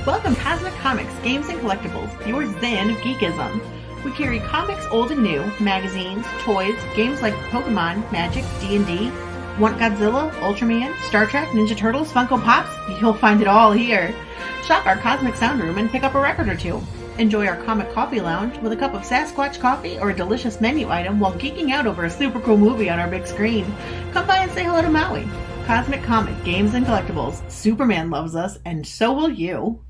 Welcome Cosmic Comics, Games and Collectibles, your zen of geekism. We carry comics old and new, magazines, toys, games like Pokemon, Magic, D&D. Want Godzilla, Ultraman, Star Trek, Ninja Turtles, Funko Pops? You'll find it all here. Shop our Cosmic Sound Room and pick up a record or two. Enjoy our Comic Coffee Lounge with a cup of Sasquatch coffee or a delicious menu item while geeking out over a super cool movie on our big screen. Come by and say hello to Maui. Cosmic Comic, Games and Collectibles. Superman loves us, and so will you.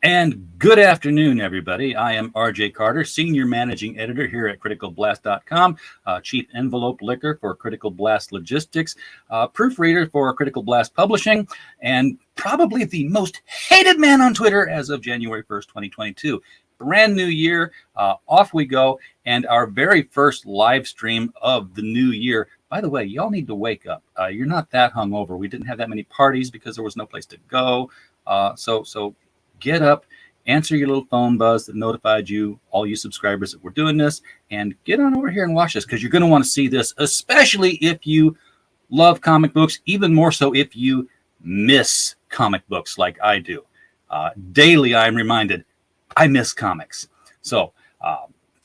And good afternoon, everybody. I am RJ Carter, Senior Managing Editor here at CriticalBlast.com, Chief Envelope Licker for Critical Blast Logistics, Proofreader for Critical Blast Publishing, and probably the most hated man on Twitter as of January 1st, 2022. Brand new year, off we go, and our very first live stream of the new year. By the way, y'all need to wake up. You're not that hungover. We didn't have that many parties because there was no place to go. So get up, answer your little phone buzz that notified you, all you subscribers, that we're doing this, and get on over here and watch this because you're going to want to see this, especially if you love comic books, even more so if you miss comic books like I do. Daily, I'm reminded I miss comics. So,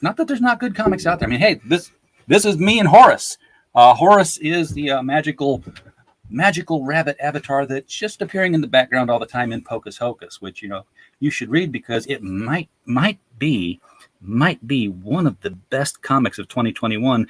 not that there's not good comics out there. I mean, hey, this is me and Horace. Horace is the magical rabbit avatar that's just appearing in the background all the time in Pocus Hocus, which you should read because it might be one of the best comics of 2021,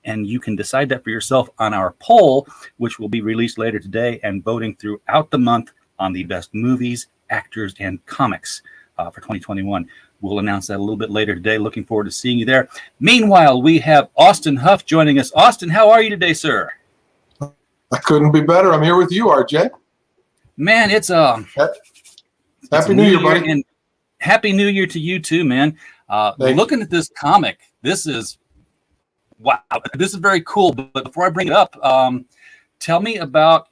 and you can decide that for yourself on our poll, which will be released later today, and voting throughout the month on the best movies, actors, and comics for 2021. We'll announce that a little bit later today. Looking forward to seeing you there. Meanwhile, we have Austin Huff joining us. Austin, how are you today, sir? I couldn't be better. I'm here with you, RJ. Man, it's Happy New Year, buddy. And Happy New Year to you too, man. Looking at this comic, this is wow. This is very cool. But before I bring it up, tell me about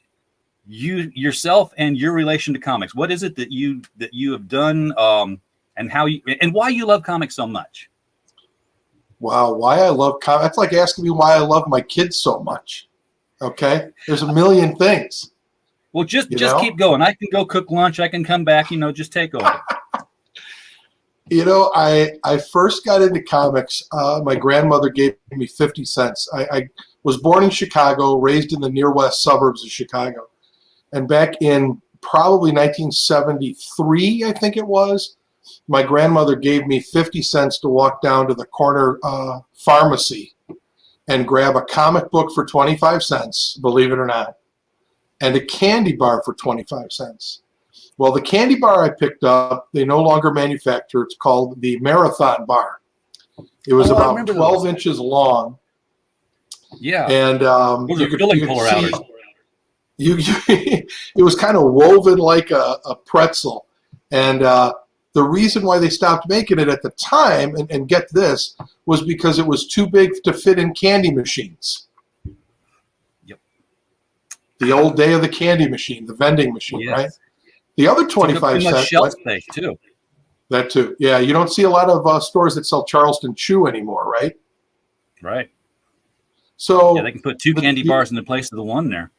yourself and your relation to comics. What is it that you have done, and how you and why you love comics so much? Wow, why I love comics. That's like asking me why I love my kids so much. Okay, there's a million things. Well, just keep going. I can go cook lunch. I can come back. Just take over. I first got into comics. My grandmother gave me 50 cents. I was born in Chicago, raised in the near west suburbs of Chicago. And back in probably 1973, I think it was, my grandmother gave me 50 cents to walk down to the corner pharmacy and grab a comic book for 25 cents, believe it or not, and a candy bar for 25 cents. Well, the candy bar I picked up, they no longer manufacture. It's called the Marathon Bar. It was about 12 inches long. Yeah. And you could see, it was kind of woven like a pretzel. And the reason why they stopped making it at the time, and get this, was because it was too big to fit in candy machines. Yep. The old day of the candy machine, the vending machine, yes. Right? The other 25 cents. Shelf space too. That too. Yeah, you don't see a lot of stores that sell Charleston Chew anymore, right? Right. So yeah, they can put two candy bars in the place of the one there.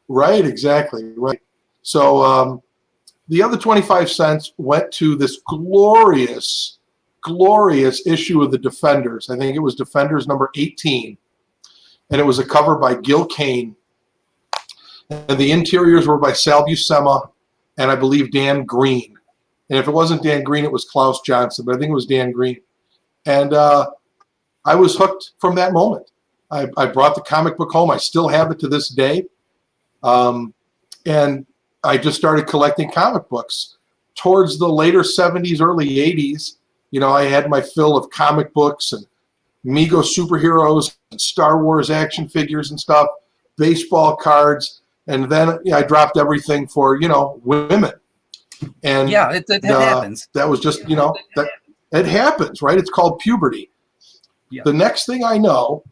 Right, exactly. Right. So the other 25 cents went to this glorious issue of the Defenders. I think it was Defenders number 18. And it was a cover by Gil Kane. And the interiors were by Sal Buscema and I believe Dan Green. And if it wasn't Dan Green, it was Klaus Johnson, but I think it was Dan Green. And I was hooked from that moment. I brought the comic book home. I still have it to this day. And I just started collecting comic books. Towards the later 70s, early 80s, I had my fill of comic books and Migo superheroes and Star Wars action figures and stuff, baseball cards. And then I dropped everything for, women. And Yeah, it happens. that was just, that it happens, right? It's called puberty. Yeah. The next thing I know,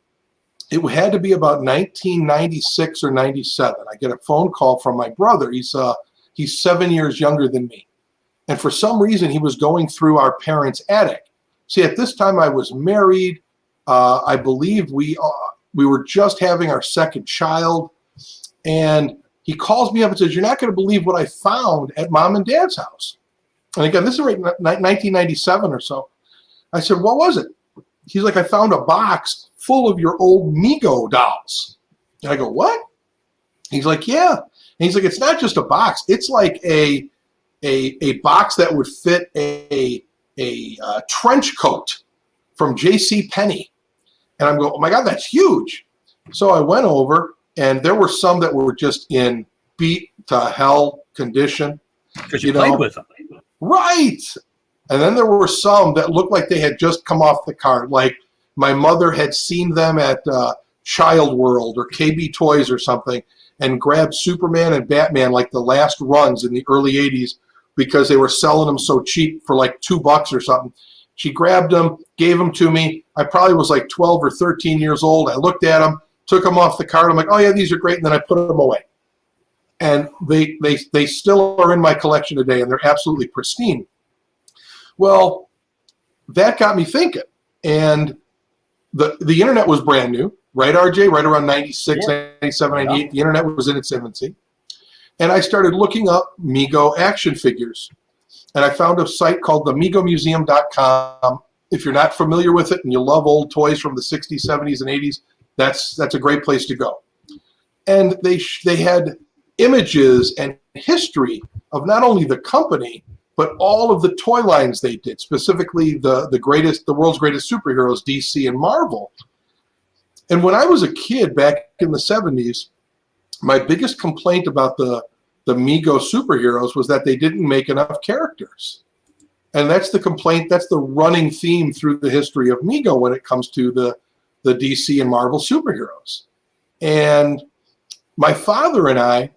it had to be about 1996 or 97. I get a phone call from my brother. He's 7 years younger than me. And for some reason, he was going through our parents' attic. See, at this time, I was married. I believe we were just having our second child. And he calls me up and says, "You're not going to believe what I found at Mom and Dad's house." And again, this is right 1997 or so. I said, "What was it?" He's like, "I found a box full of your old Migo dolls." And I go, "What?" He's like, "Yeah." And he's like, "It's not just a box. It's like a box that would fit a trench coat from J.C. Penney." And I'm going, "Oh my God, that's huge." So I went over, and there were some that were just in beat to hell condition. Because you played with them. Right. And then there were some that looked like they had just come off the cart. Like my mother had seen them at Child World or KB Toys or something and grabbed Superman and Batman like the last runs in the early 80s because they were selling them so cheap for like $2 or something. She grabbed them, gave them to me. I probably was like 12 or 13 years old. I looked at them, took them off the cart. I'm like, "Oh yeah, these are great." And then I put them away. And they still are in my collection today, and they're absolutely pristine. Well, that got me thinking. And the internet was brand new, right, RJ? Right around 96, 97, 98. The internet was in its infancy. And I started looking up Migo action figures. And I found a site called the MigoMuseum.com. If you're not familiar with it and you love old toys from the 60s, 70s, and 80s, that's a great place to go. And they had images and history of not only the company, but all of the toy lines they did, specifically the world's greatest superheroes, DC and Marvel. And when I was a kid back in the 70s, my biggest complaint about the Migo superheroes was that they didn't make enough characters. And that's the complaint, that's the running theme through the history of Migo when it comes to the DC and Marvel superheroes. And my father and I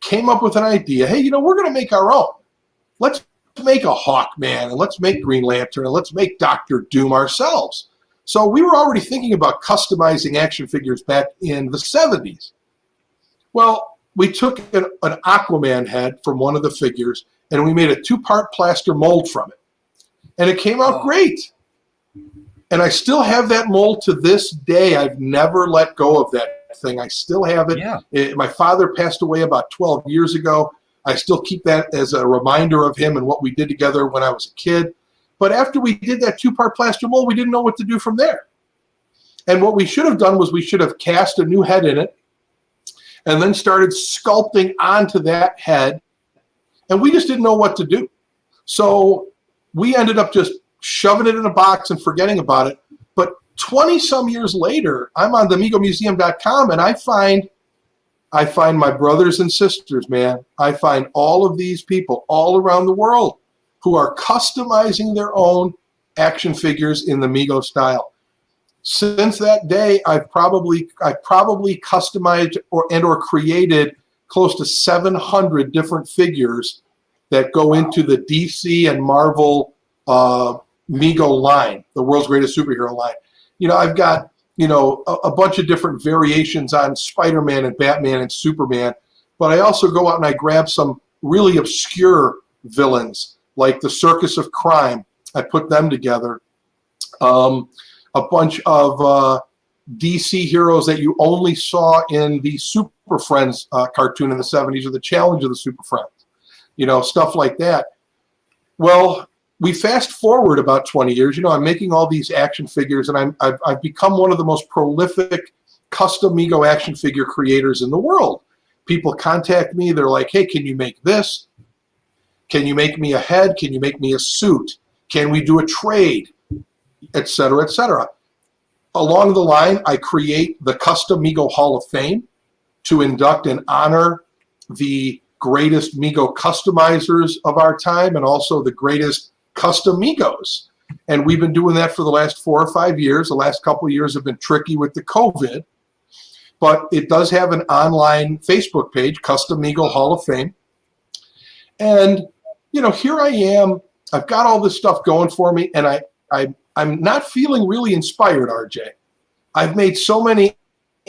came up with an idea. Hey, we're going to make our own. Let's make a Hawkman, and let's make Green Lantern, and let's make Dr. Doom ourselves. So we were already thinking about customizing action figures back in the 70s. Well, we took an Aquaman head from one of the figures, and we made a 2-part plaster mold from it. And it came out great. And I still have that mold to this day. I've never let go of that thing. I still have it. Yeah. My father passed away about 12 years ago. I still keep that as a reminder of him and what we did together when I was a kid. But after we did that 2-part plaster mold, we didn't know what to do from there. And what we should have done was we should have cast a new head in it and then started sculpting onto that head. And we just didn't know what to do. So we ended up just shoving it in a box and forgetting about it. But 20-some years later, I'm on the MigoMuseum.com, and I find my brothers and sisters, man. I find all of these people all around the world who are customizing their own action figures in the Migo style. Since that day, I've probably customized or created close to 700 different figures that go into the DC and Marvel Migo line, the world's greatest superhero line. I've got a bunch of different variations on Spider-Man and Batman and Superman, but I also go out and I grab some really obscure villains like the Circus of Crime. I put them together. A bunch of DC heroes that you only saw in the Super Friends cartoon in the 70s or the Challenge of the Super Friends, stuff like that. Well, we fast forward about 20 years. I'm making all these action figures, and I've become one of the most prolific custom Migo action figure creators in the world. People contact me. They're like, "Hey, can you make this? Can you make me a head? Can you make me a suit? Can we do a trade?" Et cetera, et cetera. Along the line, I create the Custom Migo Hall of Fame to induct and honor the greatest Migo customizers of our time and also the greatest custom Migos. And we've been doing that for the last 4 or 5 years. The last couple of years have been tricky with the COVID, but it does have an online Facebook page, Custom Migo Hall of Fame. And here I am. I've got all this stuff going for me, and I'm not feeling really inspired, RJ. I've made so many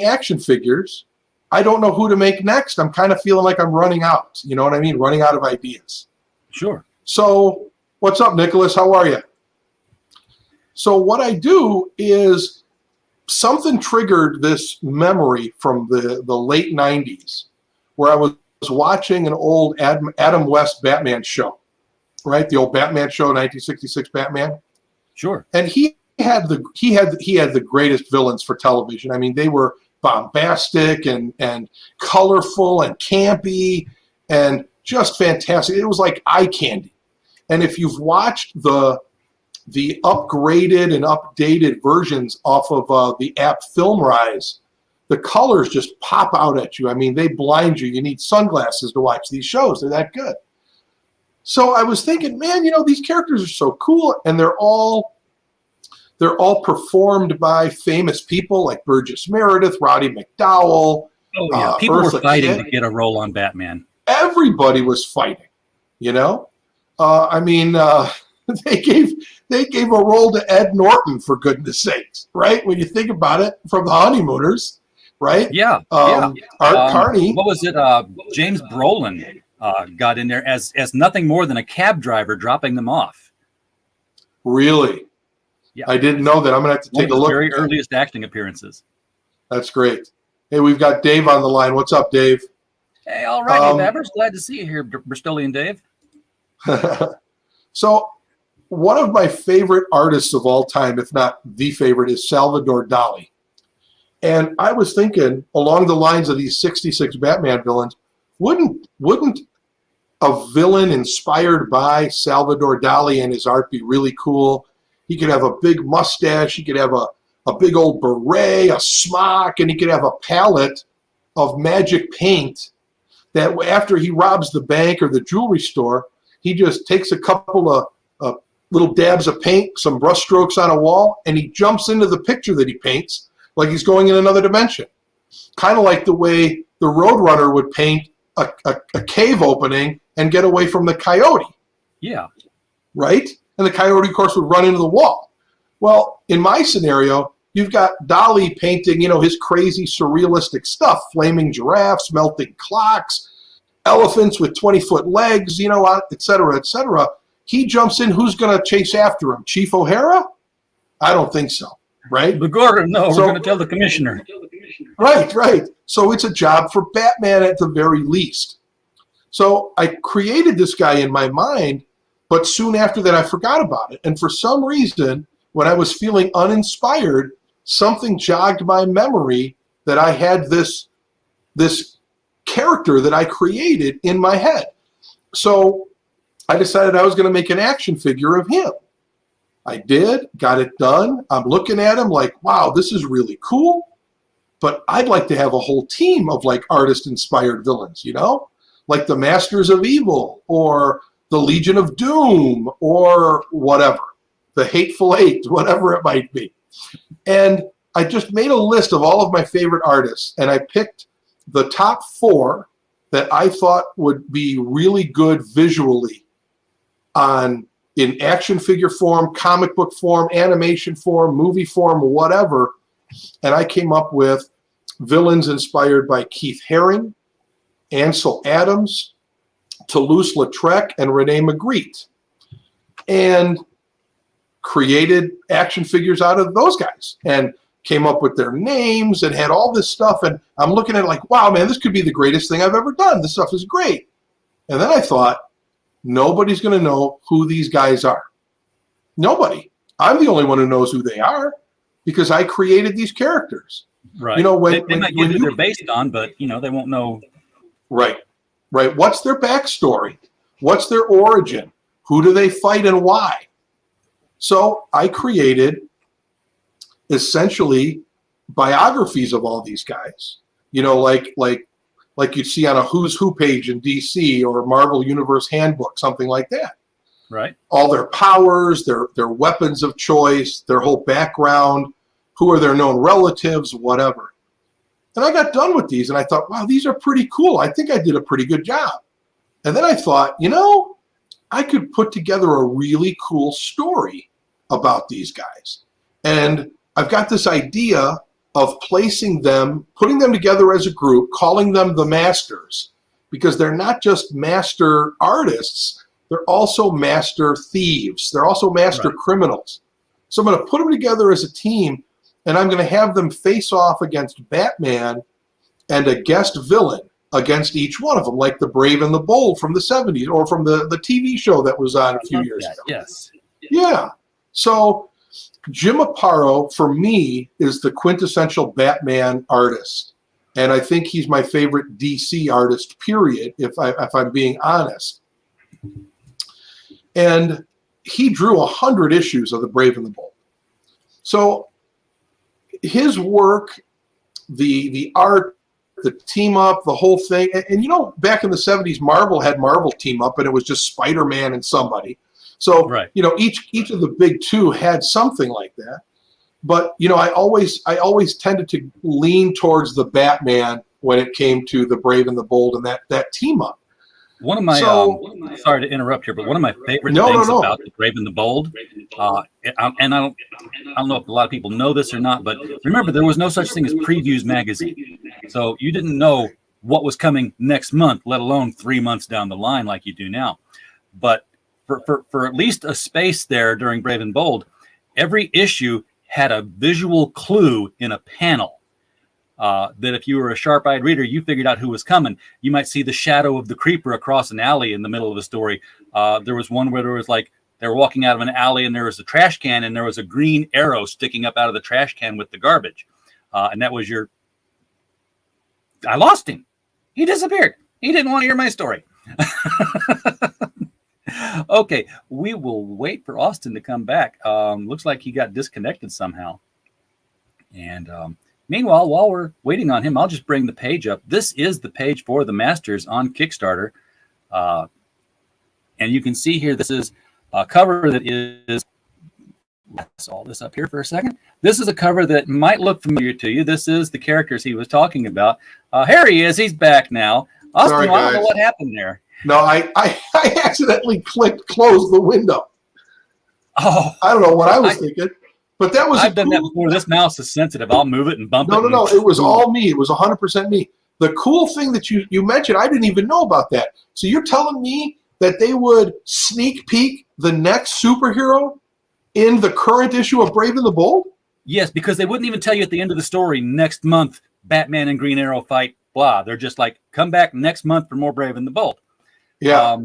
action figures. I don't know who to make next. I'm kind of feeling like I'm running out. You know what I mean? Running out of ideas. Sure. So what's up, Nicholas? How are you? So what I do is something triggered this memory from the late 90s where I was watching an old Adam West Batman show, right? The old Batman show, 1966 Batman. Sure. And he had the greatest villains for television. I mean, they were bombastic and colorful and campy and just fantastic. It was like eye candy. And if you've watched the upgraded and updated versions off of the app FilmRise, the colors just pop out at you. I mean, they blind you. You need sunglasses to watch these shows. They're that good. So I was thinking, man, these characters are so cool, and they're all performed by famous people like Burgess Meredith, Roddy McDowell. Oh yeah, people Eartha were fighting Kitt. to get a role on Batman. Everybody was fighting. They gave a role to Ed Norton, for goodness sakes, right? When you think about it, from the Honeymooners, right? Yeah. Art Carney. What was it? James Brolin got in there as nothing more than a cab driver dropping them off. Really? Yeah. I didn't know that. I'm gonna have to take a look. Very earliest acting appearances. That's great. Hey, we've got Dave on the line. What's up, Dave? Hey, all righty, Babbers. Glad to see you here, Bristolian Dave. So, one of my favorite artists of all time, if not the favorite, is Salvador Dali. And I was thinking, along the lines of these 66 Batman villains, wouldn't a villain inspired by Salvador Dali and his art be really cool? He could have a big mustache, he could have a big old beret, a smock, and he could have a palette of magic paint that after he robs the bank or the jewelry store, he just takes a couple of little dabs of paint, some brush strokes on a wall, and he jumps into the picture that he paints like he's going in another dimension. Kind of like the way the Roadrunner would paint a cave opening and get away from the coyote. Yeah. Right? And the coyote, of course, would run into the wall. Well, in my scenario, you've got Dali painting, his crazy surrealistic stuff, flaming giraffes, melting clocks, elephants with 20-foot legs, et cetera, et cetera. He jumps in. Who's going to chase after him? Chief O'Hara? I don't think so, right? Begorra, no, we're going to tell the commissioner. Right. So it's a job for Batman at the very least. So I created this guy in my mind, but soon after that I forgot about it. And for some reason, when I was feeling uninspired, something jogged my memory that I had this character that I created in my head. So I decided I was going to make an action figure of him. I did, got it done. I'm looking at him like, wow, this is really cool. But I'd like to have a whole team of like artist-inspired villains, like the Masters of Evil or the Legion of Doom or whatever, the Hateful Eight, whatever it might be. And I just made a list of all of my favorite artists, and I picked the top 4 that I thought would be really good visually in action figure form, comic book form, animation form, movie form, whatever. And I came up with villains inspired by Keith Haring, Ansel Adams, Toulouse-Lautrec, and Rene Magritte. And created action figures out of those guys and came up with their names and had all this stuff. And I'm looking at it like, wow, man, this could be the greatest thing I've ever done. This stuff is great. And then I thought, nobody's going to know who these guys are. Nobody. I'm the only one who knows who they are because I created these characters. Right. They might get who they're based on, but they won't know. Right. What's their backstory? What's their origin? Who do they fight and why? So I created essentially biographies of all these guys. Like you'd see on a Who's Who page in DC or Marvel Universe Handbook, something like that. Right. All their powers, their weapons of choice, their whole background, who are their known relatives, whatever. And I got done with these and I thought, wow, these are pretty cool. I think I did a pretty good job. And then I thought, I could put together a really cool story about these guys. And I've got this idea of placing them, putting them together as a group, calling them the Masters, because they're not just master artists, they're also master thieves. They're also master criminals. So I'm going to put them together as a team, and I'm going to have them face off against Batman and a guest villain against each one of them, like the Brave and the Bold from the 70s, or from the TV show that was on a few years ago. Yes. Yeah. So Jim Aparo, for me, is the quintessential Batman artist. And I think he's my favorite DC artist, period, if I'm being honest. And he drew 100 issues of the Brave and the Bold. So his work, the art, the team up, the whole thing. And you know, back in the 70s, Marvel had Marvel team up, and it was just Spider-Man and somebody. So, you know, each of the big two had something like that. But, you know, I always tended to lean towards the Batman when it came to the Brave and the Bold and that team up. One of my, sorry to interrupt here, but one of my favorite things about the Brave and the Bold, and I don't know if a lot of people know this or not, but remember, there was no such thing as Previews magazine. So you didn't know what was coming next month, let alone 3 months down the line like you do now. But for at least a space there during Brave and Bold, every issue had a visual clue in a panel. That if you were a sharp-eyed reader, you figured out who was coming. You might see the shadow of the creeper across an alley in the middle of the story. There was one where there was like, they were walking out of an alley and there was a trash can and there was a green arrow sticking up out of the trash can with the garbage. And that was I lost him. He disappeared. He didn't want to hear my story. Okay, we will wait for Austin to come back. Looks like he got disconnected somehow. And meanwhile, while we're waiting on him, I'll just bring the page up. This is the page for the Masters on Kickstarter. And you can see here, this is a cover that is, let's all this up here for a second. This is a cover that might look familiar to you. This is the characters he was talking about. Here he is. He's back now. Austin, Sorry, I don't know what happened there. No, I accidentally clicked close the window. Oh, I don't know what I was thinking. But that was I've done that before. This mouse is sensitive. I'll move it and bump it. No. It was all me. It was 100% me. The cool thing that you mentioned, I didn't even know about that. So you're telling me that they would sneak peek the next superhero in the current issue of Brave and the Bold? Yes, because they wouldn't even tell you at the end of the story, next month, Batman and Green Arrow fight, blah. They're just like, come back next month for more Brave and the Bold. Yeah.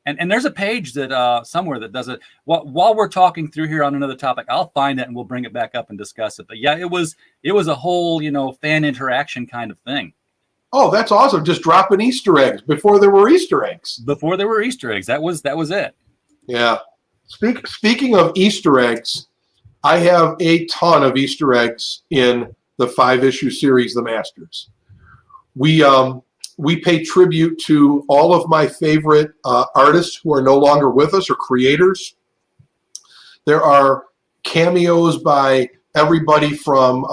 And there's a page that somewhere that does it. While we're talking through here on another topic, I'll find it and we'll bring it back up and discuss it. But yeah, it was a whole, fan interaction kind of thing. Oh, that's awesome. Just dropping Easter eggs before there were Easter eggs. Before there were Easter eggs. That was it. Yeah. Speaking of Easter eggs, I have a ton of Easter eggs in the 5-issue series, The Masters. We pay tribute to all of my favorite artists who are no longer with us, or creators. There are cameos by everybody from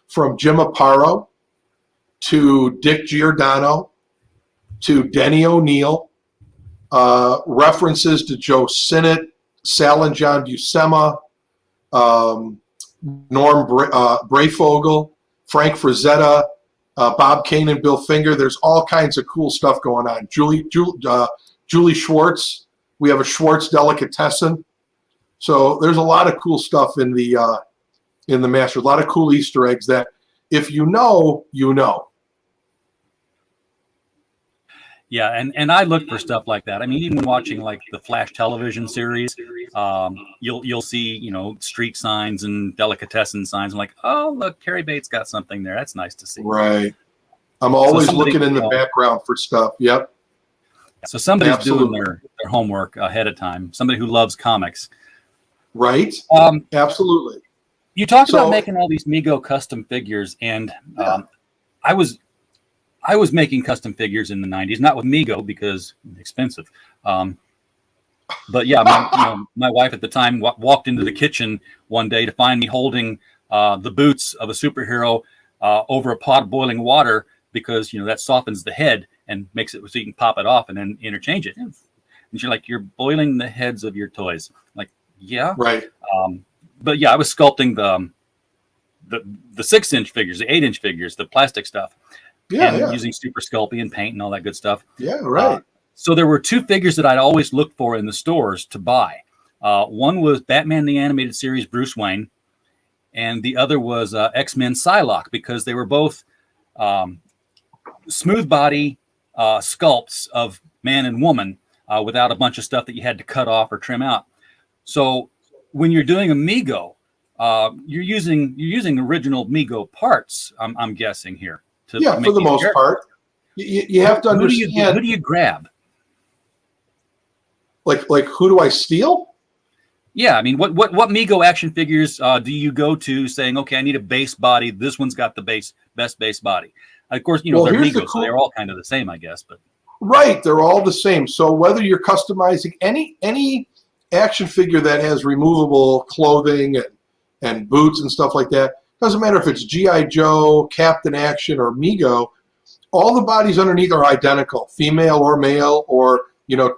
from Jim Aparo to Dick Giordano to Denny O'Neil, references to Joe Sinnott, Sal and John Buscema, Norm Brayfogle, Frank Frazetta, Bob Kane and Bill Finger. There's all kinds of cool stuff going on. Julie Schwartz. We have a Schwartz delicatessen. So there's a lot of cool stuff in the Master. A lot of cool Easter eggs that if you know, you know. Yeah, and I look for stuff like that. I mean, even watching like the Flash television series, you'll see, street signs and delicatessen signs. I'm like, oh, look, Carrie Bates got something there. That's nice to see. Right. I'm always looking in the background for stuff. Yep. So somebody's doing their homework ahead of time. Somebody who loves comics. Right. Absolutely. You talked about making all these Migo custom figures, and I was making custom figures in the 90s, not with Migo because expensive. But yeah, my wife at the time walked into the kitchen one day to find me holding the boots of a superhero over a pot of boiling water because, that softens the head and makes it so you can pop it off and then interchange it. And you're like, you're boiling the heads of your toys. Like, yeah. Right. But yeah, I was sculpting the 6-inch figures, the 8-inch figures, the plastic stuff. And using Super Sculpey and paint and all that good stuff. Yeah, right. So there were 2 figures that I'd always looked for in the stores to buy. One was Batman the Animated Series, Bruce Wayne, and the other was X-Men Psylocke, because they were both smooth body sculpts of man and woman without a bunch of stuff that you had to cut off or trim out. So when you're doing a Migo, you're using original Migo parts, I'm guessing here. For the most part. You have to understand. Who do you grab? Like who do I steal? Yeah, I mean, what Migo action figures do you go to saying, okay, I need a base body. This one's got the best base body. Of course, they're Migo, so they're all kind of the same, I guess. But right, they're all the same. So whether you're customizing any action figure that has removable clothing and boots and stuff like that, doesn't matter if it's G.I. Joe, Captain Action, or Migo, all the bodies underneath are identical, female or male, or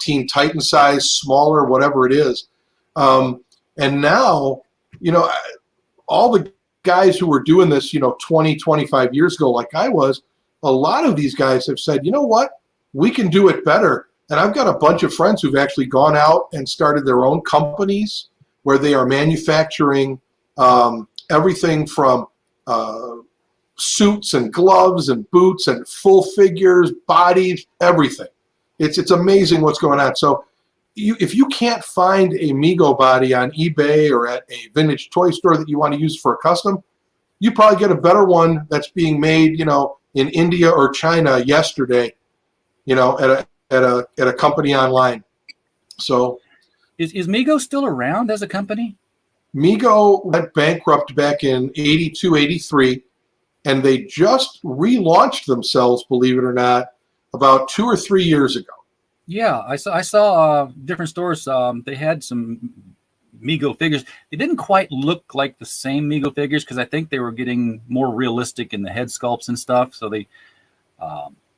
Teen Titan size, smaller, whatever it is. And now, all the guys who were doing this, 20, 25 years ago, like I was, a lot of these guys have said, you know what, we can do it better. And I've got a bunch of friends who've actually gone out and started their own companies where they are manufacturing everything from suits and gloves and boots and full figures, bodies, everything. It's amazing what's going on. So if you can't find a Migo body on eBay or at a vintage toy store that you want to use for a custom, you probably get a better one that's being made, in India or China yesterday, at a company online. So is Migo still around as a company? Migo went bankrupt back in 82, 83, and they just relaunched themselves, believe it or not, about 2 or 3 years ago. Yeah, I saw different stores. They had some Migo figures. They didn't quite look like the same Migo figures because I think they were getting more realistic in the head sculpts and stuff. So they,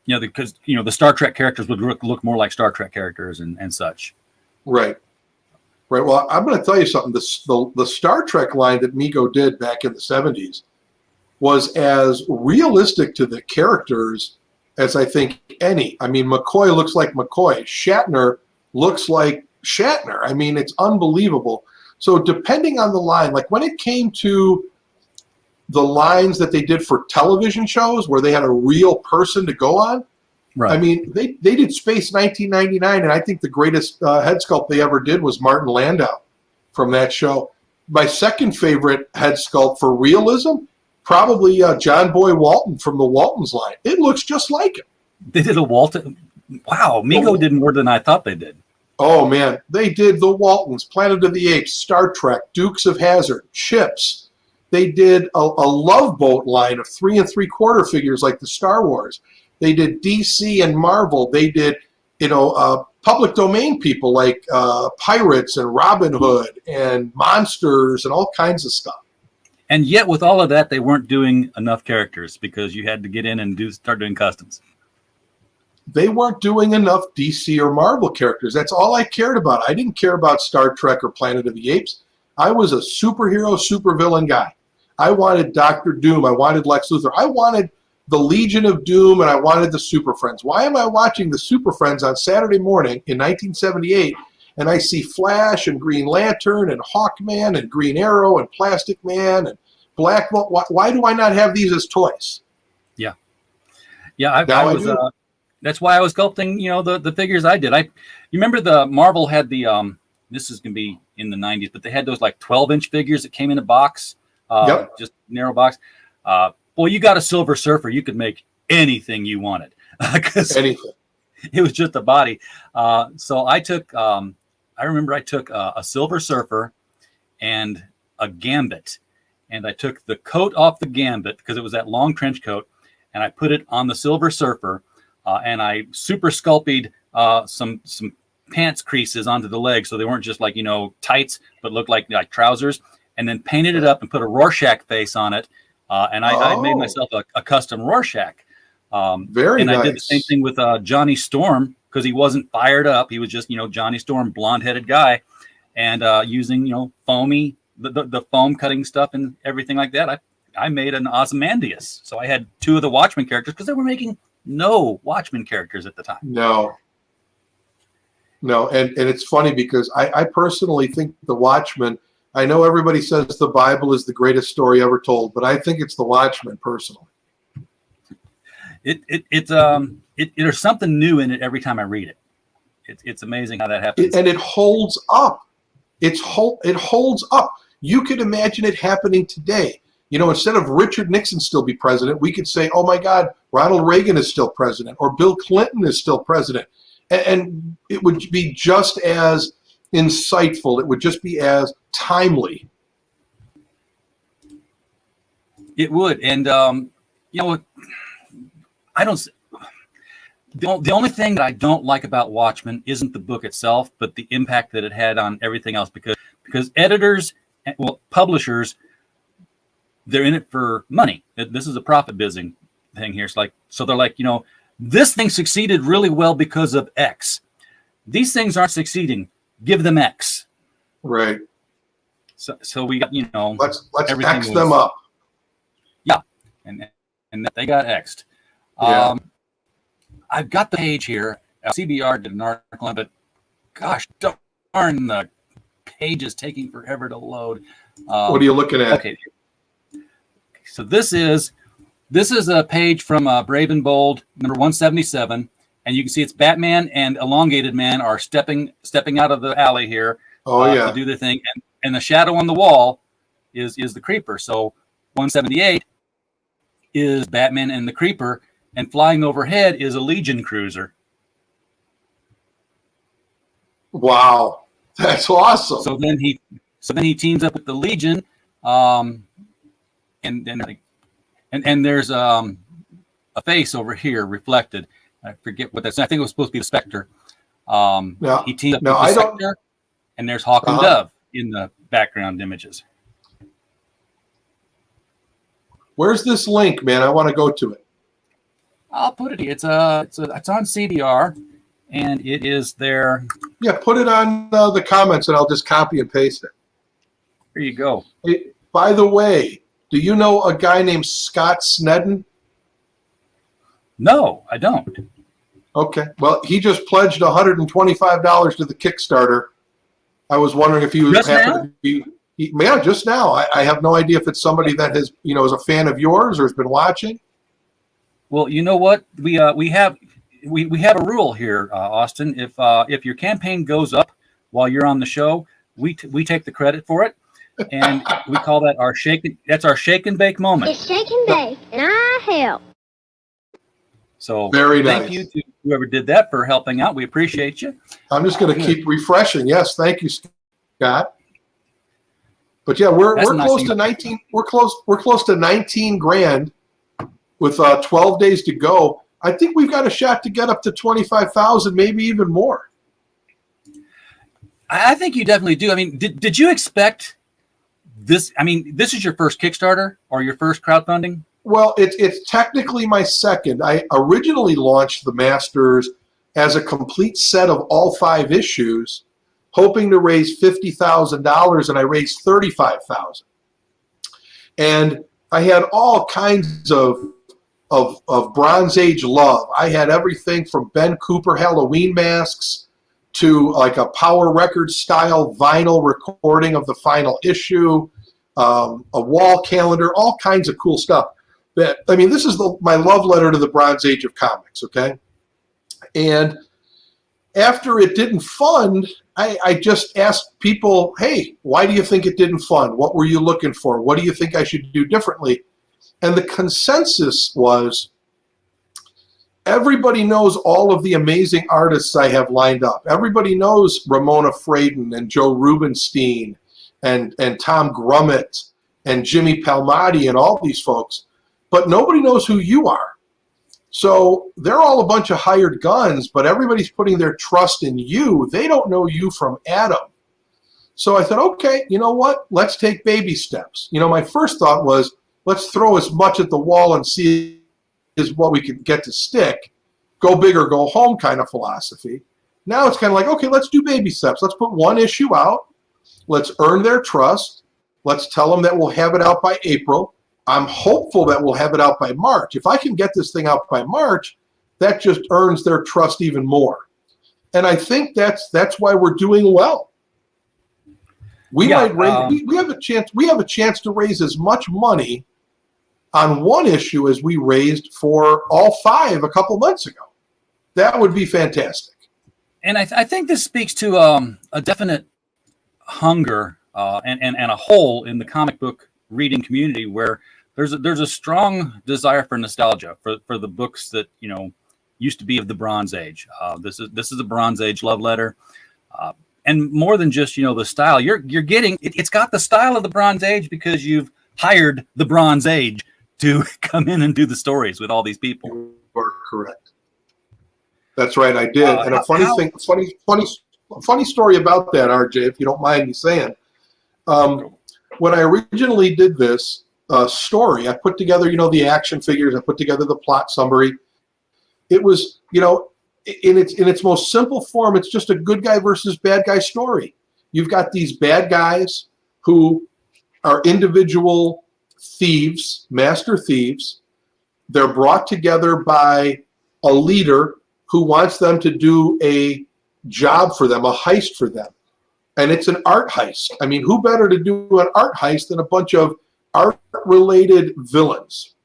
because the Star Trek characters would look more like Star Trek characters and such. Right. Well, I'm going to tell you something. The Star Trek line that Migo did back in the 70s was as realistic to the characters as I think any. I mean, McCoy looks like McCoy. Shatner looks like Shatner. I mean, it's unbelievable. So depending on the line, like when it came to the lines that they did for television shows where they had a real person to go on, right. I mean, they did Space 1999, and I think the greatest head sculpt they ever did was Martin Landau from that show. My second favorite head sculpt for realism, probably John Boy Walton from the Waltons line. It looks just like him. They did a Walton. Wow, Migo did more than I thought they did. Oh, man. They did the Waltons, Planet of the Apes, Star Trek, Dukes of Hazzard, Chips. They did a Love Boat line of 3 3/4 figures like the Star Wars. They did DC and Marvel. They did, public domain people like Pirates and Robin Hood and Monsters and all kinds of stuff. And yet, with all of that, they weren't doing enough characters because you had to get in and start doing customs. They weren't doing enough DC or Marvel characters. That's all I cared about. I didn't care about Star Trek or Planet of the Apes. I was a superhero, supervillain guy. I wanted Dr. Doom. I wanted Lex Luthor. I wanted the Legion of Doom, and I wanted the Super Friends. Why am I watching the Super Friends on Saturday morning in 1978, and I see Flash and Green Lantern and Hawkman and Green Arrow and Plastic Man and Black Bolt? Why do I not have these as toys? Yeah. Yeah, that's why I was sculpting, the figures I did. You remember the Marvel had the, this is going to be in the 90s, but they had those like 12-inch figures that came in a box, just narrow box. Well, you got a Silver Surfer, you could make anything you wanted. Anything. It was just a body. So I took, I remember I took a Silver Surfer and a Gambit, and I took the coat off the Gambit because it was that long trench coat, and I put it on the Silver Surfer, and I super sculpted some pants creases onto the legs so they weren't just like tights, but looked like trousers, and then painted it up and put a Rorschach face on it, and I made myself a custom Rorschach. Very and nice. I did the same thing with Johnny Storm, because he wasn't fired up. He was just, Johnny Storm, blonde-headed guy, and using, foamy, the foam cutting stuff and everything like that. I made an Ozymandias. So I had 2 of the Watchmen characters, because they were making no Watchmen characters at the time. No. And it's funny because I personally think the Watchmen, I know everybody says the Bible is the greatest story ever told, but I think it's the Watchmen personally. There's something new in it every time I read it. It's amazing how that happens. And it holds up. It holds up. You could imagine it happening today. Instead of Richard Nixon still be president, we could say, oh my God, Ronald Reagan is still president, or Bill Clinton is still president. And it would be just as insightful. It would just be as timely. It would. And, I don't. The only thing that I don't like about Watchmen isn't the book itself, but the impact that it had on everything else. Because editors, publishers, they're in it for money. This is a profit bizzing thing here. So they're like, this thing succeeded really well because of X. These things aren't succeeding. Give them X. Right. So we got, let's X them up. Yeah, and they got X'd. Yeah. I've got the page here. CBR did an article on it. Gosh darn, the page is taking forever to load. What are you looking at? Okay. So this is a page from Brave and Bold, number 177, and you can see it's Batman and Elongated Man are stepping out of the alley here to do their thing, and the shadow on the wall is the Creeper. So 178 is Batman and the Creeper, and flying overhead is a Legion cruiser. Wow, that's awesome. So then he teams up with the Legion, and there's a face over here reflected. I forget what that's. I think it was supposed to be the Spectre. He teams up with the Spectre, and there's Hawk and Dove in the background images. Where's this link, man? I want to go to it. I'll put it here. It's on CBR, and it is there. Yeah, put it on the comments, and I'll just copy and paste it. Here you go. Hey, by the way, do you know a guy named Scott Snedden? No, I don't. Okay. Well, he just pledged $125 to the Kickstarter. I was wondering if he was happened to be. Yeah, just now. I have no idea if it's somebody that has, is a fan of yours or has been watching. Well, you know what? We have a rule here, Austin. If your campaign goes up while you're on the show, we take the credit for it, and we call that our shake and bake moment. It's shake and bake, and I help. So very nice. Thank you to whoever did that for helping out. We appreciate you. I'm just going to keep refreshing. Yes, thank you, Scott. But yeah, we're close to 19. We're close to 19 grand with 12 days to go. I think we've got a shot to get up to 25,000, maybe even more. I think you definitely do. I mean, did you expect this? I mean, this is your first Kickstarter or your first crowdfunding? Well, it's technically my second. I originally launched the Masters as a complete set of all 5 issues, hoping to raise $50,000, and I raised $35,000. And I had all kinds of Bronze Age love. I had everything from Ben Cooper Halloween masks to like a Power Records style vinyl recording of the final issue, a wall calendar, all kinds of cool stuff. This is my love letter to the Bronze Age of comics, okay? And after it didn't fund, I just asked people, hey, why do you think it didn't fund? What were you looking for? What do you think I should do differently? And the consensus was everybody knows all of the amazing artists I have lined up. Everybody knows Ramona Fraden and Joe Rubenstein and Tom Grummett and Jimmy Palmiotti and all these folks. But nobody knows who you are. So they're all a bunch of hired guns, but everybody's putting their trust in you. They don't know you from Adam. So I thought, okay, you know what? Let's take baby steps. My first thought was, let's throw as much at the wall and see is what we could get to stick, go big or go home kind of philosophy. Now it's kind of like, okay, let's do baby steps. Let's put one issue out. Let's earn their trust. Let's tell them that we'll have it out by April. I'm hopeful that we'll have it out by March. If I can get this thing out by March, that just earns their trust even more. And I think that's why we're doing well. We might raise, we have a chance to raise as much money on one issue as we raised for all 5 a couple months ago. That would be fantastic. And I think this speaks to a definite hunger and a hole in the comic book reading community where there's a strong desire for nostalgia for the books that used to be of the Bronze Age. This is a Bronze Age love letter, and more than just the style. You're getting it's got the style of the Bronze Age because you've hired the Bronze Age to come in and do the stories with all these people. You are correct. That's right, I did. And a funny story about that, RJ, if you don't mind me saying. When I originally did this story, I put together, the action figures, I put together the plot summary. It was, in its most simple form, it's just a good guy versus bad guy story. You've got these bad guys who are individual thieves, master thieves. They're brought together by a leader who wants them to do a job for them, a heist for them. And it's an art heist. I mean, who better to do an art heist than a bunch of art-related villains?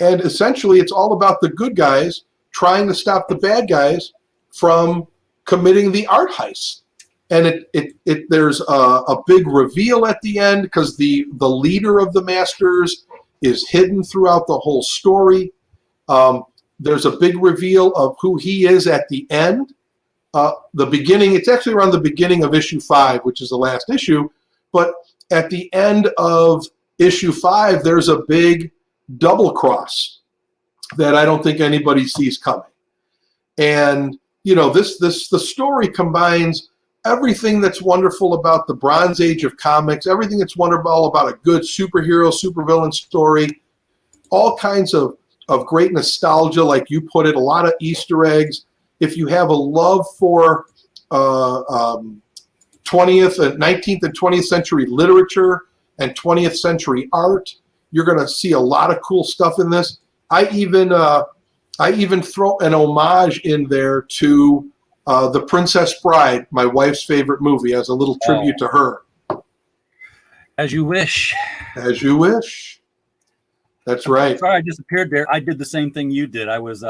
And essentially, it's all about the good guys trying to stop the bad guys from committing the art heist. And there's a big reveal at the end because the leader of the Masters is hidden throughout the whole story. There's a big reveal of who he is at the end. The beginning, it's actually around the beginning of issue 5, which is the last issue. But at the end of issue 5, there's a big double cross that I don't think anybody sees coming. And, the story combines everything that's wonderful about the Bronze Age of comics, everything that's wonderful about a good superhero, supervillain story, all kinds of great nostalgia, like you put it, a lot of Easter eggs. If you have a love for 20th and 19th and 20th century literature and 20th century art, you're going to see a lot of cool stuff in this. I even throw an homage in there to The Princess Bride, my wife's favorite movie, as a little tribute to her. As you wish. As you wish. That's right. Sorry, I disappeared there. I did the same thing you did. I was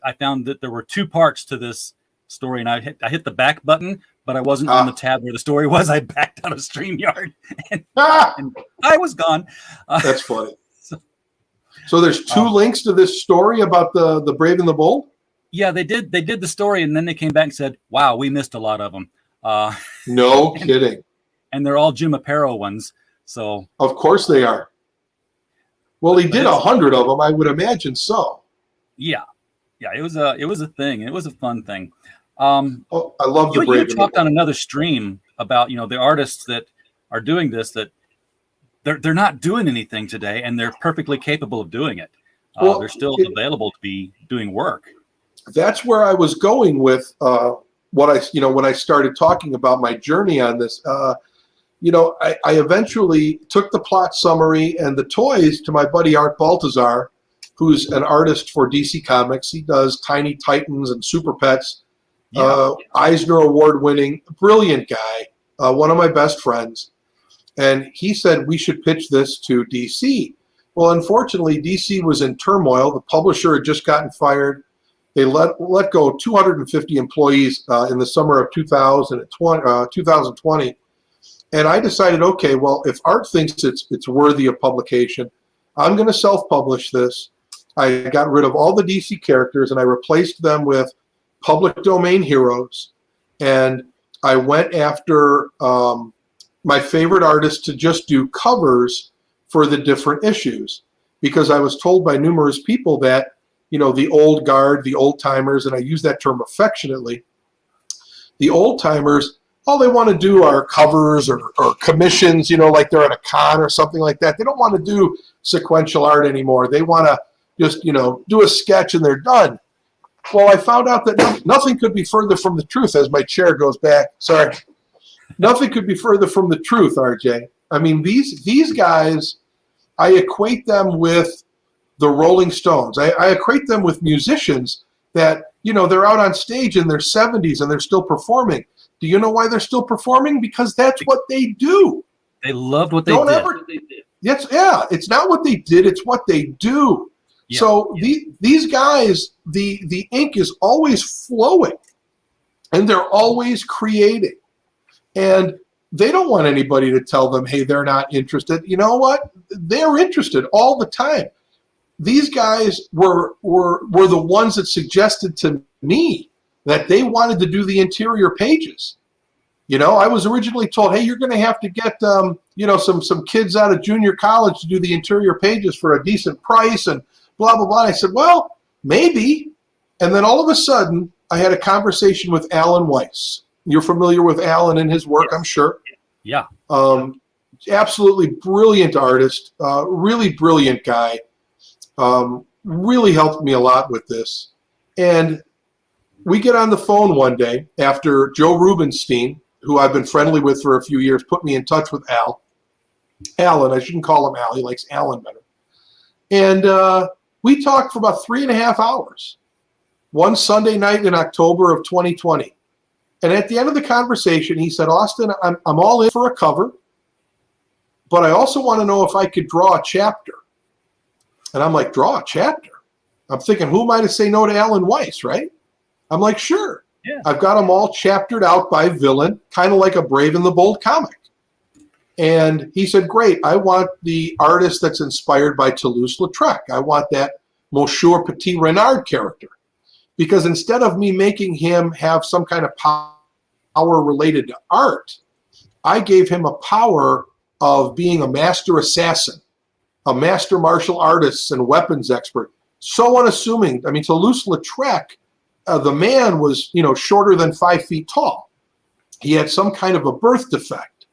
I found that there were 2 parts to this story, and I hit the back button, but I wasn't on the tab where the story was. I backed out of StreamYard, and I was gone. That's funny. So there's 2 links to this story about the Brave and the Bold? Yeah, they did the story, and then they came back and said, wow, we missed a lot of them. No kidding. And they're all Jim Aparo ones. So of course they are. Well, he did 100 of them, I would imagine so. Yeah, it was a thing. It was a fun thing. I love the Brave. You talked on another stream about the artists that are doing this, that they're not doing anything today, and they're perfectly capable of doing it. They're still available to be doing work. That's where I was going with when I started talking about my journey on this. I eventually took the plot summary and the toys to my buddy Art Baltazar, who's an artist for DC Comics. He does Tiny Titans and Super Pets. Yeah. Eisner Award-winning, brilliant guy, one of my best friends. And he said we should pitch this to DC. Well, unfortunately, DC was in turmoil. The publisher had just gotten fired. They let go 250 employees in the summer of 2020. And I decided, okay, well, if Art thinks it's worthy of publication, I'm going to self-publish this. I got rid of all the DC characters, and I replaced them with public domain heroes. And I went after my favorite artists to just do covers for the different issues, because I was told by numerous people that, the old guard, the old-timers, and I use that term affectionately, the old-timers, all they want to do are covers or commissions, like they're at a con or something like that. They don't want to do sequential art anymore. They want to, just, do a sketch and they're done. Well, I found out that nothing could be further from the truth as my chair goes back. Sorry. Nothing could be further from the truth, RJ. I mean, these guys, I equate them with the Rolling Stones. I equate them with musicians that, they're out on stage in their 70s and they're still performing. Do you know why they're still performing? Because that's what they do. They loved what they did. It's not what they did, it's what they do. Yeah, so these guys, the ink is always flowing and they're always creating. And they don't want anybody to tell them, hey, they're not interested. You know what? They're interested all the time. These guys were the ones that suggested to me that they wanted to do the interior pages. I was originally told, hey, you're going to have to get some kids out of junior college to do the interior pages for a decent price and blah, blah, blah. And I said, well, maybe. And then all of a sudden, I had a conversation with Alan Weiss. You're familiar with Alan and his work, I'm sure. Yeah. Absolutely brilliant artist, really brilliant guy. Really helped me a lot with this. And we get on the phone one day after Joe Rubenstein, who I've been friendly with for a few years, put me in touch with Alan. I shouldn't call him Al. He likes Alan better. And we talked for about 3.5 hours, one Sunday night in October of 2020. And at the end of the conversation, he said, Austin, I'm all in for a cover, but I also want to know if I could draw a chapter. And I'm like, draw a chapter? I'm thinking, who am I to say no to Alan Weiss, right? I'm like, sure. Yeah. I've got them all chaptered out by villain, kind of like a Brave and the Bold comic. And he said, great, I want the artist that's inspired by Toulouse-Lautrec. I want that Monsieur Petit Renard character. Because instead of me making him have some kind of power related to art, I gave him a power of being a master assassin, a master martial artist and weapons expert. So unassuming. I mean, Toulouse-Lautrec, the man was, shorter than 5 feet tall. He had some kind of a birth defect.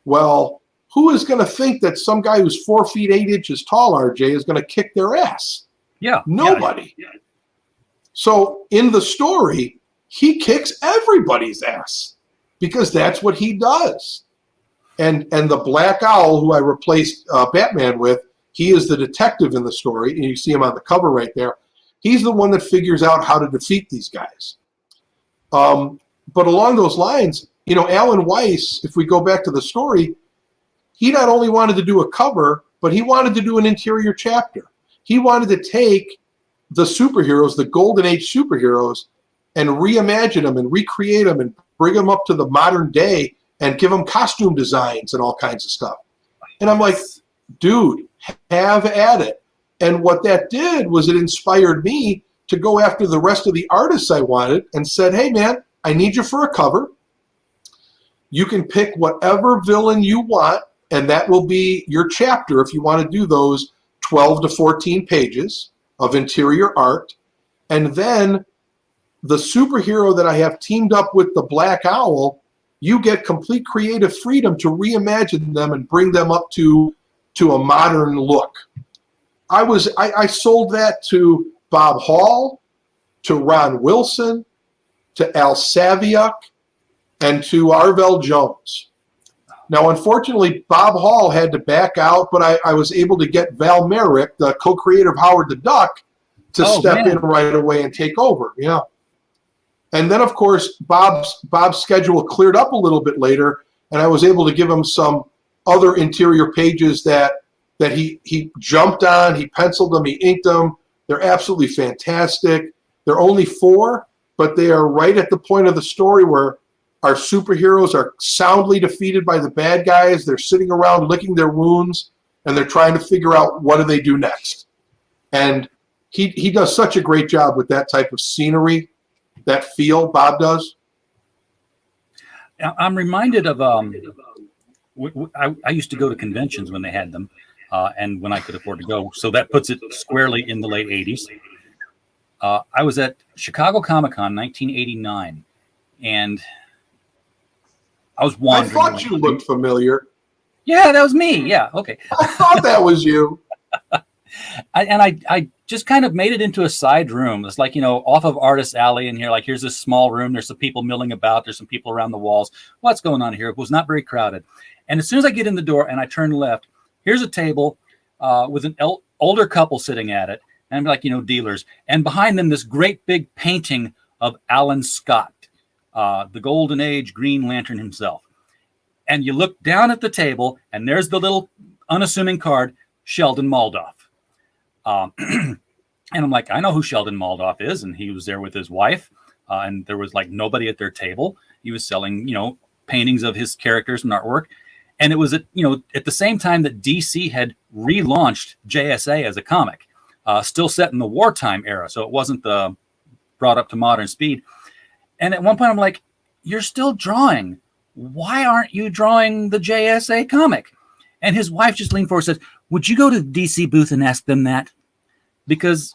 Well, who is going to think that some guy who's 4 feet 8 inches tall, RJ, is going to kick their ass? Yeah. Nobody. Yeah. So in the story, he kicks everybody's ass because that's what he does. And the Black Owl, who I replaced Batman with, he is the detective in the story, and you see him on the cover right there. He's the one that figures out how to defeat these guys. But along those lines, Alan Weiss, if we go back to the story, he not only wanted to do a cover, but he wanted to do an interior chapter. He wanted to take the superheroes, the Golden Age superheroes, and reimagine them and recreate them and bring them up to the modern day and give them costume designs and all kinds of stuff. And I'm like, dude, have at it. And what that did was it inspired me to go after the rest of the artists I wanted and said, hey, man, I need you for a cover. You can pick whatever villain you want, and that will be your chapter if you want to do those 12 to 14 pages of interior art. And then the superhero that I have teamed up with the Black Owl, you get complete creative freedom to reimagine them and bring them up to a modern look. I sold that to Bob Hall, to Ron Wilson, to Al Saviuk, and to Arvell Jones. Now, unfortunately, Bob Hall had to back out, but I was able to get Val Merrick, the co-creator of Howard the Duck, to step in right away and take over. Yeah. And then, of course, Bob's schedule cleared up a little bit later, and I was able to give him some other interior pages that he jumped on. He penciled them, he inked them. They're absolutely fantastic. They're only 4, but they are right at the point of the story where our superheroes are soundly defeated by the bad guys. They're sitting around licking their wounds, and they're trying to figure out what do they do next. And he does such a great job with that type of scenery, that feel, Bob does. I'm reminded of I used to go to conventions when they had them, and when I could afford to go. So that puts it squarely in the late 80s. I was at Chicago Comic-Con 1989, and I was wandering. I thought you looked familiar. Yeah, that was me. Yeah, okay. I thought that was you. I just kind of made it into a side room. It's like, off of Artist Alley in here, like here's this small room. There's some people milling about. There's some people around the walls. What's going on here? It was not very crowded. And as soon as I get in the door and I turn left, here's a table with an older couple sitting at it. And like, dealers. And behind them, this great big painting of Alan Scott, the Golden Age Green Lantern himself. And you look down at the table and there's the little unassuming card, Sheldon Maldoff. And I'm like, I know who Sheldon Maldoff is. And he was there with his wife. And there was like nobody at their table. He was selling, paintings of his characters and artwork. And it was at the same time that DC had relaunched JSA as a comic, still set in the wartime era. So it wasn't brought up to modern speed. And at one point I'm like, you're still drawing. Why aren't you drawing the JSA comic? And his wife just leaned forward and said, would you go to the DC booth and ask them that? Because,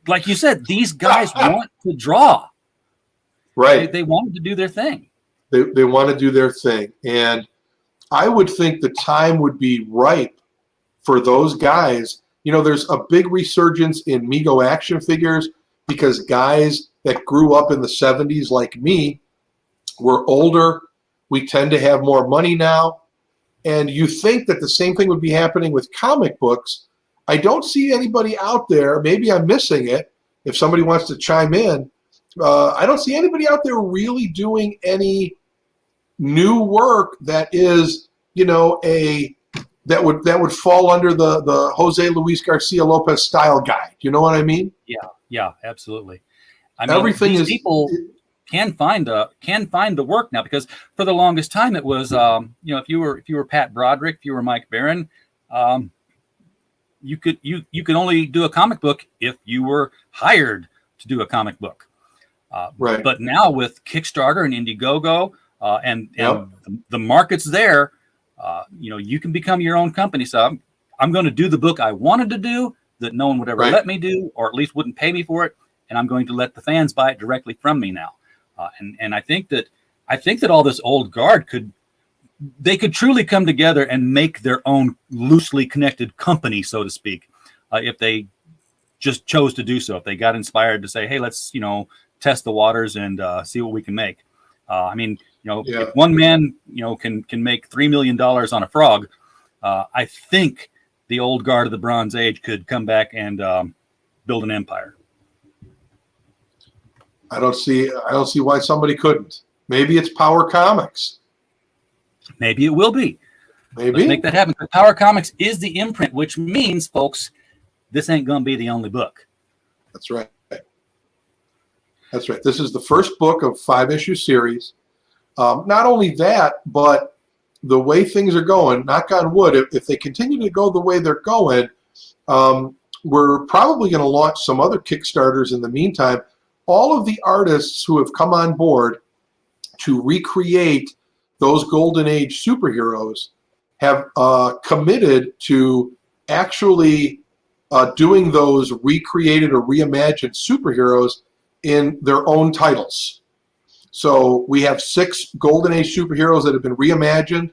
like you said, these guys want to draw. Right. They wanted to do their thing. They want to do their thing. And I would think the time would be ripe for those guys. There's a big resurgence in Migo action figures because guys that grew up in the 70s like me were older. We tend to have more money now. And you think that the same thing would be happening with comic books. I don't see anybody out there. Maybe I'm missing it. If somebody wants to chime in, I don't see anybody out there really doing any new work that is, that would fall under the Jose Luis Garcia Lopez style guide. You know what I mean? Yeah, absolutely. I mean, everything is people can find the work now, because for the longest time it was if you were Pat Broderick, if you were Mike Barron, you could only do a comic book if you were hired to do a comic book. Right. But now with Kickstarter and Indiegogo and the market's there, you can become your own company. So I'm going to do the book I wanted to do that no one would ever let me do, or at least wouldn't pay me for it, and I'm going to let the fans buy it directly from me now. And I think that all this old guard could truly come together and make their own loosely connected company, so to speak, if they just chose to do so. If they got inspired to say, hey, let's test the waters and see what we can make. If one man can make $3 million on a frog, I think the old guard of the Bronze Age could come back and build an empire. I don't see why somebody couldn't. Maybe it's Power Comics. Maybe it will be. Maybe. Let's make that happen. Power Comics is the imprint, which means, folks, this ain't going to be the only book. That's right. That's right. This is the first book of 5-issue series. Not only that, but the way things are going, knock on wood, if they continue to go the way they're going, we're probably going to launch some other Kickstarters in the meantime. All of the artists who have come on board to recreate those Golden Age superheroes have committed to actually doing those recreated or reimagined superheroes in their own titles. So we have 6 Golden Age superheroes that have been reimagined.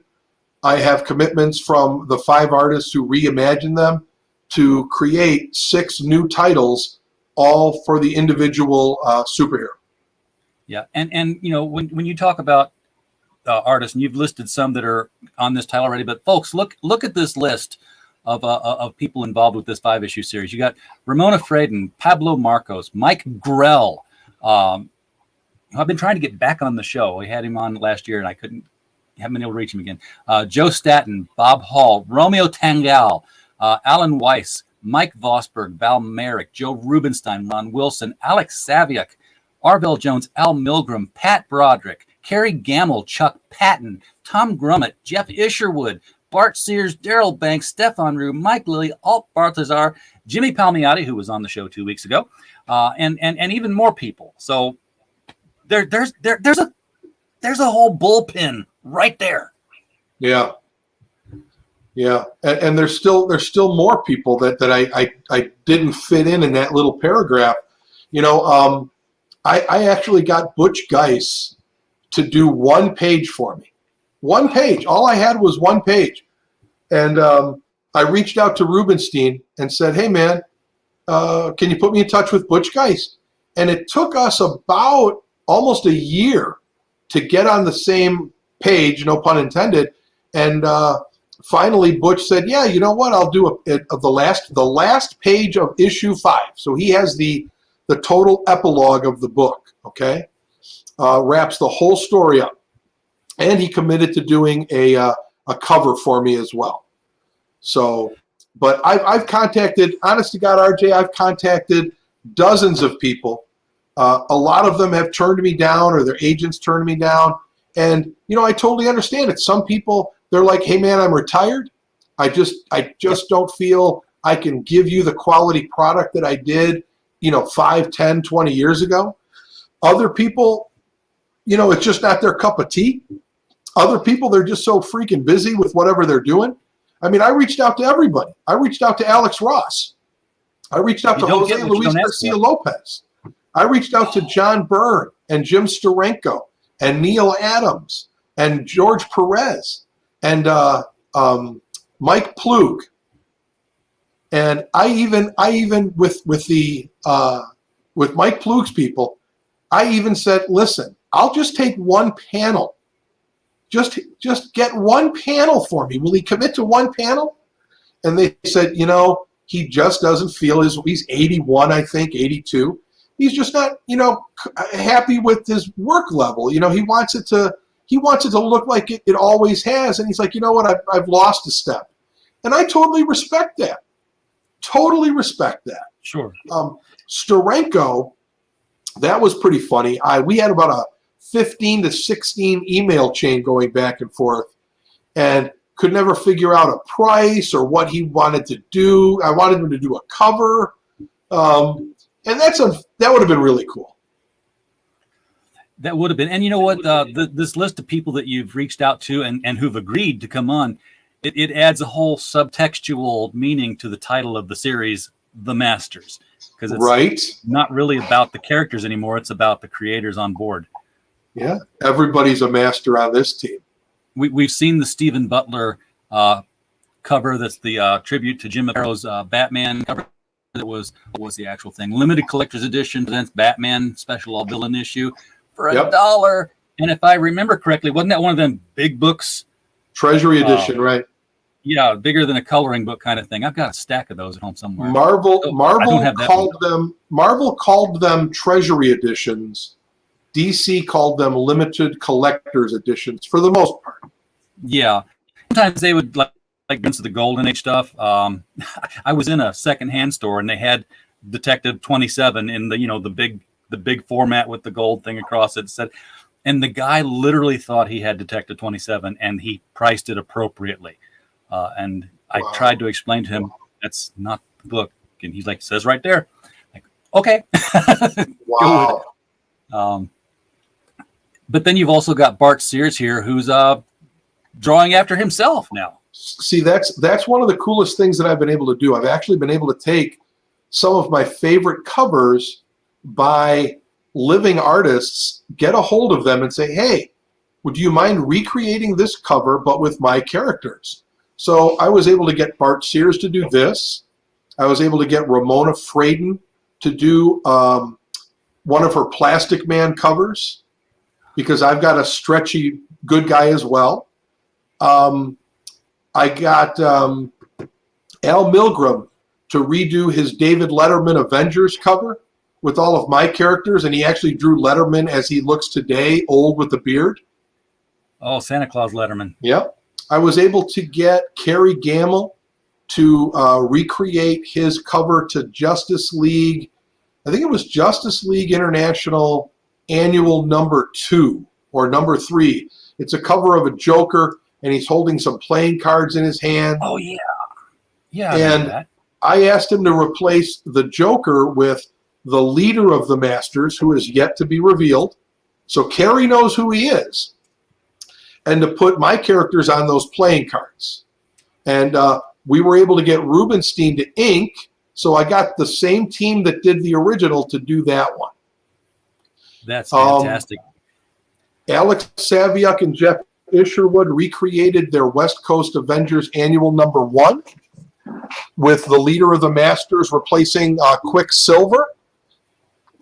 I have commitments from the 5 artists who reimagined them to create 6 new titles, all for the individual superhero. Yeah, and when you talk about artists, and you've listed some that are on this title already, but folks, look at this list of people involved with this 5-issue series. You got Ramona Fradon, Pablo Marcos, Mike Grell. I've been trying to get back on the show. We had him on last year, and I haven't been able to reach him again. Joe Staton, Bob Hall, Romeo Tangal, Alan Weiss, Mike Vosberg, Val Merrick, Joe Rubenstein, Ron Wilson, Alex Saviuk, Arvell Jones, Al Milgram, Pat Broderick, Kerry Gamble, Chuck Patton, Tom Grummett, Jeff Isherwood, Bart Sears, Daryl Banks, Stefan Rue, Mike Lilly, Alt Balthazar, Jimmy Palmiotti, who was on the show 2 weeks ago, and even more people. So there's a whole bullpen right there. Yeah. Yeah, and there's still more people that I didn't fit in that little paragraph. I actually got Butch Geiss to do 1 page for me. 1 page. All I had was 1 page. And I reached out to Rubenstein and said, hey, man, can you put me in touch with Butch Geist? And it took us about almost a year to get on the same page, no pun intended. And finally, Butch said, "Yeah, you know what? I'll do the last page of issue 5." So he has the total epilogue of the book. Okay, wraps the whole story up, and he committed to doing a cover for me as well. So, but I've contacted, honest to God, RJ, I've contacted dozens of people. A lot of them have turned me down, or their agents turned me down. And, you know, I totally understand it. Some people, they're like, "Hey man, I'm retired. I just don't feel I can give you the quality product that I did, 5, 10, 20 years ago." Other people, it's just not their cup of tea. Other people, they're just so freaking busy with whatever they're doing. I mean, I reached out to everybody. I reached out to Alex Ross. I reached out to Jose Luis Garcia Lopez. I reached out to John Byrne and Jim Steranko and Neil Adams and George Perez and Mike Plug. And I even with Mike Plug's people, I even said, "Listen, I'll just take one panel. Just get one panel for me. Will he commit to one panel?" And they said, he just doesn't feel he's 81, I think, 82. He's just not, happy with his work level. He wants it to look like it always has. And he's like, "You know what? I've lost a step." And I totally respect that. Totally respect that. Sure. Steranko, that was pretty funny. We had about a 15 to 16 email chain going back and forth, and could never figure out a price or what he wanted to do. I wanted him to do a cover, and that would have been really cool. That would have been. And you know what? This list of people that you've reached out to and who've agreed to come on, it adds a whole subtextual meaning to the title of the series, The Masters, because it's not really about the characters anymore. It's about the creators on board. Yeah, everybody's a master on this team. We've seen the Stephen Butler cover. That's the tribute to Jim Aparo's Batman cover. That was, what was the actual thing? Limited Collector's Edition presents Batman Special All Villain issue for $1. And if I remember correctly, wasn't that one of them big books? Treasury Edition, right? Yeah, bigger than a coloring book kind of thing. I've got a stack of those at home somewhere. Marvel called them Treasury Editions. DC called them Limited Collector's Editions for the most part. Yeah. Sometimes they would like into the Golden Age stuff. I was in a secondhand store and they had Detective 27 in the big format with the gold thing across it. And the guy literally thought he had Detective 27 and he priced it appropriately. And I tried to explain to him that's not the book. And he's like, "It says right there." Like, okay. Wow. But then you've also got Bart Sears here, who's drawing after himself now. See, that's one of the coolest things that I've been able to do. I've actually been able to take some of my favorite covers by living artists, get a hold of them and say, "Hey, would you mind recreating this cover but with my characters?" So I was able to get Bart Sears to do this. I was able to get Ramona Fraden to do one of her Plastic Man covers, because I've got a stretchy good guy as well. I got Al Milgram to redo his David Letterman Avengers cover with all of my characters, and he actually drew Letterman as he looks today, old with the beard. Oh, Santa Claus Letterman. Yep. I was able to get Kerry Gamble to recreate his cover to Justice League. I think it was Justice League International Annual #2 or #3. It's a cover of a Joker, and he's holding some playing cards in his hand. Oh, yeah. Yeah, and I asked him to replace the Joker with the leader of the Masters, who is yet to be revealed. So Kerry knows who he is. And to put my characters on those playing cards. And we were able to get Rubenstein to ink, so I got the same team that did the original to do that one. That's fantastic. Alex Saviuk and Jeff Isherwood recreated their West Coast Avengers Annual #1. with the leader of the Masters replacing Quicksilver,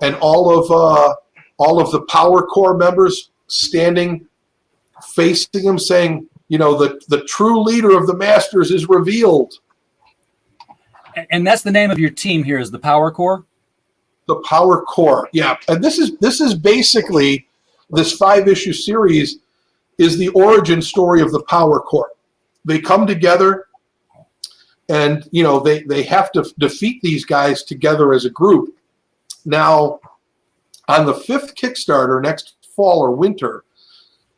and all of the Power Corps members standing facing him, saying, the true leader of the Masters is revealed. And that's the name of your team here, is the Power Corps? The Power Corps, yeah. And this is basically, this 5-issue series is the origin story of the Power Corps. They come together, and they have to defeat these guys together as a group. Now, on the 5th Kickstarter next fall or winter,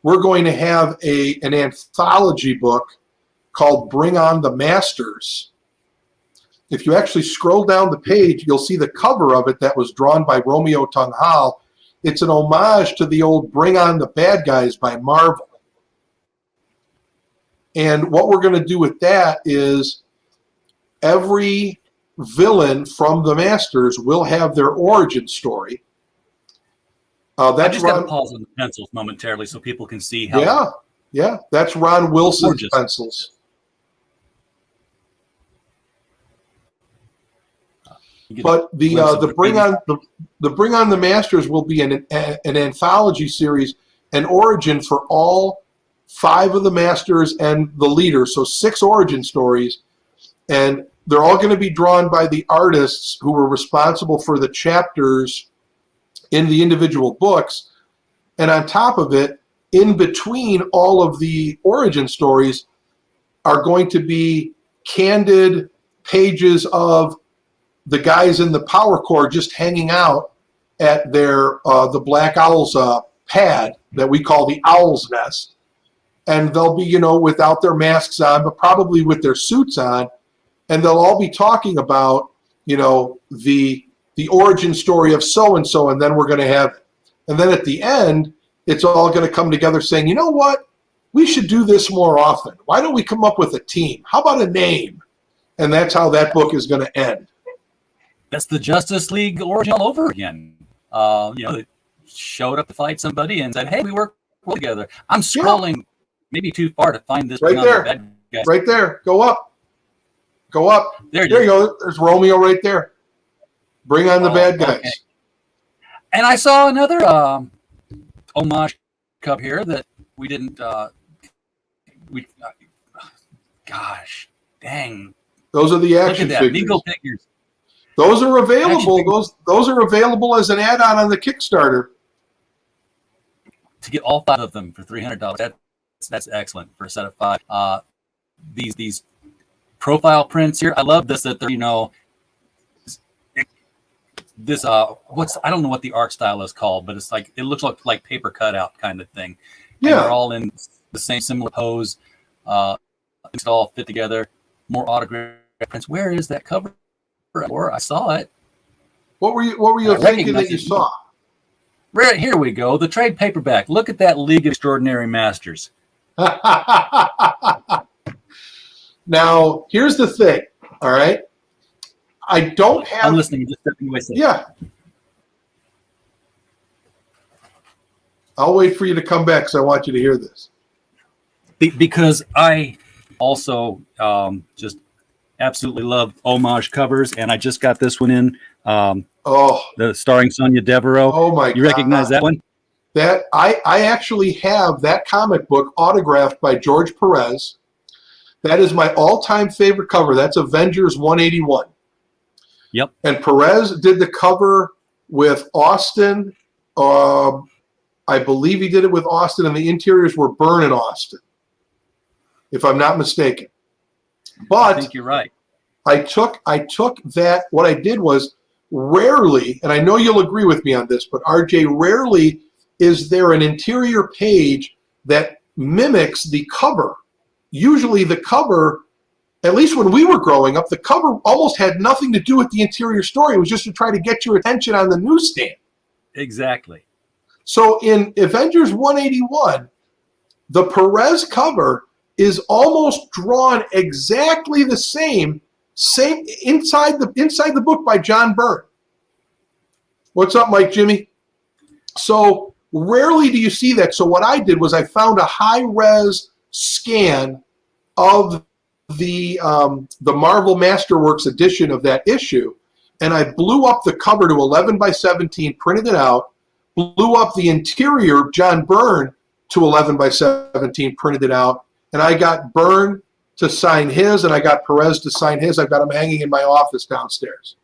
we're going to have an anthology book called Bring On the Masters. If you actually scroll down the page, you'll see the cover of it that was drawn by Romeo Tunghal. It's an homage to the old Bring On the Bad Guys by Marvel. And what we're going to do with that is every villain from the Masters will have their origin story. I just got to pause on the pencils momentarily so people can see how. Yeah, that's Ron Wilson's gorgeous pencils. But the Bring On the Masters will be an anthology series, an origin for all 5 of the Masters and the leader. So 6 origin stories, and they're all going to be drawn by the artists who were responsible for the chapters in the individual books. And on top of it, in between all of the origin stories are going to be candid pages of the guys in the Power Corps just hanging out at their the Black Owl's pad that we call the Owl's Nest. And they'll be, without their masks on, but probably with their suits on. And they'll all be talking about, the origin story of so-and-so, and then we're going to have it. And then at the end, it's all going to come together saying, you know what? We should do this more often. Why don't we come up with a team? How about a name? And that's how that book is going to end. That's the Justice League origin all over again. They showed up to fight somebody and said, hey, we work well together. I'm scrolling maybe too far to find this. Right there. Bad guys. Right there. Go up. Go up. There you go. There's Romeo right there. Bring on the bad guys. Okay. And I saw another homage cup here that we didn't. Gosh, dang! Those are the action figures. Migo figures. Those are available. Those are available as an add-on on the Kickstarter. To get all 5 of them for $300. That's excellent for a set of 5. These profile prints here. I love this that they're this I don't know what the art style is called, but it's like it looks like paper cutout kind of thing. Yeah, and they're all in the same similar pose. It's all fit together. More autograph prints. Where is that cover? Or I saw it. What were you thinking that you saw? Right here we go. The trade paperback. Look at that League of Extraordinary Masters. Now, here's the thing. All right. I don't have. I'm listening. Just stepping away. Yeah. I'll wait for you to come back because I want you to hear this. Because I also just absolutely love homage covers, and I just got this one in. The starring Sonia Devereaux. Oh my! You recognize that one? That I actually have that comic book autographed by George Perez. That is my all-time favorite cover. That's Avengers 181. Yep. And Perez did the cover with Austin. I believe he did it with Austin, and the interiors were Byrne and Austin, if I'm not mistaken. But I think you're right. I took that. What I did was rarely, and I know you'll agree with me on this, but RJ, rarely is there an interior page that mimics the cover. Usually the cover, at least when we were growing up, the cover almost had nothing to do with the interior story. It was just to try to get your attention on the newsstand. Exactly. So in Avengers 181, the Perez cover is almost drawn exactly the same inside the book by John Byrne. What's up, Mike Jimmy? So rarely do you see that. So what I did was I found a high-res scan of the Marvel Masterworks edition of that issue, and I blew up the cover to 11 by 17, printed it out, blew up the interior, John Byrne, to 11 by 17, printed it out, and I got Byrne to sign his, and I got Perez to sign his. I've got them hanging in my office downstairs.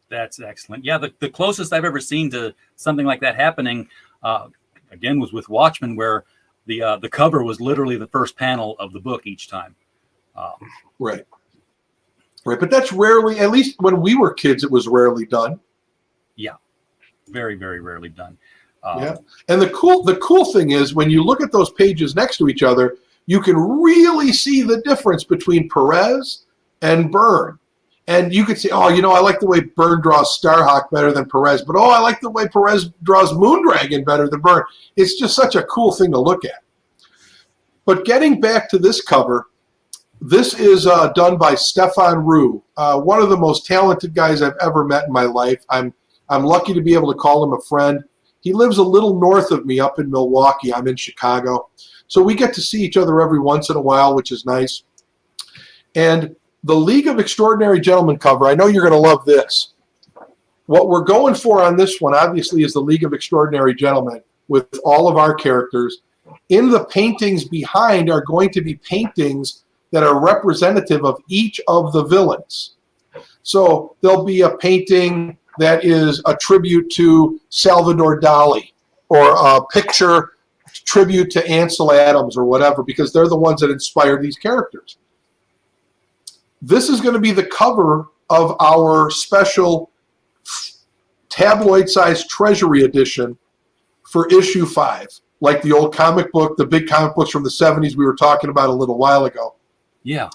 That's excellent. Yeah, the closest I've ever seen to something like that happening, again, was with Watchmen, where the cover was literally the first panel of the book each time. Right. But that's rarely, at least when we were kids, it was rarely done. Yeah, very, very rarely done. Yeah, and the cool thing is when you look at those pages next to each other, you can really see the difference between Perez and Byrne. And you could say, oh, I like the way Byrne draws Starhawk better than Perez, but I like the way Perez draws Moondragon better than Byrne. It's just such a cool thing to look at. But getting back to this cover, this is done by Stefan Rue, one of the most talented guys I've ever met in my life. I'm lucky to be able to call him a friend. He lives a little north of me up in Milwaukee. I'm in Chicago. So we get to see each other every once in a while, which is nice. And the League of Extraordinary Gentlemen cover, I know you're going to love this. What we're going for on this one, obviously, is the League of Extraordinary Gentlemen with all of our characters. In the paintings behind are going to be paintings that are representative of each of the villains. So there'll be a painting that is a tribute to Salvador Dali, or a picture tribute to Ansel Adams, or whatever, because they're the ones that inspired these characters. This is going to be the cover of our special tabloid-sized Treasury edition for issue 5, like the old comic book, the big comic books from the 70s we were talking about a little while ago. Yeah.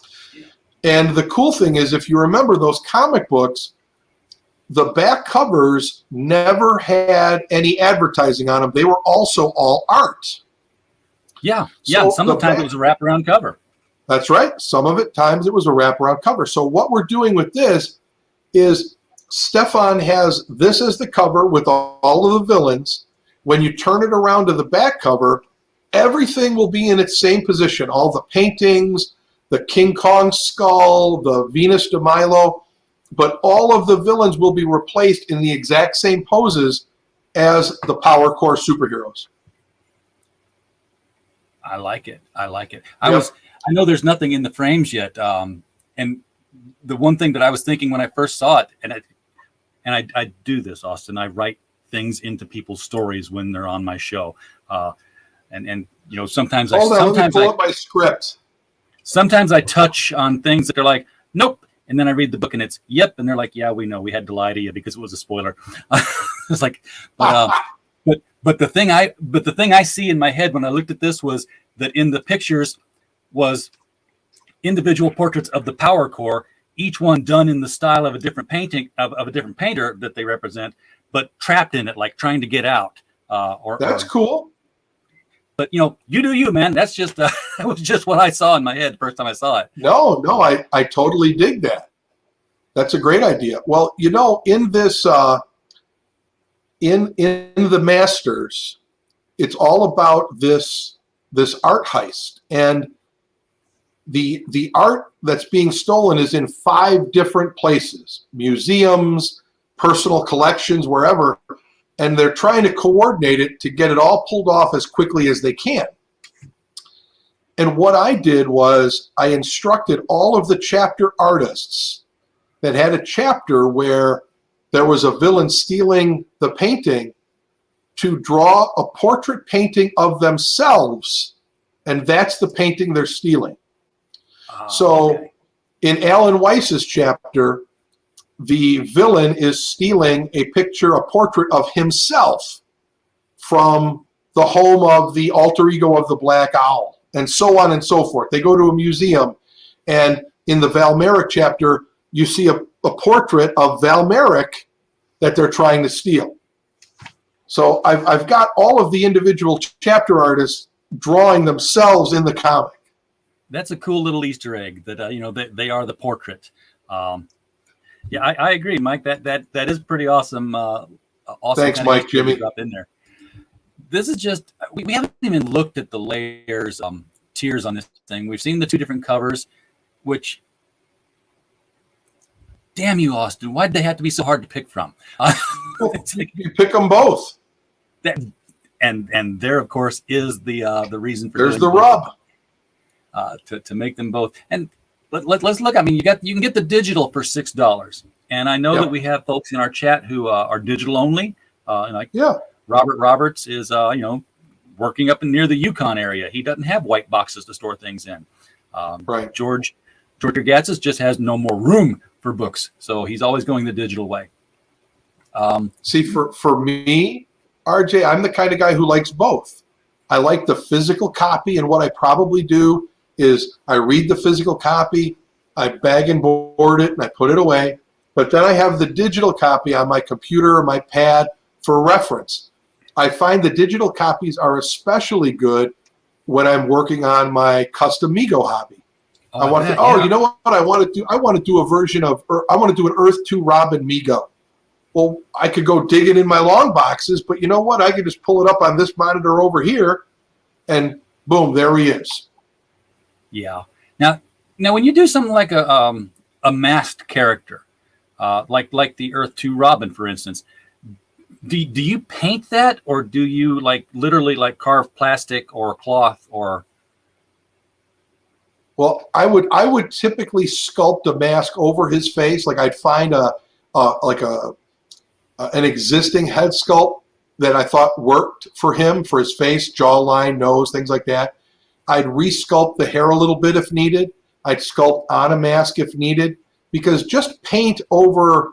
And the cool thing is, if you remember those comic books, the back covers never had any advertising on them. They were also all art. Yeah. So Sometimes it was a wraparound cover. That's right. Some of it times it was a wraparound cover. So what we're doing with this is Stefan has this as the cover with all of the villains. When you turn it around to the back cover, everything will be in its same position. All the paintings, the King Kong skull, the Venus de Milo, but all of the villains will be replaced in the exact same poses as the Power Core superheroes. I like it. I know there's nothing in the frames yet. And the one thing that I was thinking when I first saw it, and I do this, Austin, I write things into people's stories when they're on my show. And sometimes let me pull up my script. Sometimes I touch on things that they're like, nope. And then I read the book and it's, yep. And they're like, yeah, we know, we had to lie to you because it was a spoiler. It's like, but the thing I see in my head when I looked at this was that in the pictures was individual portraits of the Power Core, each one done in the style of a different painting of a different painter that they represent, but trapped in it, like trying to get out. That's cool. But you do you, man. That's just that was just what I saw in my head the first time I saw it. No, I totally dig that. That's a great idea. Well, in this in the Masters, it's all about this art heist, and the art that's being stolen is in 5 different places: museums, personal collections, wherever. And they're trying to coordinate it to get it all pulled off as quickly as they can. And what I did was I instructed all of the chapter artists that had a chapter where there was a villain stealing the painting to draw a portrait painting of themselves, and that's the painting they're stealing. So in Alan Weiss's chapter, the villain is stealing a portrait of himself from the home of the alter ego of the Black Owl, and so on and so forth. They go to a museum, and in the Valmeric chapter, you see a portrait of Valmeric that they're trying to steal. So I've got all of the individual chapter artists drawing themselves in the comic. That's a cool little Easter egg that they are the portrait. Yeah, I agree, Mike. That is pretty awesome. Thanks, Mike. Jimmy. Drop in there. This is just we haven't even looked at the layers, tiers on this thing. We've seen the 2 different covers. which, damn you, Austin, why'd they have to be so hard to pick from? It's like, You pick them both. that, and there, of course, is the reason for There's doing the rub. to make them both. And let's look. I mean, you can get the digital for $6, and I know Yep. that we have folks in our chat who are digital only. And like Yeah. Robert Roberts is working up near the Yukon area. He doesn't have white boxes to store things in. Right. George Gatzis just has no more room for books, so he's always going the digital way. See, for me, RJ, I'm the kind of guy who likes both. I like the physical copy, and what I probably do is I read the physical copy, I bag and board it, and I put it away. But then I have the digital copy on my computer or my pad for reference. I find the digital copies are especially good when I'm working on my custom Migo hobby. I want to. You know what I want to do? I want to do a version of. I want to do an Earth 2 Robin Migo. Well, I could go dig it in my long boxes, but you know what? I could just pull it up on this monitor over here, and boom, there he is. Yeah. Now, when you do something like a masked character, like the Earth 2 Robin, for instance, do you paint that, or do you literally carve plastic or cloth or? Well, I would typically sculpt a mask over his face. Like I'd find an existing head sculpt that I thought worked for him, for his face, jawline, nose, things like that. I'd resculpt the hair a little bit if needed. I'd sculpt on a mask if needed, because just paint over,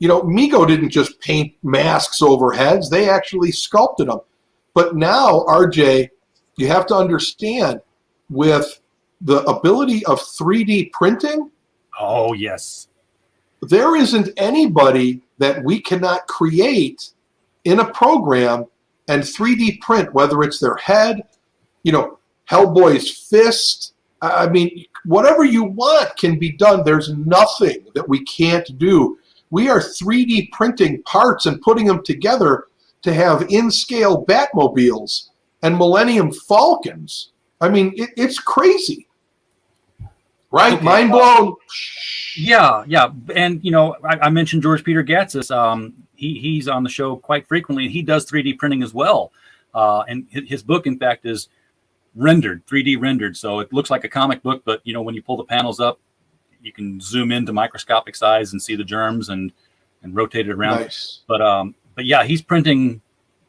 Migo didn't just paint masks over heads. They actually sculpted them. But now, RJ, you have to understand, with the ability of 3D printing. Oh, yes. There isn't anybody that we cannot create in a program and 3D print, whether it's their head, Hellboy's fist. I mean, whatever you want can be done. There's nothing that we can't do. We are 3D printing parts and putting them together to have in-scale Batmobiles and Millennium Falcons. I mean, it's crazy. Right? Okay. Mind blown. Yeah. And, I mentioned George Peter Gatzis. He's on the show quite frequently, and he does 3D printing as well. And his book, in fact, is 3D rendered. So it looks like a comic book, but, when you pull the panels up, you can zoom into microscopic size and see the germs and rotate it around. Nice. But yeah, he's printing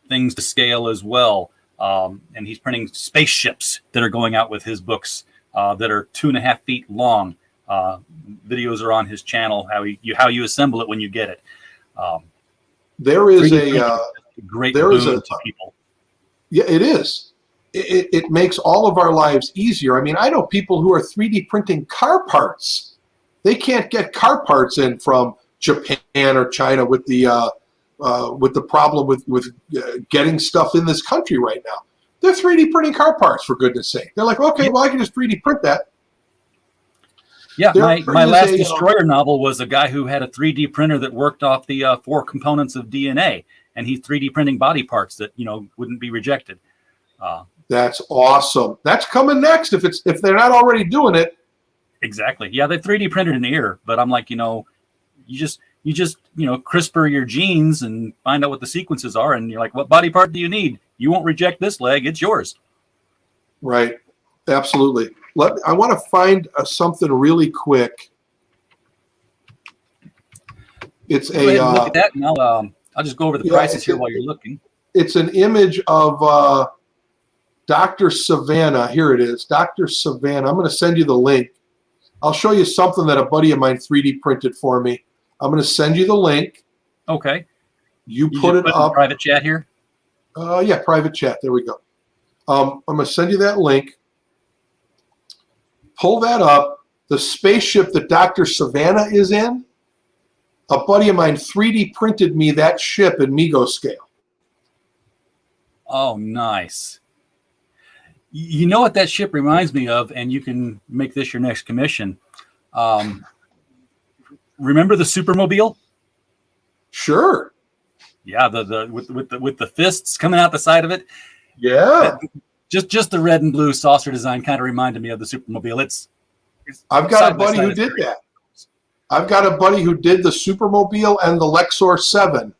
things to scale as well. And he's printing spaceships that are going out with his books that are 2.5 feet long. Videos are on his channel, how you assemble it when you get it. There is a great boon to people. Yeah, it is. It makes all of our lives easier. I mean, I know people who are 3D printing car parts. They can't get car parts in from Japan or China with the problem with getting stuff in this country right now. They're 3D printing car parts, for goodness sake. They're like, okay, well, I can just 3D print that. Yeah, my last Destroyer novel was a guy who had a 3D printer that worked off the 4 components of DNA, and he's 3D printing body parts that wouldn't be rejected. That's awesome. That's coming next if they're not already doing it. Exactly. Yeah, they 3D printed an ear, but I'm like, you just CRISPR your genes and find out what the sequences are, and you're like, what body part do you need? You won't reject this leg; it's yours. Right. Absolutely. I want to find something really quick. It's Go ahead and look at that, and I'll just go over the prices here while you're looking. It's an image of Dr. Savannah. Here it is, Dr. Savannah. I'm going to send you the link. I'll show you something that a buddy of mine 3D printed for me. I'm going to send you the link. Okay. You put it up. In private chat here? Yeah, private chat. There we go. I'm going to send you that link. Pull that up. The spaceship that Dr. Savannah is in, a buddy of mine 3D printed me that ship in Migo scale. Oh, nice. You know what that ship reminds me of, and you can make this your next commission. Remember the Supermobile? Sure. Yeah, with the fists coming out the side of it. Yeah. Just the red and blue saucer design kind of reminded me of the Supermobile. I've got Side a by buddy side who is did great. that. I've got a buddy who did the Supermobile and the Lexor 7.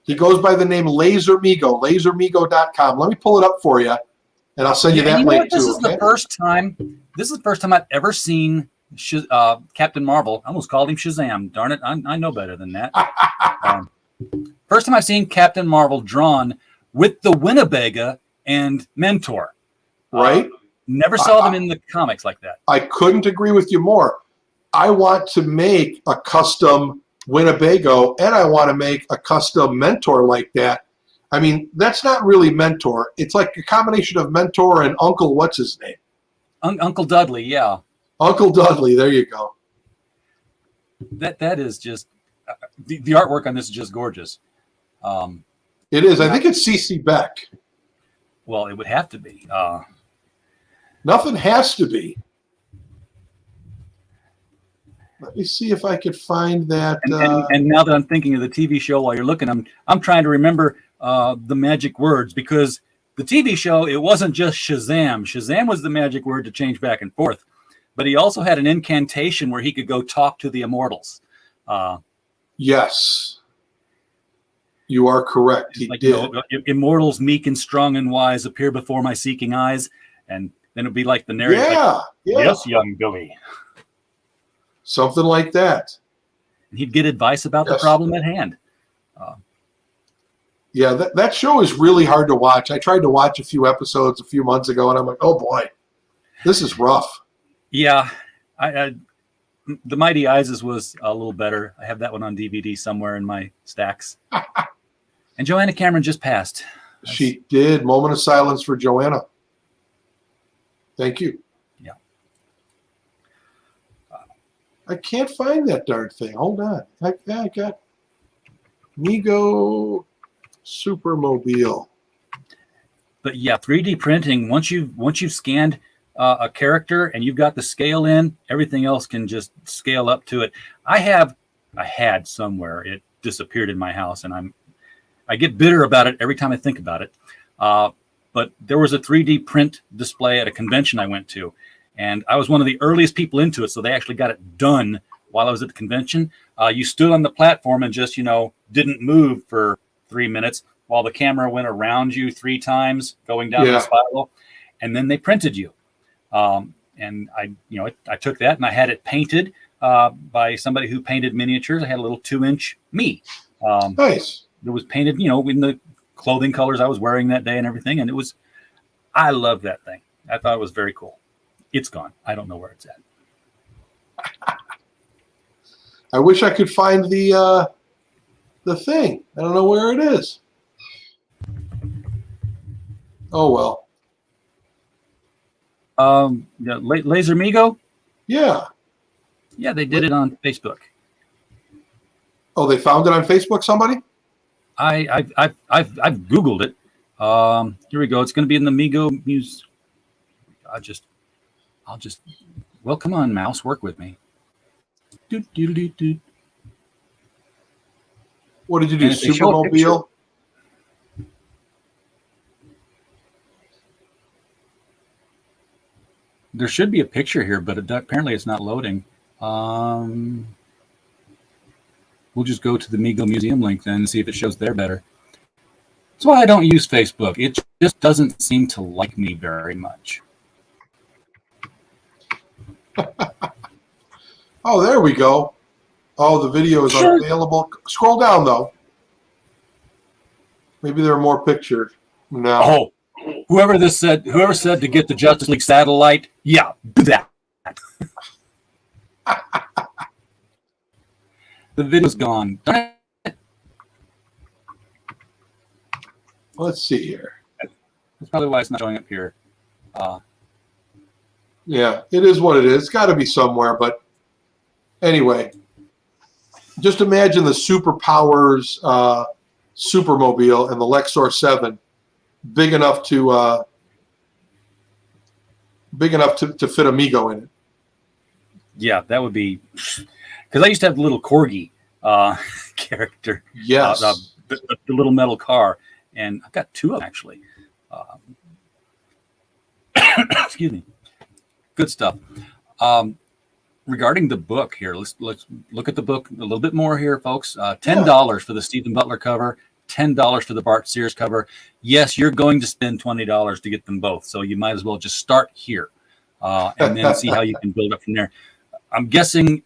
He goes by the name Laser Migo, lasermigo.com. Let me pull it up for you, and I'll send you that You know link what? This too. is the first time. This is the first time I've ever seen Captain Marvel. I almost called him Shazam. Darn it! I know better than that. First time I've seen Captain Marvel drawn with the Winnebago and Mentor. Right? Never saw them in the comics like that. I couldn't agree with you more. I want to make a custom Winnebago, and I want to make a custom Mentor like that. I mean, that's not really Mentor. It's like a combination of Mentor and Uncle, what's his name? Uncle Dudley, yeah. Uncle Dudley, there you go. That is just the artwork on this is just gorgeous. It is. I think it's C.C. Beck. Well, it would have to be. Nothing has to be. Let me see if I could find that. And now that I'm thinking of the TV show while you're looking, I'm trying to remember the magic words, because the TV show, it wasn't just Shazam. Shazam was the magic word to change back and forth, but he also had an incantation where he could go talk to the immortals. Yes, you are correct. He did. You know, immortals meek and strong and wise appear before my seeking eyes, and then it'd be like the narrator. Yeah. Yes, young Billy. Something like that. And he'd get advice about the problem at hand. Yeah, that show is really hard to watch. I tried to watch a few episodes a few months ago, and I'm like, oh boy, this is rough. Yeah, The Mighty Isis was a little better. I have that one on DVD somewhere in my stacks. And Joanna Cameron just passed. She did. Moment of silence for Joanna. Thank you. Yeah. I can't find that darn thing. Hold on. I got Migo Supermobile. But yeah, 3D printing, once you've scanned a character and you've got the scale in, everything else can just scale up to it. I had somewhere, it disappeared in my house, and I get bitter about it every time I think about it. But there was a 3D print display at a convention I went to, and I was one of the earliest people into it, so they actually got it done while I was at the convention. You stood on the platform and just, didn't move for 3 minutes while the camera went around you 3 times going down the spiral, and then they printed you. And I took that and I had it painted by somebody who painted miniatures. I had a little 2-inch me. Nice. It was painted, in the clothing colors I was wearing that day and everything. And I love that thing. I thought it was very cool. It's gone. I don't know where it's at. I wish I could find the thing. I don't know where it is. Oh, well. Laser Migo? Yeah. Yeah, they did it on Facebook. Oh, they found it on Facebook, somebody? I've Googled it. Here we go. It's going to be in the Migo Muse. I'll just. Well, come on, mouse, work with me. What did you do? Supermobile? There should be a picture here, but apparently it's not loading. We'll just go to the Migo Museum link then and see if it shows there better. That's why I don't use Facebook. It just doesn't seem to like me very much. Oh, there we go. Oh, the video is unavailable. Scroll down, though. Maybe there are more pictures. No. Oh, whoever said to get the Justice League satellite, yeah, do that. The video's gone. Let's see here. That's probably why it's not showing up here. Yeah, it is what it is. It's got to be somewhere, but anyway, just imagine the Superpowers Supermobile and the Lexor 7 big enough to fit a Migo in it. Yeah, that would be, because I used to have the little corgi character. Yes, the little metal car, and I've got 2 of them actually. Excuse me. good stuff. Regarding the book here, let's look at the book a little bit more here, folks. $10 for the Stephen Butler cover, $10 for the Bart Sears cover. Yes, you're going to spend $20 to get them both, so you might as well just start here and then see how you can build up from there. I'm guessing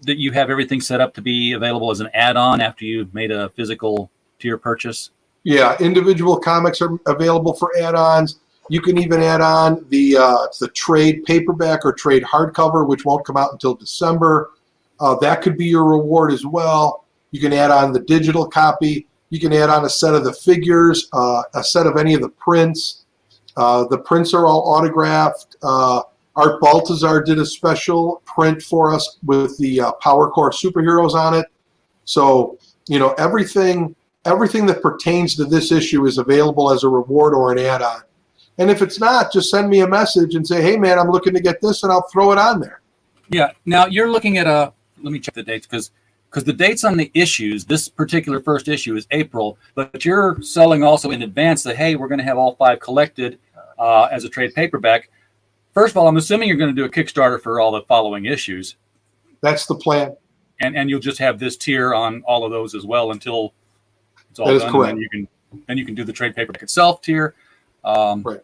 that you have everything set up to be available as an add-on after you've made a physical tier purchase. Yeah, individual comics are available for add-ons. You can even add on the trade paperback or trade hardcover, which won't come out until December. That could be your reward as well. You can add on the digital copy. You can add on a set of the figures, a set of any of the prints. The prints are all autographed. Art Baltazar did a special print for us with the Power Core superheroes on it. So, everything that pertains to this issue is available as a reward or an add-on. And if it's not, just send me a message and say, hey, man, I'm looking to get this, and I'll throw it on there. Yeah. Now, you're looking at let me check the dates, because the dates on the issues, this particular first issue is April, but you're selling also in advance that, hey, we're going to have all 5 collected as a trade paperback. First of all, I'm assuming you're going to do a Kickstarter for all the following issues. That's the plan. And you'll just have this tier on all of those as well until it's all that is done. correct. And then you can do the trade paperback itself tier. Right.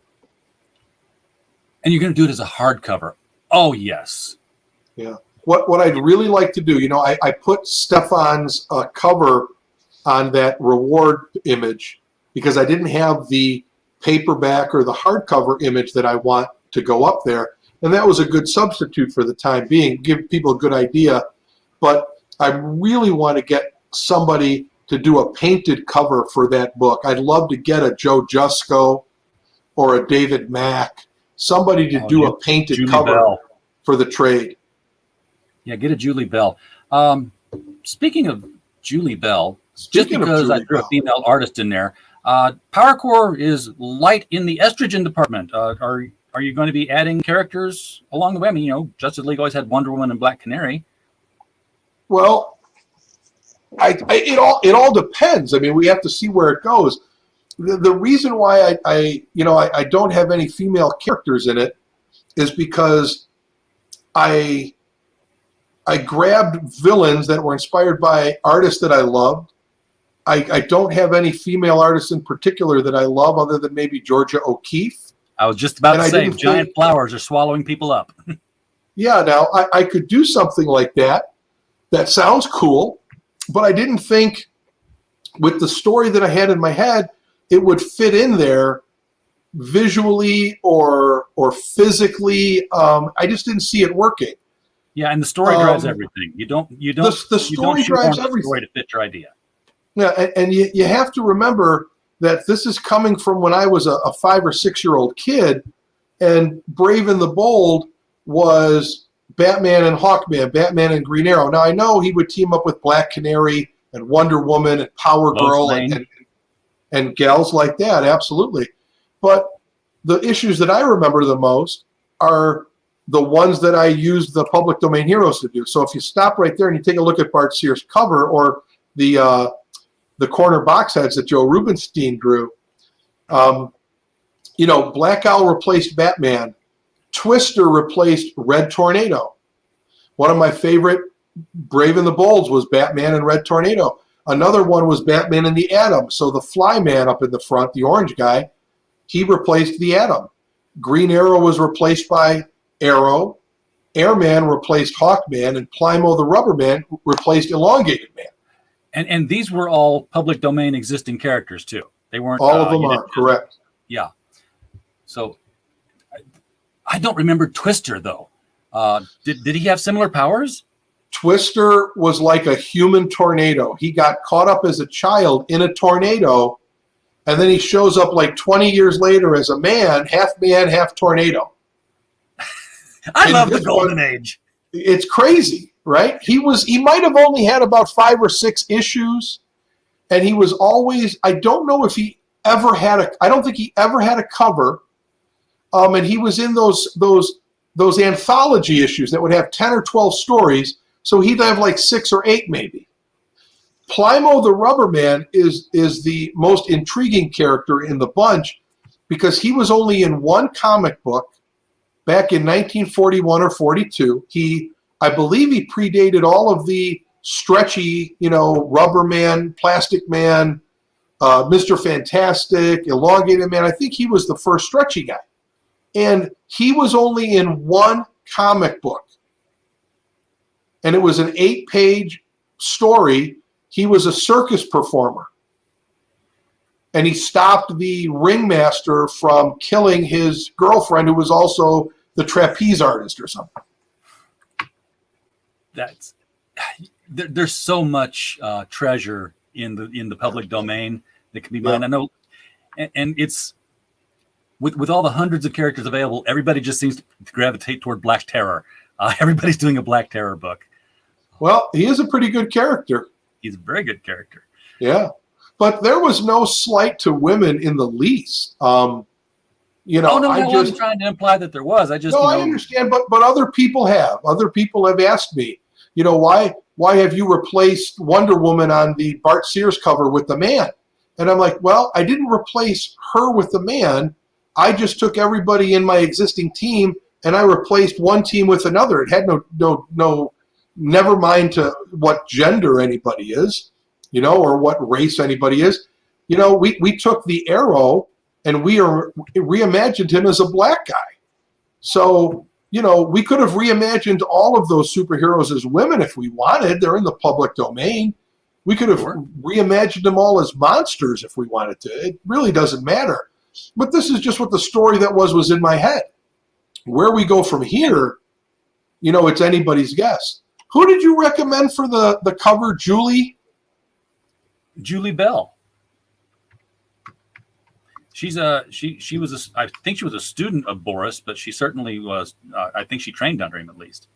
And you're going to do it as a hardcover. Oh, yes. Yeah. What I'd really like to do, I put Stefan's cover on that reward image because I didn't have the paperback or the hardcover image that I want to go up there. And that was a good substitute for the time being, give people a good idea. But I really want to get somebody to do a painted cover for that book. I'd love to get a Joe Jusko or a David Mack, somebody to do a painted Julie cover Bell for the trade. Yeah, get a Julie Bell. Speaking of Julie Bell, just because I threw a female artist in there, Power Core is light in the estrogen department. Are you going to be adding characters along the way? I mean, Justice League always had Wonder Woman and Black Canary. Well, it all depends. I mean, we have to see where it goes. The reason why I don't have any female characters in it is because I grabbed villains that were inspired by artists that I loved. I don't have any female artists in particular that I love other than maybe Georgia O'Keeffe. I was just about to say, giant flowers are swallowing people up. Yeah, now I could do something like that. That sounds cool, but I didn't think with the story that I had in my head, it would fit in there visually or physically. I just didn't see it working. Yeah, and the story drives everything. You don't. The story drives everything. Story to fit your idea. Yeah, and you have to remember that this is coming from when I was a 5 or 6 year old kid, and Brave and the Bold was Batman and Hawkman, Batman and Green Arrow. Now I know he would team up with Black Canary and Wonder Woman and Power Girl and gals like that, absolutely. But the issues that I remember the most are the ones that I used the public domain heroes to do. So if you stop right there and you take a look at Bart Sears' cover or the corner box heads that Joe Rubenstein drew, Black Owl replaced Batman. Twister replaced Red Tornado. One of my favorite Brave and the Bolds was Batman and Red Tornado. Another one was Batman and the Atom. So the Flyman up in the front, the orange guy, he replaced the Atom. Green Arrow was replaced by Arrow. Airman replaced Hawkman, and Plymo the Rubberman replaced Elongated Man. And these were all public domain existing characters too. They weren't all of them are correct. Yeah. So I don't remember Twister though. Did he have similar powers? Twister was like a human tornado. He got caught up as a child in a tornado, and then he shows up like 20 years later as a man, half tornado. I love the Golden Age. It's crazy, right? He might have only had about 5 or 6 issues, and he was always, I don't know if he ever had I don't think he ever had a cover. And he was in those anthology issues that would have 10 or 12 stories, so he'd have like 6 or 8 maybe. Plymo the Rubberman is the most intriguing character in the bunch because he was only in one comic book back in 1941 or 42. I believe he predated all of the stretchy, Rubber Man, Plastic Man, Mr. Fantastic, Elongated Man. I think he was the first stretchy guy. And he was only in one comic book. And it was an 8-page story. He was a circus performer. And he stopped the ringmaster from killing his girlfriend, who was also the trapeze artist or something. There's so much treasure in the public domain that can be mined. I know, and it's with all the hundreds of characters available, everybody just seems to gravitate toward Black Terror. Everybody's doing a Black Terror book. Well, he is a pretty good character. He's a very good character. Yeah. But there was no slight to women in the least. I wasn't trying to imply that there was. I understand, but other people have. Other people have asked me, why have you replaced Wonder Woman on the Bart Sears cover with the Man? And I'm like, well, I didn't replace her with the Man. I just took everybody in my existing team and I replaced one team with another. It had no never mind to what gender anybody is, or what race anybody is. We took the Arrow and we reimagined him as a black guy. So, we could have reimagined all of those superheroes as women if we wanted. They're in the public domain. We could have reimagined them all as monsters if we wanted to. It really doesn't matter. But this is just what the story that was in my head. Where we go from here, it's anybody's guess. Who did you recommend for the cover, Julie? Julie Bell. She was I think she was a student of Boris, but she certainly was. I think she trained under him at least.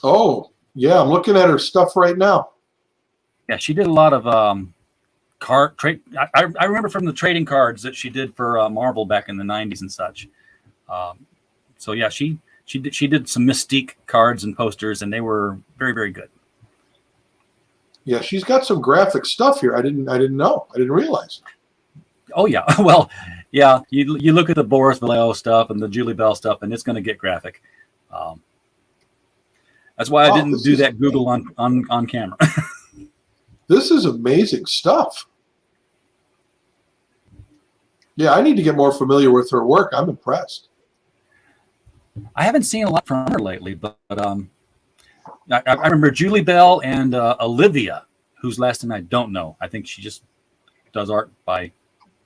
Oh yeah, I'm looking at her stuff right now. Yeah, she did a lot of trade. I remember from the trading cards that she did for Marvel back in the 90s and such. So yeah, she did some Mystique cards and posters, and they were very, very good. Yeah, she's got some graphic stuff here. I didn't know. I didn't realize. Oh yeah, well, yeah. You look at the Boris Vallejo stuff and the Julie Bell stuff, and it's going to get graphic. That's why I didn't do that Google on camera. This is amazing stuff. Yeah, I need to get more familiar with her work. I'm impressed. I haven't seen a lot from her lately, but I remember Julie Bell and Olivia, whose last name I don't know. I think she just does art by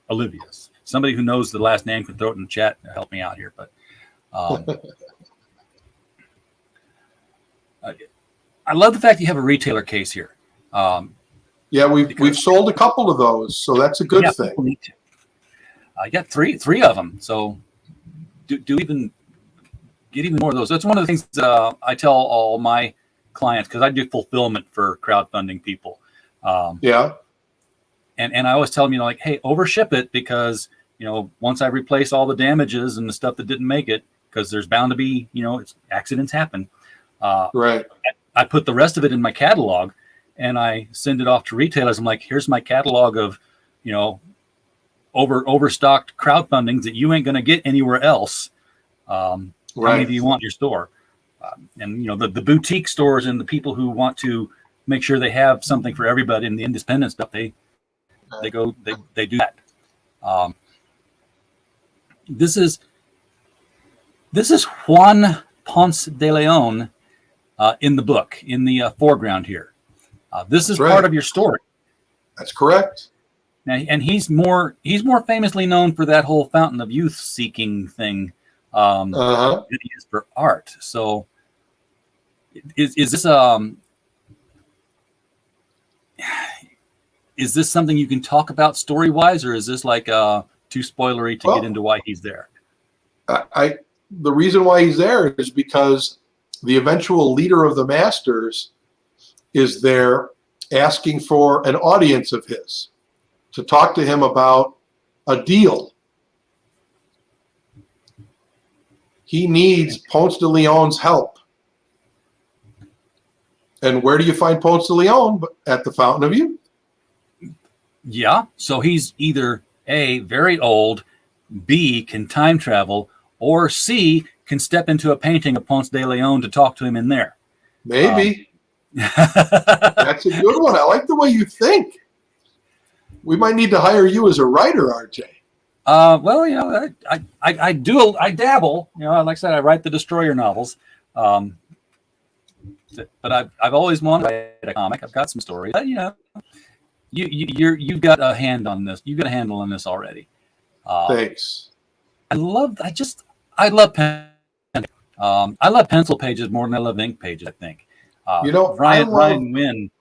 Olivia's. Somebody who knows the last name can throw it in the chat and help me out here. But I love the fact you have a retailer case here. Yeah, we've sold a couple of those, so that's a good thing. Need to. Yeah, three of them. So do even get even more of those. That's one of the things that I tell all my clients, because I do fulfillment for crowdfunding people. Yeah. And I always tell them, hey, overship it, because once I replace all the damages and the stuff that didn't make it, because there's bound to be accidents happen. Right. I put the rest of it in my catalog, and I send it off to retailers. I'm like, here's my catalog of, overstocked crowdfundings that you ain't going to get anywhere else. How many do you want in your store? And the boutique stores and the people who want to make sure they have something for everybody, and the independent stuff, they do that. This is Juan Ponce de Leon in the book, in the foreground here. This is part of your story. That's correct. Now, and he's more famously known for that whole Fountain of Youth seeking thing than he is for art. So is this something you can talk about story wise, or is this like too spoilery to get into why he's there? The reason why he's there is because the eventual leader of the Masters is there asking for an audience of his to talk to him about a deal. He needs Ponce de Leon's help. And where do you find Ponce de Leon? At the Fountain of Youth. Yeah. So he's either A, very old, B, can time travel, or C, can step into a painting of Ponce de Leon to talk to him in there. Maybe. That's a good one. I like the way you think. We might need to hire you as a writer, RJ. Well, you know, I dabble. You know, like I said, I write the Destroyer novels. But I've always wanted to write a comic. I've got some stories. But, you know, you've got a hand on this. You've got a handle on this already. Thanks. I love pen. I love pencil pages more than I love ink pages, I think. You know, Ryan Wynn.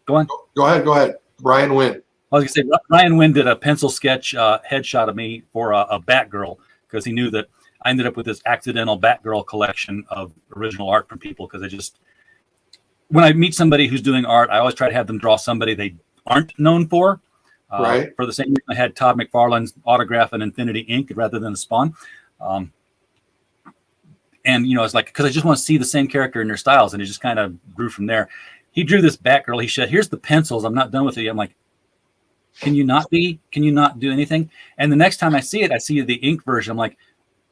Go on. Go ahead. Brian Wynn. I was going to say, Ryan Wynn did a pencil sketch headshot of me for a Batgirl because he knew that I ended up with this accidental Batgirl collection of original art from people because when I meet somebody who's doing art, I always try to have them draw somebody they aren't known for. Right. For the same reason I had Todd McFarlane's autograph in Infinity Ink rather than Spawn. And, you know, it's like, because I just want to see the same character in their styles. And it just kind of grew from there. He drew this Batgirl. He said, here's the pencils. I'm not done with it. I'm like, can you not do anything? And the next time I see it, I see the ink version. I'm like,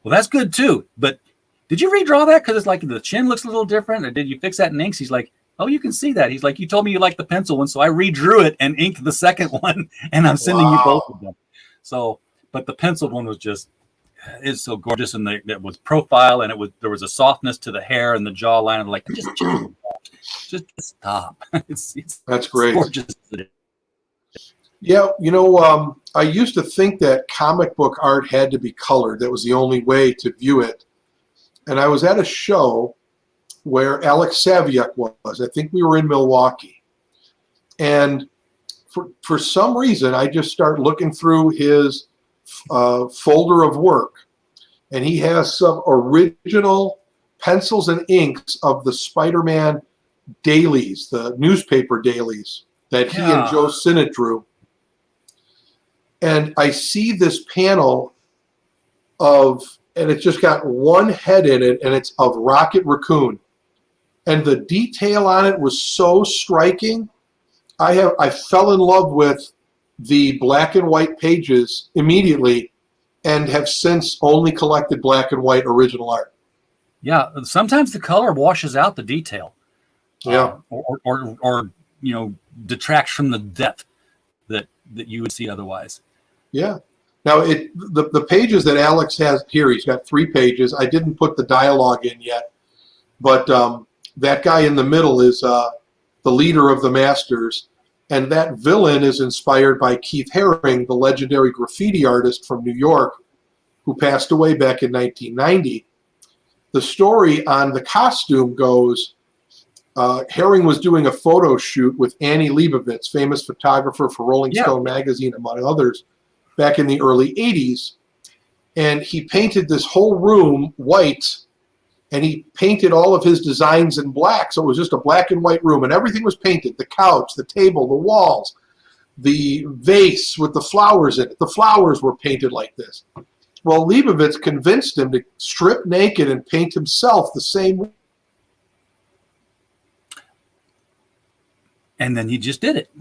well, that's good too. But did you redraw that? Because it's like the chin looks a little different. Or did you fix that in inks? He's like, oh, you can see that. He's like, you told me you liked the pencil one. So I redrew it and inked the second one. And I'm sending you both of them. So, but the penciled one was just, is so gorgeous. And it was profile. And there was a softness to the hair and the jawline. And like, just stop. It's that's great. Gorgeous. Yeah, you know, I used to think that comic book art had to be colored. That was the only way to view it. And I was at a show where Alex Saviuk was. I think we were in Milwaukee. And for some reason, I just start looking through his folder of work. And he has some original pencils and inks of the Spider-Man dailies, the newspaper dailies that he and Joe Sinnott drew. And I see this panel and it's just got one head in it, and it's of Rocket Raccoon. And the detail on it was so striking. I fell in love with the black and white pages immediately and have since only collected black and white original art. Yeah, sometimes the color washes out the detail. Yeah. Or you know, detracts from the depth that you would see otherwise. Yeah. Now the pages that Alex has here, he's got 3 pages. I didn't put the dialogue in yet, but that guy in the middle is the leader of the Masters, and that villain is inspired by Keith Haring, the legendary graffiti artist from New York, who passed away back in 1990. The story on the costume goes, Haring was doing a photo shoot with Annie Leibowitz, famous photographer for Rolling Stone magazine, among others, back in the early 80s. And he painted this whole room white, and he painted all of his designs in black. So it was just a black and white room, and everything was painted. The couch, the table, the walls, the vase with the flowers in it. The flowers were painted like this. Well, Leibowitz convinced him to strip naked and paint himself the same way. And then he just did it.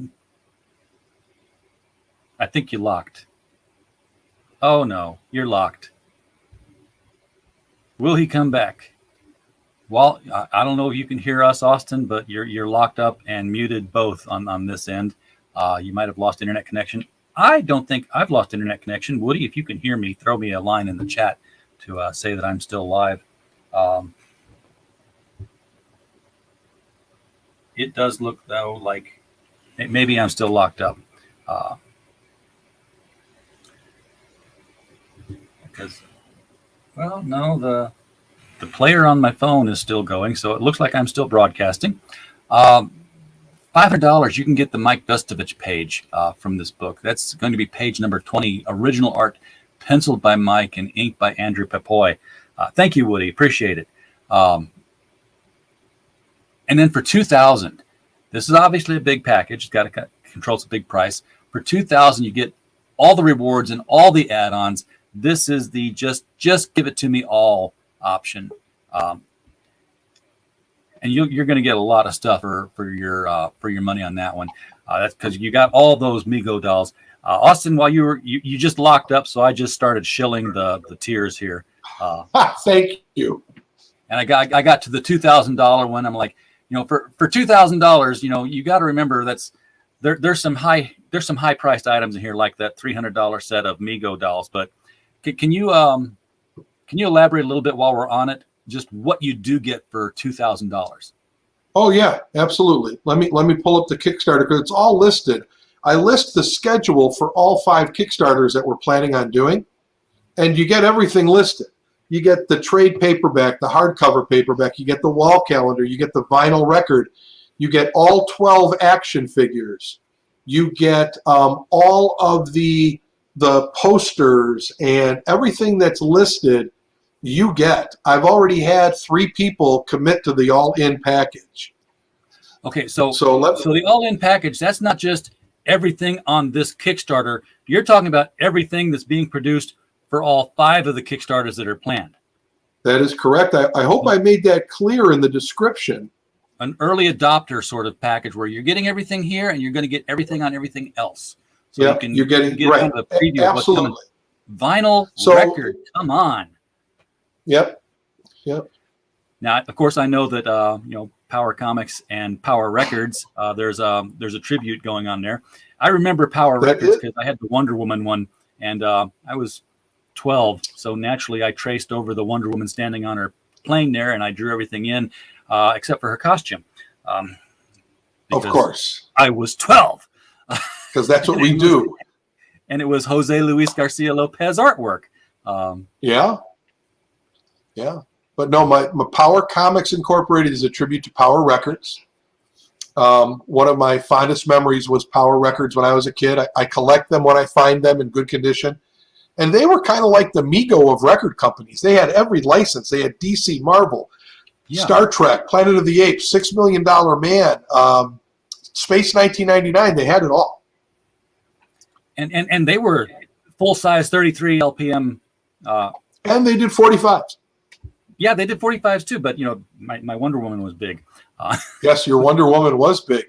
I think you locked. Oh no, you're locked. Will he come back? Well, I don't know if you can hear us, Austin, but you're locked up and muted both on this end. You might have lost internet connection. I don't think I've lost internet connection. Woody, if you can hear me, throw me a line in the chat to say that I'm still live. It does look, though, like maybe I'm still locked up. Because, well, no, the player on my phone is still going, so it looks like I'm still broadcasting. $500, you can get the Mike Gustovich page from this book. That's going to be page number 20, original art, penciled by Mike and inked by Andrew Papoy. Thank you, Woody. Appreciate it. And then for $2,000, this is obviously a big package. It's got to control a big price. For $2,000, you get all the rewards and all the add-ons. This is the just give it to me all option. And you're going to get a lot of stuff for your money on that one. That's because you got all those Migo dolls. Austin, while you just locked up, so I just started shilling the tiers here. Thank you. And I got to the $2,000 one. I'm like, for $2,000, you got to remember there's some high priced items in here, like that $300 set of Migo dolls. But can you elaborate a little bit while we're on it? Just what you do get for $2,000. Oh yeah, absolutely. Let me pull up the Kickstarter because it's all listed. I list the schedule for all 5 Kickstarters that we're planning on doing, and you get everything listed. You get the trade paperback, the hardcover paperback, you get the wall calendar, you get the vinyl record, you get all 12 action figures, you get all of the posters and everything that's listed. You get. I've already had 3 people commit to the all-in package. Okay, so the all-in package, that's not just everything on this Kickstarter. You're talking about everything that's being produced for all 5 of the Kickstarters that are planned. That is correct. I hope I made that clear in the description. An early adopter sort of package where you're getting everything here and you're going to get everything on everything else. So yep, you're getting right. Kind of a preview Absolutely. Of what's coming. Vinyl record, come on. Yep. Now, of course, I know that Power Comics and Power Records. There's a tribute going on there. I remember Power Records because I had the Wonder Woman one, and I was 12, so naturally I traced over the Wonder Woman standing on her plane there, and I drew everything in except for her costume. Of course, I was 12 because that's what we do. And it was Jose Luis Garcia Lopez artwork. Yeah. But no, my Power Comics Incorporated is a tribute to Power Records. One of my fondest memories was Power Records when I was a kid. I collect them when I find them in good condition. And they were kind of like the Migo of record companies. They had every license. They had DC, Marvel, Star Trek, Planet of the Apes, $6 Million Man, Space 1999. They had it all. And they were full-size 33 LPM. And they did 45s. Yeah, they did 45s too, but my Wonder Woman was big. Yes, your Wonder Woman was big.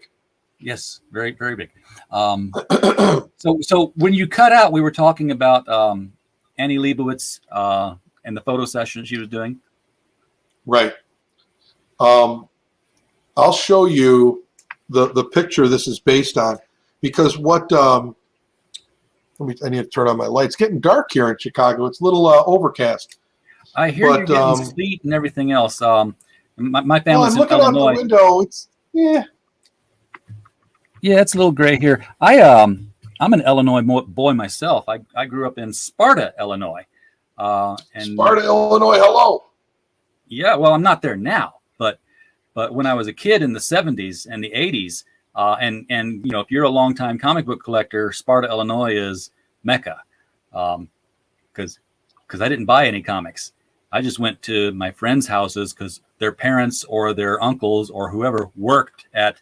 Yes, very, very big. So when you cut out, we were talking about Annie Leibowitz and the photo session she was doing. Right. I'll show you the picture this is based on, because what I need to turn on my lights. It's getting dark here in Chicago. It's a little overcast. I hear you're getting sleet and everything else. My family's I'm looking in Illinois. out the window. It's yeah, it's a little gray here. I'm an Illinois boy myself. I grew up in Sparta, Illinois. Sparta, Illinois. Hello. Yeah, well, I'm not there now, but when I was a kid in the 70s and the 80s, and if you're a longtime comic book collector, Sparta, Illinois is Mecca, because I didn't buy any comics. I just went to my friends' houses because their parents or their uncles or whoever worked at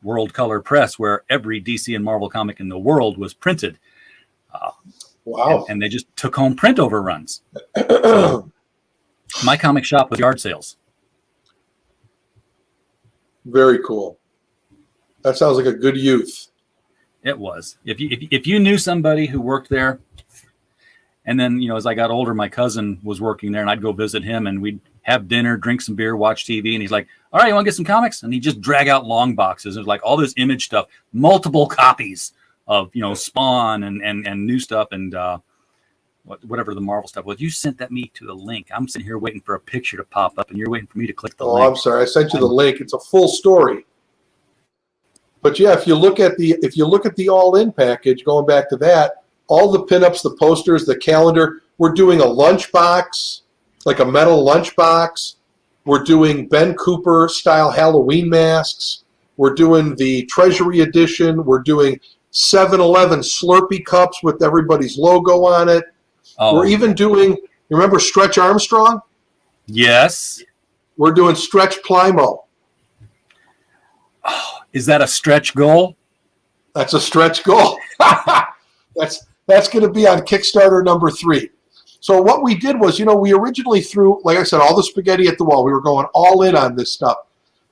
World Color Press, where every DC and Marvel comic in the world was printed. Wow. And they just took home print overruns. So my comic shop was yard sales. Very cool. That sounds like a good youth. It was. If you knew somebody who worked there, and then, as I got older, my cousin was working there, and I'd go visit him, and we'd have dinner, drink some beer, watch TV, and he's like, all right, you want to get some comics? And he'd just drag out long boxes. It was like all this image stuff, multiple copies of, Spawn and new stuff and whatever the Marvel stuff was. You sent me to a link. I'm sitting here waiting for a picture to pop up, and you're waiting for me to click the link. Oh, I'm sorry. I sent you the link. It's a full story. But yeah, if you look at the all-in package, going back to that, all the pinups, the posters, the calendar. We're doing a lunchbox, like a metal lunchbox. We're doing Ben Cooper style Halloween masks. We're doing the Treasury edition. We're doing 7-Eleven Slurpee cups with everybody's logo on it. Oh. We're even doing, you remember Stretch Armstrong? Yes. We're doing Stretch Plymo. Oh, is that a stretch goal? That's a stretch goal. That's going to be on Kickstarter number 3. So what we did was, we originally threw, like I said, all the spaghetti at the wall. We were going all in on this stuff.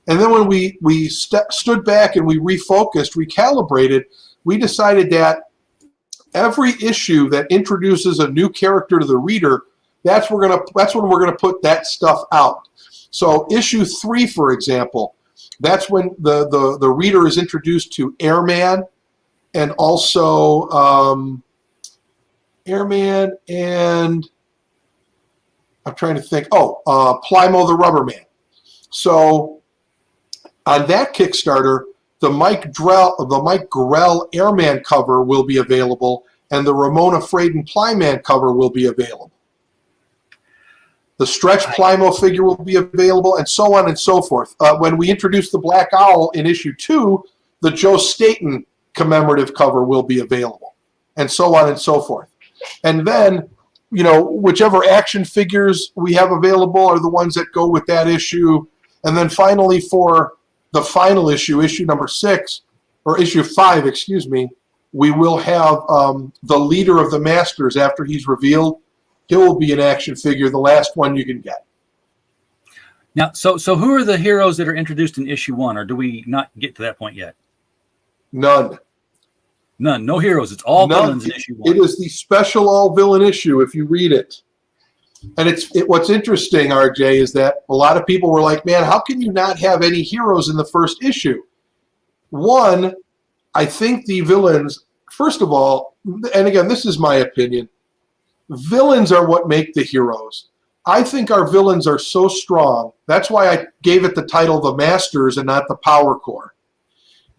And then when we stood back and we refocused, recalibrated, we decided that every issue that introduces a new character to the reader, that's when we're gonna put that stuff out. So issue 3, for example, that's when the reader is introduced to Airman, and also Airman, and I'm trying to think. Plymouth the Rubber Man. So on that Kickstarter, the Mike Grell Airman cover will be available, and the Ramona Fraden Plyman cover will be available. The Stretch Plymo figure will be available, and so on and so forth. When we introduce the Black Owl in issue 2, the Joe Staten commemorative cover will be available, and so on and so forth. And then, whichever action figures we have available are the ones that go with that issue. And then finally, for the final issue, issue number 6, or issue 5, excuse me, we will have the leader of the Masters after he's revealed. He will be an action figure, the last one you can get. Now, so who are the heroes that are introduced in issue 1, or do we not get to that point yet? None. No heroes. It's all villains in issue 1. It is the special all-villain issue if you read it. And what's interesting, RJ, is that a lot of people were like, man, how can you not have any heroes in the first issue? One, I think the villains, first of all, and again, this is my opinion, villains are what make the heroes. I think our villains are so strong. That's why I gave it the title The Masters and not the Power Core.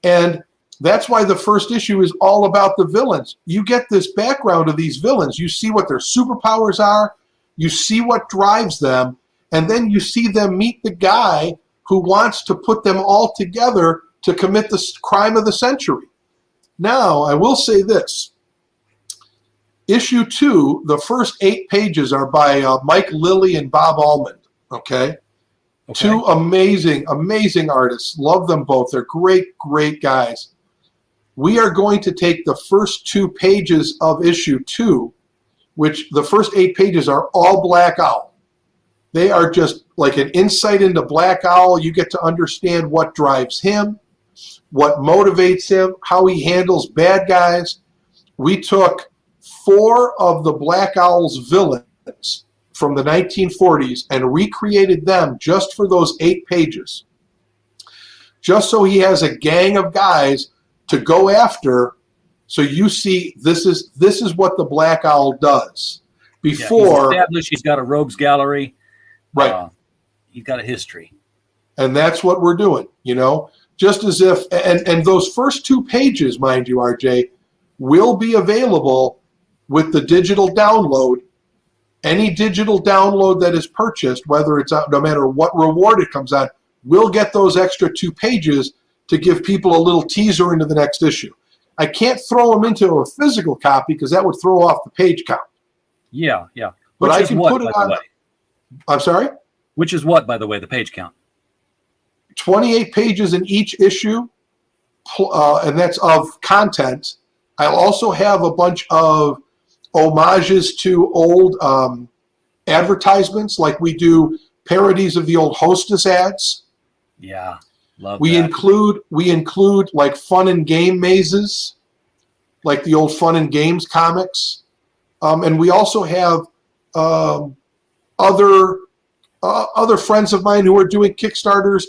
And that's why the first issue is all about the villains. You get this background of these villains. You see what their superpowers are. You see what drives them. And then you see them meet the guy who wants to put them all together to commit the crime of the century. Now, I will say this. Issue 2, the first 8 pages are by Mike Lilly and Bob Almond. Okay? Two amazing, amazing artists. Love them both. They're great, great guys. We are going to take the first 2 pages of issue 2, which the first 8 pages are all Black Owl. They are just like an insight into Black Owl. You get to understand what drives him, what motivates him, how he handles bad guys. We took 4 of the Black Owl's villains from the 1940s and recreated them just for those 8 pages. Just so he has a gang of guys to go after, so you see this is what the Black Owl does. Before he's established, he's got a rogues gallery. Right. He's got a history. And that's what we're doing, Just as if, and those first 2 pages, mind you, RJ, will be available with the digital download. Any digital download that is purchased, whether it's no matter what reward it comes on, will get those extra 2 pages to give people a little teaser into the next issue. I can't throw them into a physical copy because that would throw off the page count. Yeah. But I can put it on. I'm sorry? Which is what, by the way, the page count? 28 pages in each issue, and that's of content. I'll also have a bunch of homages to old advertisements, like we do parodies of the old Hostess ads. Yeah, love we that. We include like fun and game mazes, like the old Fun and Games comics, and we also have other friends of mine who are doing Kickstarters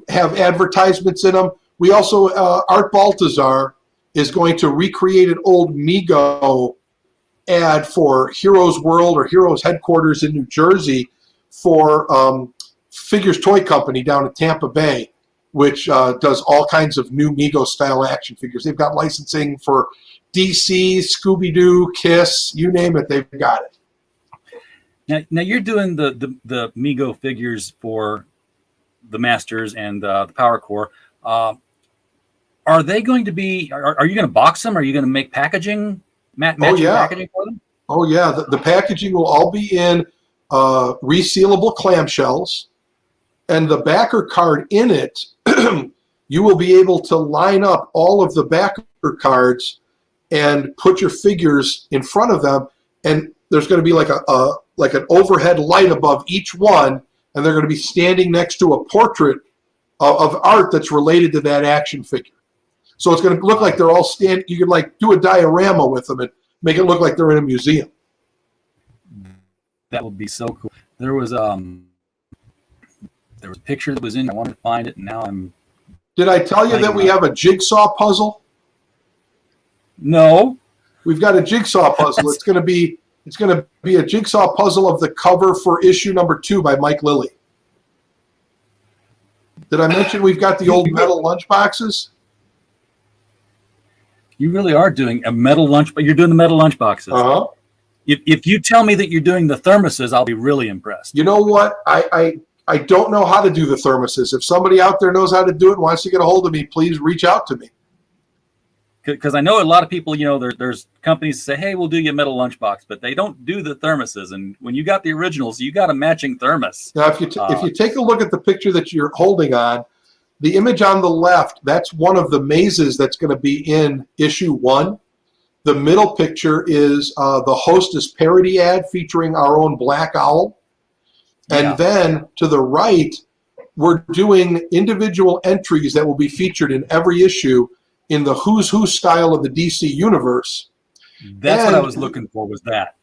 have advertisements in them. We also Art Baltazar is going to recreate an old Migo ad for Heroes World or Heroes Headquarters in New Jersey for Figures Toy Company down in Tampa Bay, which does all kinds of new Migo-style action figures. They've got licensing for DC, Scooby-Doo, Kiss, you name it, they've got it. Now you're doing the Migo figures for the Masters and the Power Core. Are they going to be? Are you going to box them? Are you going to make packaging? Packaging for them? Oh yeah, the packaging will all be in resealable clamshells, and the backer card in it, you will be able to line up all of the backer cards and put your figures in front of them, and there's going to be like an overhead light above each one, and they're going to be standing next to a portrait of art that's related to that action figure. So it's going to look like they're all standing. You can like do a diorama with them and make it look like they're in a museum. That would be so cool. There was a picture that was in. I wanted to find it, and now I'm. Did I tell you that we have a jigsaw puzzle? No. We've got a jigsaw puzzle. It's going to be a jigsaw puzzle of the cover for issue number 2 by Mike Lilly. Did I mention we've got the old metal lunchboxes? You really are doing a metal lunch, but you're doing the metal lunchboxes. Uh-huh. If you tell me that you're doing the thermoses, I'll be really impressed. You know what? I don't know how to do the thermoses. If somebody out there knows how to do it and wants to get a hold of me, please reach out to me. Because I know a lot of people, there's companies that say, hey, we'll do you a metal lunchbox, but they don't do the thermoses. And when you got the originals, you got a matching thermos. Now, if you take a look at the picture that you're holding on, the image on the left, that's one of the mazes that's going to be in issue 1. The middle picture is the Hostess parody ad featuring our own Black Owl. And then to the right, we're doing individual entries that will be featured in every issue in the Who's Who style of the DC universe. That's what I was looking for, was that.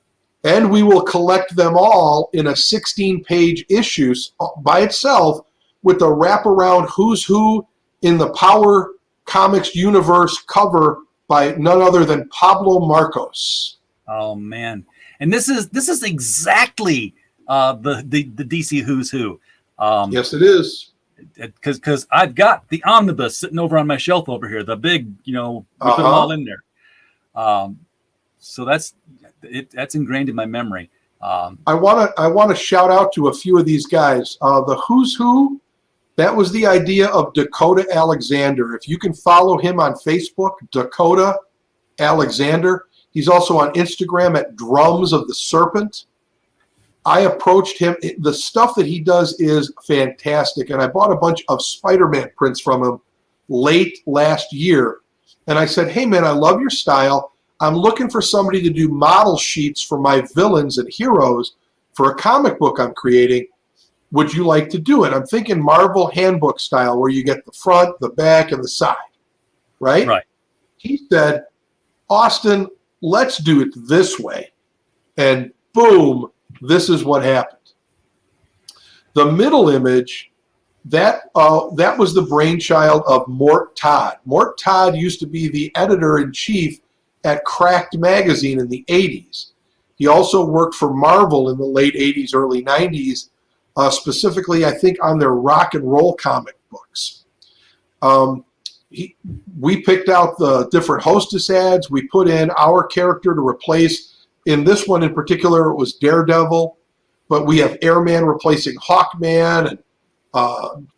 And we will collect them all in a 16-page issue by itself with the wraparound Who's Who in the Power Comics universe cover by none other than Pablo Marcos. Oh, man. And this is exactly the DC Who's Who. Yes, it is. Because I've got the omnibus sitting over on my shelf over here, the big, we put them all in there. So that's ingrained in my memory. I want to shout out to a few of these guys. The Who's Who, that was the idea of Dakota Alexander. If you can follow him on Facebook, Dakota Alexander. He's also on Instagram at Drums of the Serpent. I approached him. The stuff that he does is fantastic. And I bought a bunch of Spider-Man prints from him late last year. And I said, hey, man, I love your style. I'm looking for somebody to do model sheets for my villains and heroes for a comic book I'm creating. Would you like to do it? I'm thinking Marvel handbook style where you get the front, the back, and the side. Right? Right. He said, Austin, let's do it this way. And boom. This is what happened. The middle image, that was the brainchild of Mort Todd. Mort Todd used to be the editor-in-chief at Cracked magazine in the 80s. He also worked for Marvel in the late 80s, early 90s, specifically, I think, on their rock and roll comic books. We picked out the different Hostess ads. We put in our character to replace. In this one in particular, it was Daredevil, but we have Airman replacing Hawkman and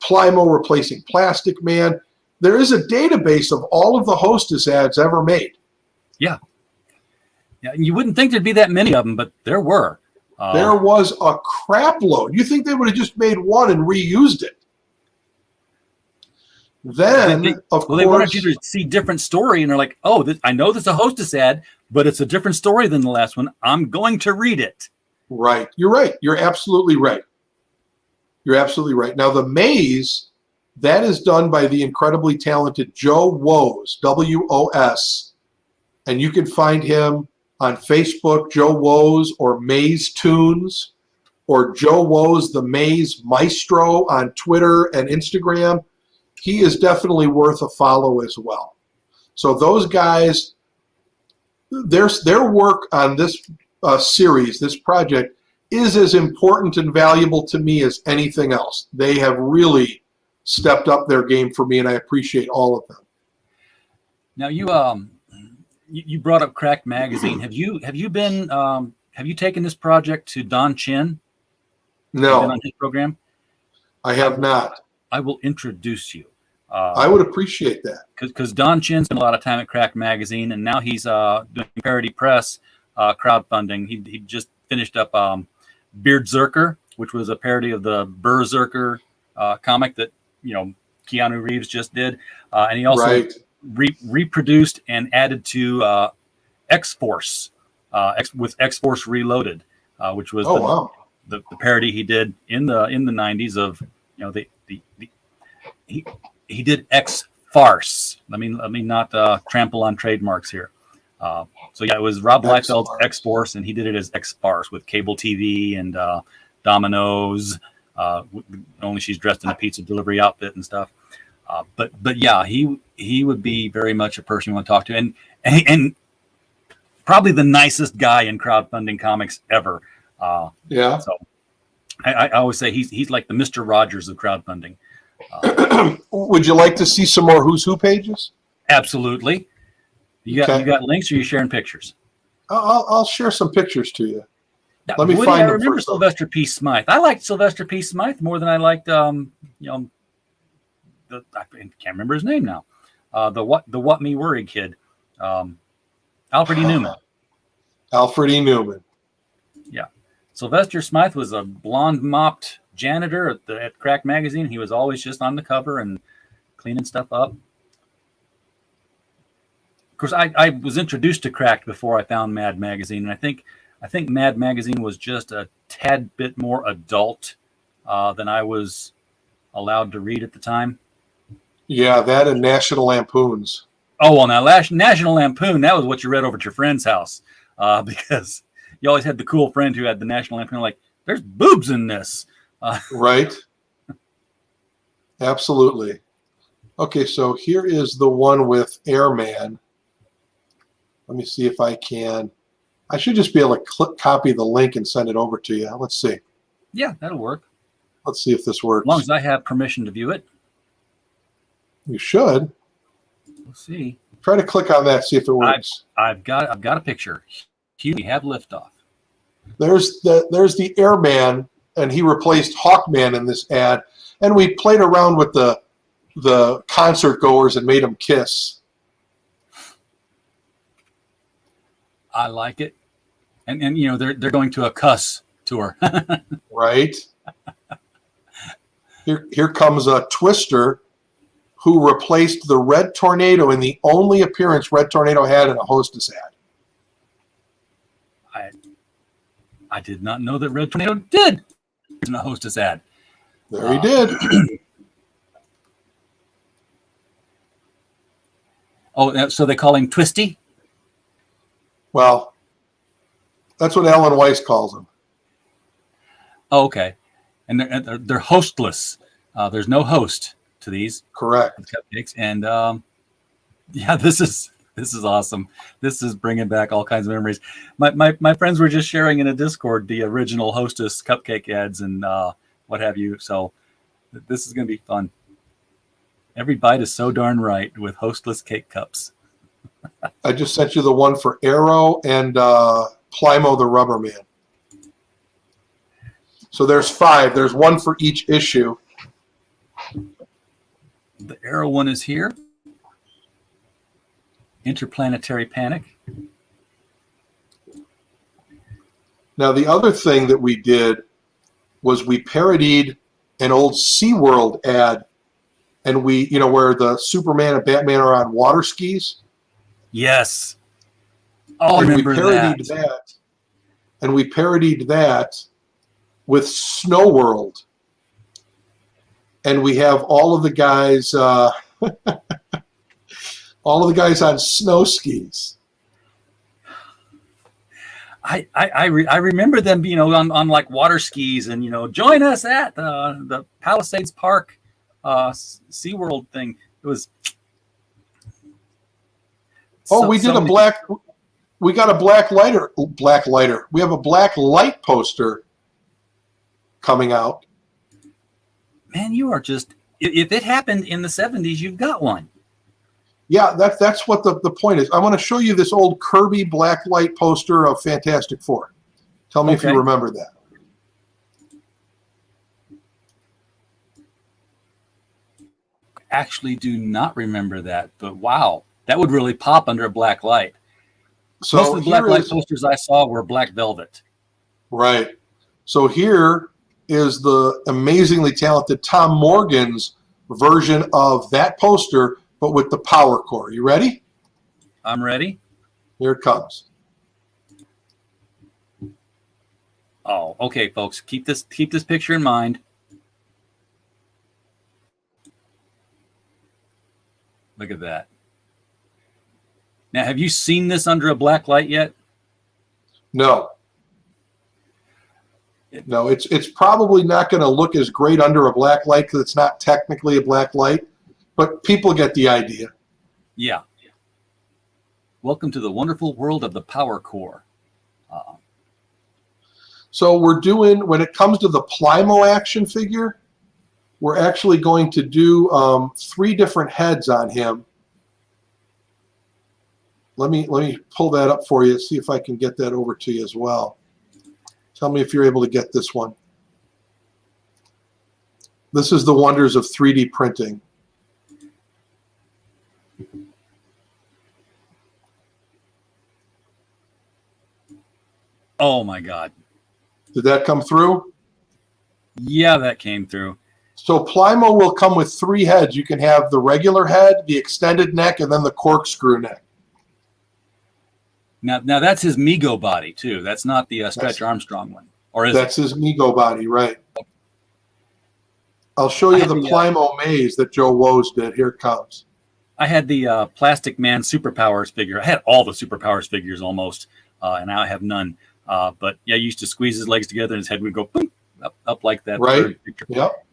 Plymo replacing Plastic Man. There is a database of all of the Hostess ads ever made. Yeah. You wouldn't think there'd be that many of them, but there were. There was a crap load. You think they would have just made one and reused it? Then, of course, they wanted you to see different story, and they're like, "Oh, I know there's a Hostess ad, but it's a different story than the last one. I'm going to read it." Right. You're right. You're absolutely right. You're absolutely right. Now, the maze, that is done by the incredibly talented Joe Woes, W-O-S, and you can find him on Facebook, Joe Woes, or Maze Tunes, or Joe Woes, the Maze Maestro on Twitter and Instagram. He is definitely worth a follow as well. So those guys, their work on this series, this project, is as important and valuable to me as anything else. They have really stepped up their game for me, and I appreciate all of them. Now you brought up Cracked magazine. Have you taken this project to Don Chin? No, on his program. I have not. I will introduce you. I would appreciate that. Because Don Chin spent a lot of time at Cracked magazine, and now he's doing Parody Press crowdfunding. He just finished up Beardzerker, which was a parody of the Berserker comic that Keanu Reeves just did, and he also reproduced and added to X-Force with X-Force Reloaded, which was the parody he did in the 90s of the he did X Farce. Let me not trample on trademarks here. So yeah, it was Rob Liefeld's X Force, and he did it as X Farce with cable TV and Domino's. Only she's dressed in a pizza delivery outfit and stuff. But yeah, he would be very much a person you want to talk to, and probably the nicest guy in crowdfunding comics ever. Yeah. So I always say he's like the Mr. Rogers of crowdfunding. Would you like to see some more Who's Who pages? Absolutely. You got links, or you sharing pictures? I'll share some pictures to you. Now, Let me Woody, find I them remember first. Sylvester P. Smythe. I liked Sylvester P. Smythe more than I liked I can't remember his name now. The what me worry kid, Alfred E. Newman. Alfred E. Newman. Yeah, Sylvester Smythe was a blonde mopped janitor at Crack Magazine. He was always just on the cover and cleaning stuff up. Of course, I was introduced to Crack before I found Mad Magazine, and I think Mad Magazine was just a tad bit more adult than I was allowed to read at the time. Yeah, that and National Lampoons. Oh, well, now National Lampoon, that was what you read over at your friend's house, because you always had the cool friend who had the National Lampoon, like, there's boobs in this. Right. Absolutely. Okay, so here is the one with Airman. Let me see if I can. I should just be able to copy the link and send it over to you. Let's see. Yeah, that'll work. Let's see if this works. As long as I have permission to view it. You should. We'll see. Try to click on that, see if it works. I've got a picture. Here we have liftoff. There's the Airman, and he replaced Hawkman in this ad. And we played around with the concert goers and made them kiss. I like it. And you know, they're going to a cuss tour. Right. Here comes a Twister who replaced the Red Tornado in the only appearance Red Tornado had in a Hostess ad. I did not know that Red Tornado did in a Hostess ad. There he did. Oh, so they call him Twisty? Well, that's what Alan Weiss calls him. Oh, okay. And they're hostless. There's no host to these. Correct. Cupcakes. And yeah, this is awesome. This is bringing back all kinds of memories. My friends were just sharing in a Discord the original Hostess cupcake ads and what have you. So this is going to be fun. Every bite is so darn right with hostless cake cups. I just sent you the one for Arrow and Plymo the Rubber Man. So there's 5. There's one for each issue. The Arrow one is here. Interplanetary Panic. Now, the other thing that we did was we parodied an old SeaWorld ad, and we, where the Superman and Batman are on water skis. Yes. Oh, I remember that. And we parodied that with Snow World. And we have all of the guys on snow skis. I remember them, on like water skis and, join us at the Palisades Park SeaWorld thing. It was. We got a black lighter. We have a black light poster coming out. Man, you are just, if it happened in the 70s, you've got one. Yeah, that's what the point is. I want to show you this old Kirby black light poster of Fantastic Four. Tell me if you remember that. Actually do not remember that, but wow, that would really pop under a black light. So most of the black light posters I saw were black velvet. Right. So here is the amazingly talented Tom Morgan's version of that poster, but with the power core. You ready? I'm ready. Here it comes. Oh, okay, folks. Keep this picture in mind. Look at that. Now, have you seen this under a black light yet? No. No, it's probably not going to look as great under a black light because it's not technically a black light, but people get the idea. Yeah. Welcome to the wonderful world of the power core. So we're doing, when it comes to the Plymouth action figure, we're actually going to do 3 different heads on him. Let me pull that up for you, see if I can get that over to you as well. Tell me if you're able to get this one. This is the wonders of 3D printing. Oh my God. Did that come through? Yeah, that came through. So Plymouth will come with 3 heads. You can have the regular head, the extended neck, and then the corkscrew neck. Now that's his Migo body too. That's not the Stretch Armstrong one, or is That's his Migo body, right? I'll show you the Plymouth Maze that Joe Woes did. Here it comes. I had the Plastic Man Superpowers figure. I had all the Superpowers figures almost, and now I have none. But yeah, I used to squeeze his legs together and his head would go boom, up like that. Right. Yep.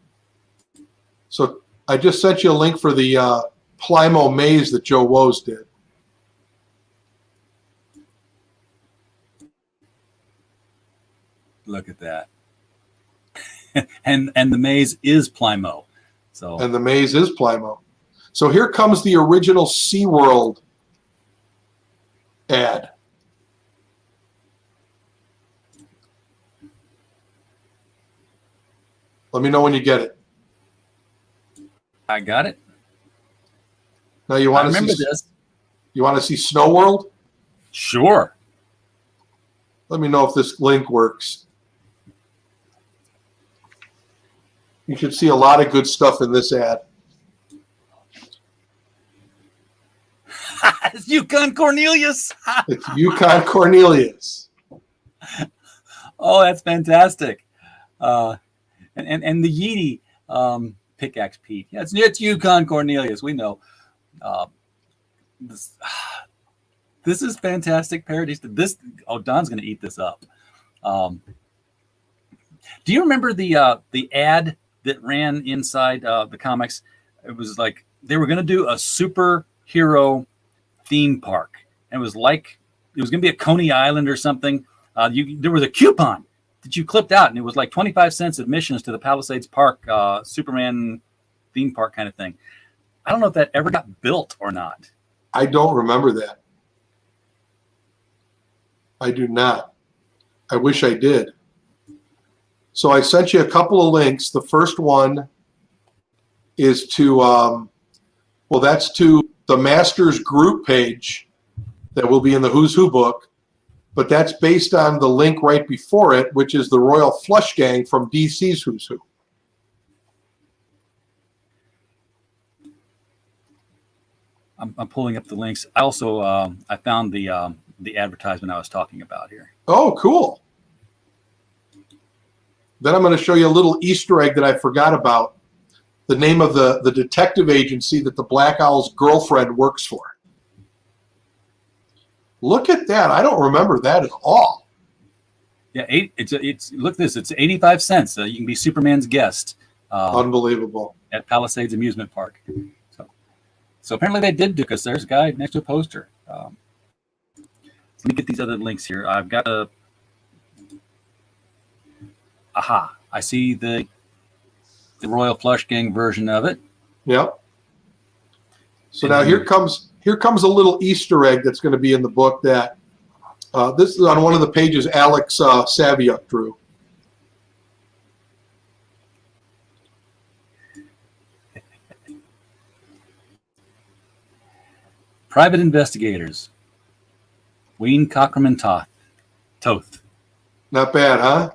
So I just sent you a link for the Plymouth Maze that Joe Woes did. Look at that. and the maze is Plymouth. So and the maze is Plymouth. So here comes the original SeaWorld ad. Let me know when you get it. I got it. Now you want to remember see this. You want to see Snow World? Sure. Let me know if this link works. You should see a lot of good stuff in this ad. It's Yukon Cornelius. It's Yukon Cornelius. Oh, that's fantastic. And the Yeetie pickaxe Pete. Yeah, it's Yukon Cornelius. We know. This is fantastic parodies. Don's going to eat this up. Do you remember the ad that ran inside the comics? It was like they were going to do a superhero theme park. And it was going to be at Coney Island or something. There was a coupon that you clipped out, and it was like 25 cents admissions to the Palisades Park Superman theme park kind of thing. I don't know if that ever got built or not. I don't remember that. I do not. I wish I did. So I sent you a couple of links. The first one is to, that's to the Masters group page that will be in the Who's Who book, but that's based on the link right before it, which is the Royal Flush Gang from DC's Who's Who. I'm pulling up the links. I also I found the advertisement I was talking about here. Oh, cool. Then I'm going to show you a little Easter egg that I forgot about. The name of the detective agency that the Black Owl's girlfriend works for. Look at that. I don't remember that at all. Yeah, look at this. It's 85 cents. You can be Superman's guest. Unbelievable. At Palisades Amusement Park. So apparently they did do, because there's a guy next to a poster. Let me get these other links here. I've got a... Aha. I see the Royal Flush Gang version of it. Yep. So now here comes a little Easter egg that's going to be in the book that this is on one of the pages Alex Saviuk drew. Private investigators. Ween Cockerman Toth. Not bad, huh?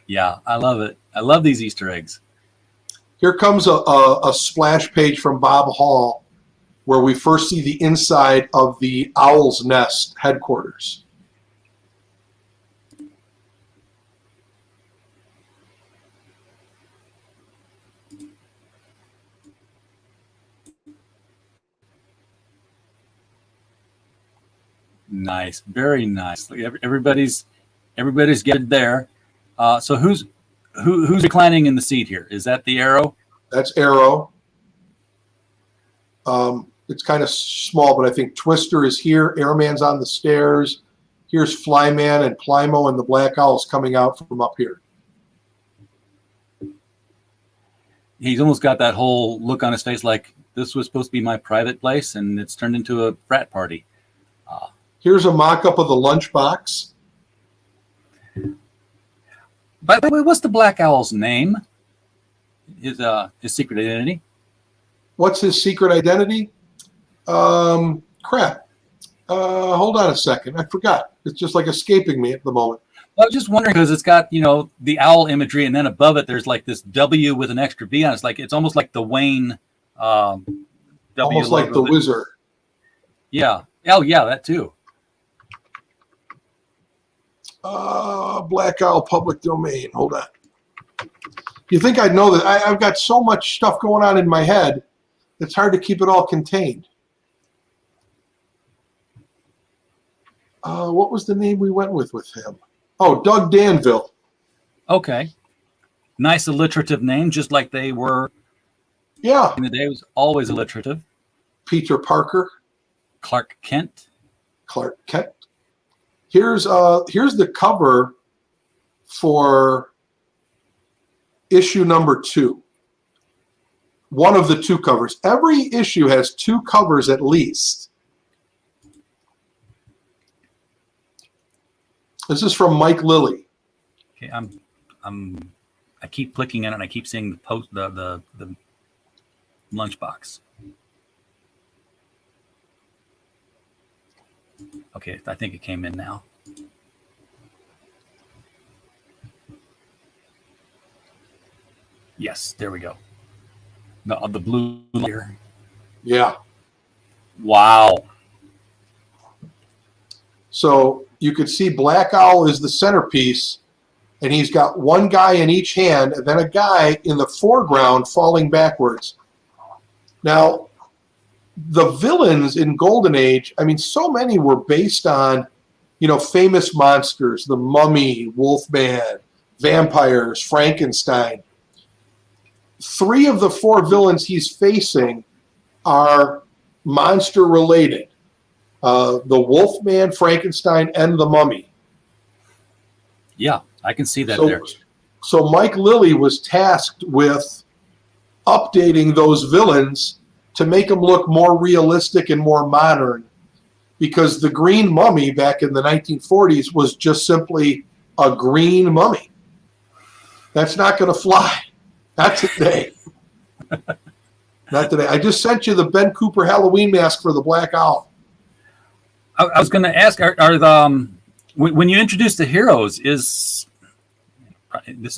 Yeah, I love it. I love these Easter eggs. Here comes a splash page from Bob Hall where we first see the inside of the Owl's Nest headquarters. Nice, very nice. Everybody's gathered there. So who's reclining in the seat here? Is that the Arrow? That's Arrow. It's kind of small, but I think Twister is here. Airman's on the stairs. Here's Flyman and Plymo, and the Black Owl's coming out from up here. He's almost got that whole look on his face like this was supposed to be my private place, and it's turned into a frat party. Here's a mock-up of the lunchbox. By the way, what's the Black Owl's name? His secret identity? What's his secret identity? Crap. Hold on a second. I forgot. It's just like escaping me at the moment. I was just wondering because it's got, the owl imagery, and then above it there's like this W with an extra V on it. It's almost like the Wayne W. Almost like the Wizard. Yeah. Oh, yeah, that too. Black Owl public domain. Hold on. You think I'd know that? I've got so much stuff going on in my head, it's hard to keep it all contained. What was the name we went with him? Oh, Doug Danville. Okay. Nice alliterative name, just like they were. Yeah. In the day, it was always alliterative. Peter Parker. Clark Kent. Clark Kent. Here's the cover for issue number 2. One of the 2 covers. Every issue has 2 covers at least. This is from Mike Lilly. Okay, I keep clicking on it and I keep seeing the lunchbox. Okay, I think it came in now. Yes, there we go. The blue layer. Yeah. Wow. So you could see Black Owl is the centerpiece, and he's got one guy in each hand, and then a guy in the foreground falling backwards. Now, the villains in Golden Age, I mean, so many were based on, famous monsters, the Mummy, Wolfman, vampires, Frankenstein. 3 of the 4 villains he's facing are monster-related. The Wolfman, Frankenstein, and the Mummy. Yeah, I can see that there. So Mike Lilly was tasked with updating those villains to make them look more realistic and more modern, because the green mummy back in the 1940s was just simply a green mummy. That's not going to fly. Not today. Not today. I just sent you the Ben Cooper Halloween mask for the Black Owl. I was going to ask, are the when you introduce the heroes, this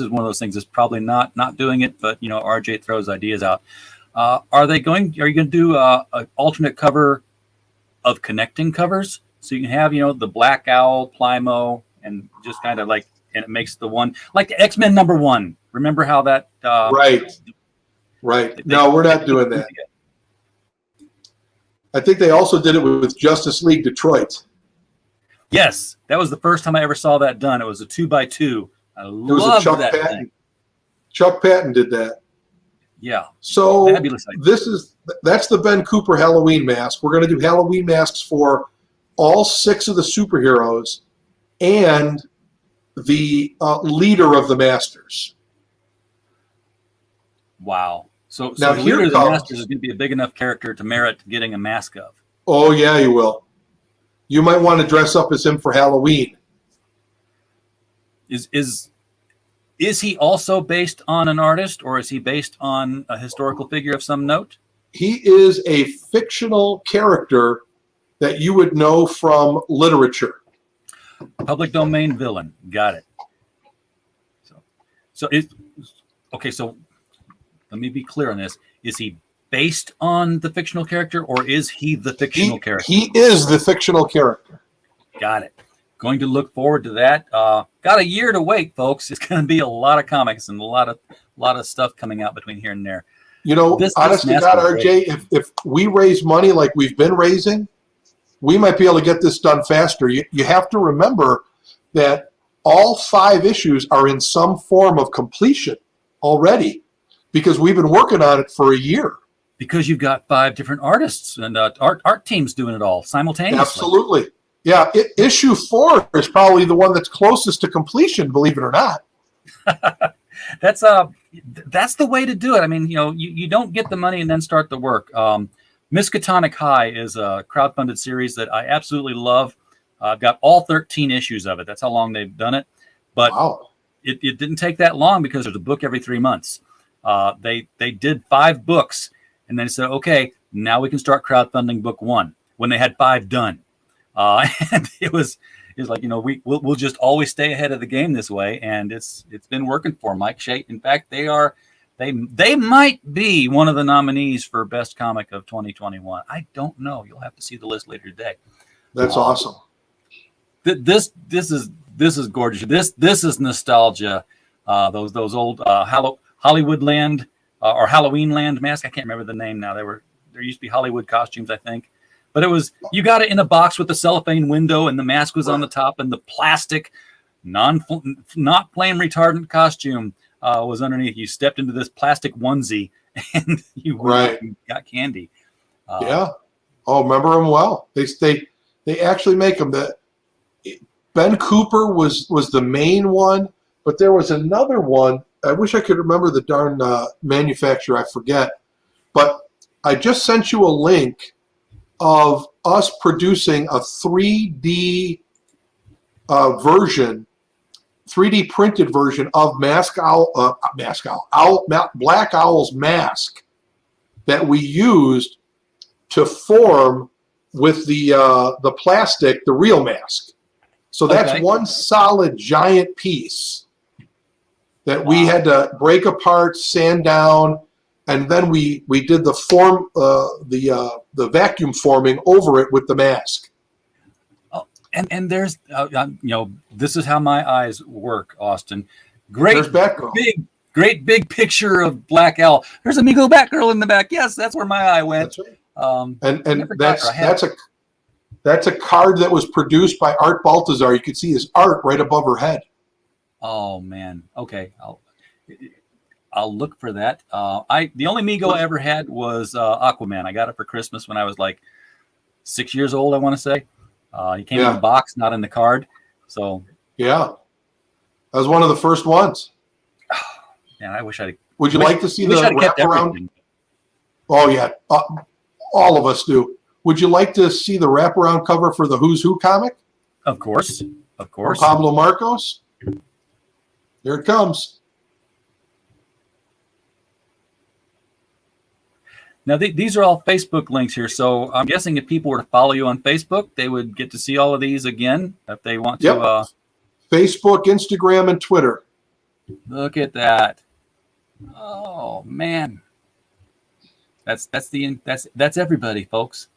is one of those things that's probably not doing it, but RJ throws ideas out. Are you going to do an alternate cover of connecting covers? So you can have, the Black Owl, Plymo, and just kind of and it makes the one, like the X-Men #1. Remember how that... Right. No, we're not doing that. I think they also did it with Justice League Detroit. Yes, that was the first time I ever saw that done. It was a 2x2. I loved that thing. Chuck Patton did that. Yeah. So fabulous idea. That's the Ben Cooper Halloween mask. We're going to do Halloween masks for all 6 of the superheroes and the leader of the Masters. Wow. So now the leader of the Masters is going to be a big enough character to merit getting a mask of. Oh, yeah, you will. You might want to dress up as him for Halloween. Is he also based on an artist, or is he based on a historical figure of some note? He is a fictional character that you would know from literature. Public domain villain. Got it. So let me be clear on this. Is he based on the fictional character, or is he the fictional character? He is the fictional character. Got it. Going to look forward to that. Got a year to wait, folks. It's going to be a lot of comics and a lot of stuff coming out between here and there. Honest to God, RJ, if we raise money like we've been raising, we might be able to get this done faster. You have to remember that all 5 issues are in some form of completion already because we've been working on it for a year. Because you've got 5 different artists and art teams doing it all simultaneously. Absolutely. Yeah, issue 4 is probably the one that's closest to completion, believe it or not. That's the way to do it. I mean, you don't get the money and then start the work. Miskatonic High is a crowdfunded series that I absolutely love. I've got all 13 issues of it. That's how long they've done it. But wow. It didn't take that long because there's a book every 3 months. They did 5 books, and then said, okay, now we can start crowdfunding book 1 when they had 5 done. And it was like, we'll just always stay ahead of the game this way, and it's been working for Mike Shea. In fact, they might be one of the nominees for best comic of 2021. I don't know. You'll have to see the list later today. That's awesome. This is gorgeous. This is nostalgia. Those old Hollywood Land or Halloween Land masks. I can't remember the name now. There used to be Hollywood costumes, I think. But it was, you got it in a box with the cellophane window and the mask was on the top and the plastic, not flame retardant costume was underneath. You stepped into this plastic onesie and you got candy. Yeah. Oh, remember them well. They actually make them. Ben Cooper was the main one, but there was another one. I wish I could remember the darn manufacturer. I forget. But I just sent you a link of us producing a 3D version, 3D printed version of Black Owl's mask that we used to form with the plastic, the real mask. So that's one solid giant piece that we had to break apart, sand down, and then we did the form, the vacuum forming over it with the mask. Oh, and there's this is how my eyes work, Austin. Great big picture of Black Owl. There's a Migo Batgirl in the back. Yes, that's where my eye went. That's right. And that's a card that was produced by Art Baltazar. You could see his art right above her head. Oh man. Okay. I'll look for that. The only Migo I ever had was Aquaman. I got it for Christmas when I was like 6 years old, I want to say. He came in the box, not in the card. So yeah, that was one of the first ones. Man, I wish I'd. Would you like to see the wraparound? Oh yeah, all of us do. Would you like to see the wraparound cover for the Who's Who comic? Of course. From Pablo Marcos. Here it comes. Now, these are all Facebook links here, so I'm guessing if people were to follow you on Facebook, they would get to see all of these again if they want to. Facebook, Instagram, and Twitter. Look at that! Oh man, that's everybody, folks.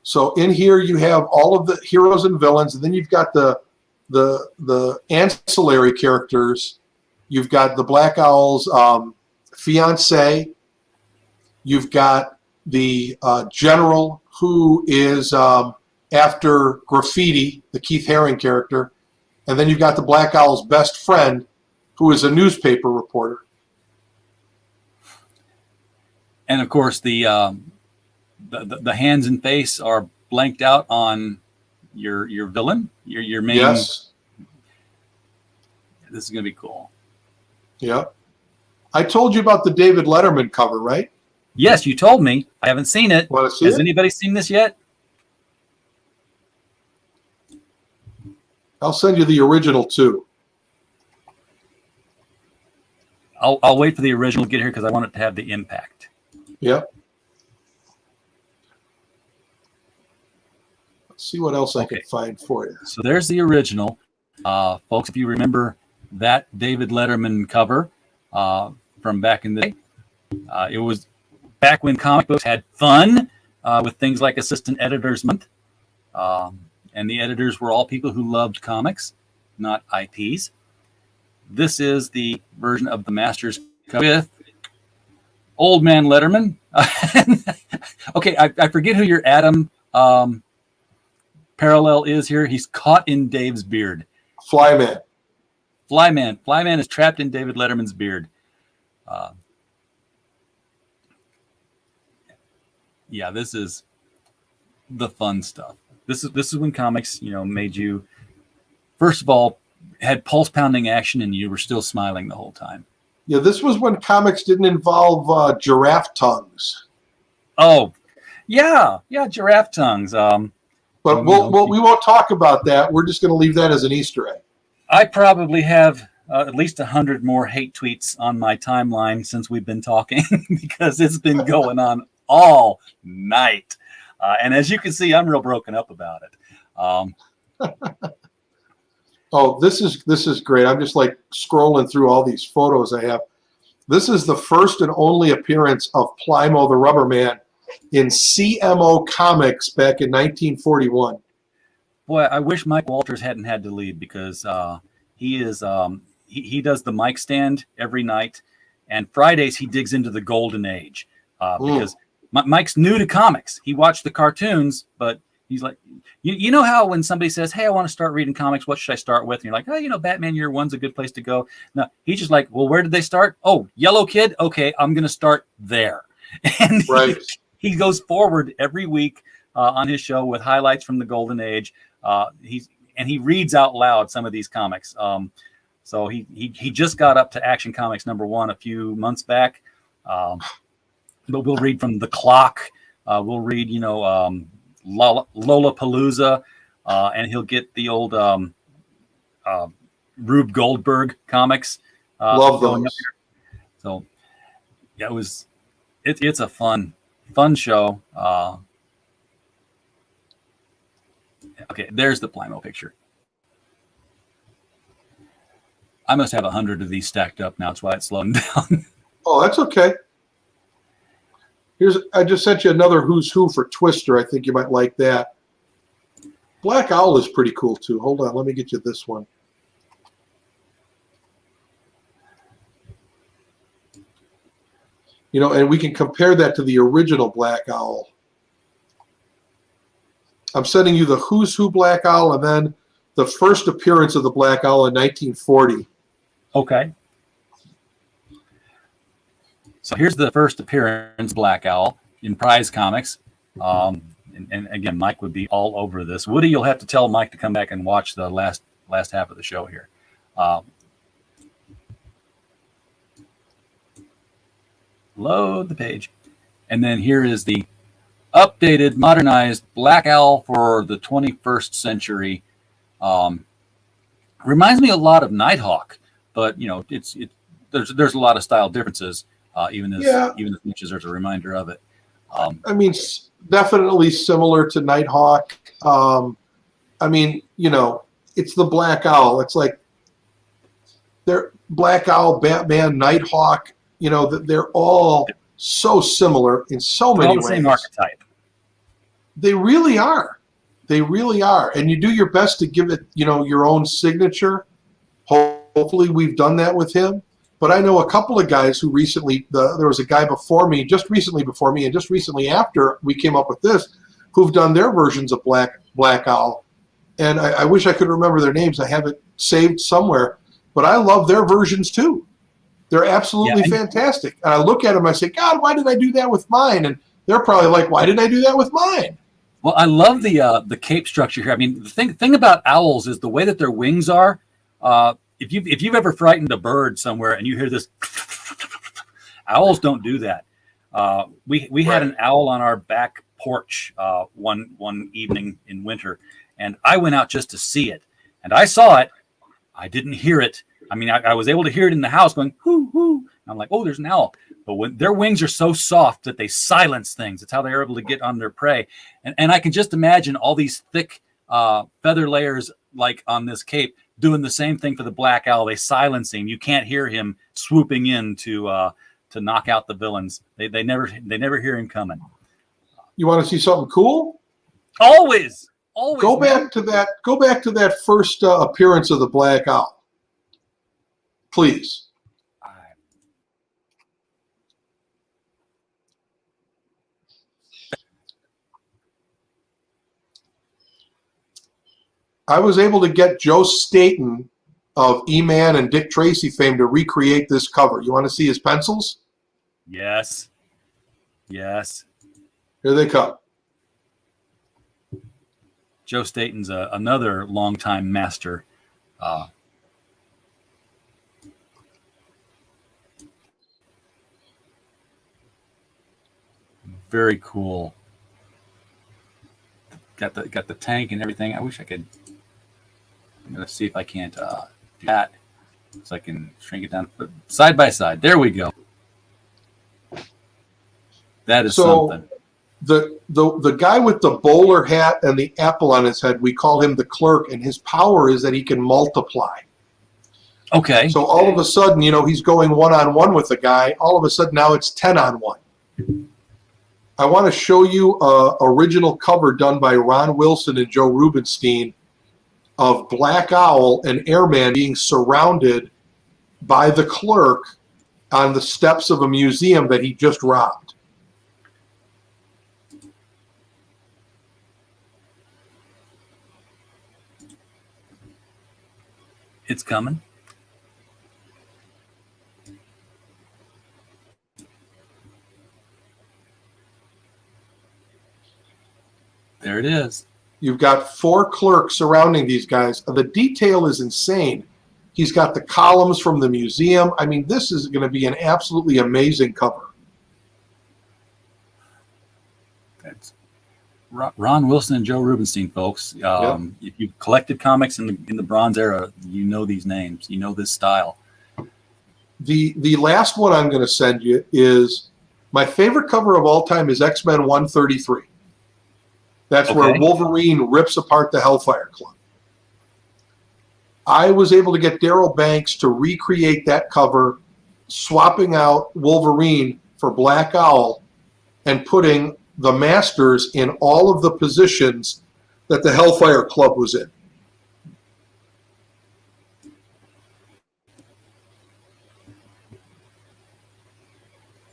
So in here you have all of the heroes and villains, and then you've got the ancillary characters. You've got the Black Owl's fiance. You've got the general who is after Graffiti, the Keith Haring character, and then you've got the Black Owl's best friend, who is a newspaper reporter. And of course, the hands and face are blanked out on your villain, your main. Yes. This is gonna be cool. Yeah. I told you about the David Letterman cover, right? Yes, you told me. I haven't seen it. Want to see Has it? anybody seen this yet? I'll send you the original too. I'll wait for the original to get here because I want it to have the impact. Yep. Let's see what else I can find for you. So there's the original. Folks, if you remember that David Letterman cover from back in the day, it was back when comic books had fun with things like Assistant Editors Month. And the editors were all people who loved comics, not IPs. This is the version of the Masters cover with Old Man Letterman. Okay, I forget who your Adam parallel is here. He's caught in Dave's beard. Flyman. Flyman is trapped in David Letterman's beard. Yeah, this is the fun stuff. This is when comics, made you, first of all, had pulse pounding action and you were still smiling the whole time. Yeah, this was when comics didn't involve giraffe tongues. Oh, yeah, giraffe tongues. But we won't talk about that. We're just going to leave that as an Easter egg. I probably have at least 100 more hate tweets on my timeline since we've been talking because it's been going on all night. And as you can see, I'm real broken up about it. Oh, this is great. I'm just like scrolling through all these photos I have. This is the first and only appearance of Plymo the Rubber Man in CMO Comics back in 1941. Boy, I wish Mike Walters hadn't had to leave because he is he does the mic stand every night, and Fridays he digs into the golden age because Mike's new to comics. He watched the cartoons, but he's like, you know how when somebody says, "Hey, I want to start reading comics. What should I start with?" And you're like, "Oh, Batman Year One's a good place to go." No, he's just like, "Well, where did they start? Oh, Yellow Kid. Okay, I'm going to start there." And right. He goes forward every week on his show with highlights from the golden age. He reads out loud some of these comics. So he just got up to Action Comics #1 a few months back. But we'll read from The Clock. We'll read, Lollapalooza, and he'll get the old Rube Goldberg comics. Love those. So yeah, it's a fun show. Okay, there's the Plymo picture. I must have 100 of these stacked up now. That's why it's slowing down. Oh, that's okay. I just sent you another Who's Who for Twister. I think you might like that. Black Owl is pretty cool too. Hold on, let me get you this one. And we can compare that to the original Black Owl. I'm sending you the Who's Who Black Owl and then the first appearance of the Black Owl in 1940. Okay. So here's the first appearance, Black Owl, in Prize Comics. And again, Mike would be all over this. Woody, you'll have to tell Mike to come back and watch the last half of the show here. Load the page. And then here is the updated, modernized Black Owl for the 21st century. Reminds me a lot of Nighthawk, but there's a lot of style differences. Even as much as there's a reminder of it. I mean, definitely similar to Nighthawk. It's the Black Owl. It's like they're Black Owl, Batman, Nighthawk. They're all so similar in so many ways. Same archetype. They really are. They really are. And you do your best to give it, your own signature. Hopefully, we've done that with him. But I know a couple of guys who recently, there was a guy before me, just recently before me, and just recently after we came up with this, who've done their versions of Black Owl. And I wish I could remember their names. I have it saved somewhere. But I love their versions too. They're absolutely fantastic. And I look at them, I say, God, why did I do that with mine? And they're probably like, why didn't I do that with mine? Well, I love the cape structure here. I mean, the thing about owls is the way that their wings are. If you've ever frightened a bird somewhere and you hear this, owls don't do that. We had an owl on our back porch one evening in winter, and I went out just to see it. And I saw it. I didn't hear it. I mean, I was able to hear it in the house going, hoo, hoo. And I'm like, oh, there's an owl. But when their wings are so soft that they silence things, it's how they're able to get on their prey. And I can just imagine all these thick feather layers like on this cape doing the same thing for the Black Owl. They silence him. You can't hear him swooping in to knock out the villains. They never hear him coming. You want to see something cool? Always. Go back to that first appearance of the Black Owl. Please. I was able to get Joe Staten of E-Man and Dick Tracy fame to recreate this cover. You want to see his pencils? Yes. Yes. Here they come. Joe Staten's another longtime master. Very cool. Got the tank and everything. I wish I could. I'm gonna see if I can't do that, so I can shrink it down side by side. There we go. That is something. The guy with the bowler hat and the apple on his head, we call him the clerk, and his power is that he can multiply. Okay. So all of a sudden, he's going one-on-one with the guy. All of a sudden now it's 10-on-1. I want to show you an original cover done by Ron Wilson and Joe Rubenstein of Black Owl and Airman being surrounded by the clerk on the steps of a museum that he just robbed. It's coming. There it is. You've got 4 clerks surrounding these guys. The detail is insane. He's got the columns from the museum. I mean, this is going to be an absolutely amazing cover. That's Ron Wilson and Joe Rubenstein, folks. If you've collected comics in the Bronze Era, you know these names. You know this style. The last one I'm going to send you is my favorite cover of all time is X-Men 133. That's where Wolverine rips apart the Hellfire Club. I was able to get Darryl Banks to recreate that cover, swapping out Wolverine for Black Owl and putting the Masters in all of the positions that the Hellfire Club was in.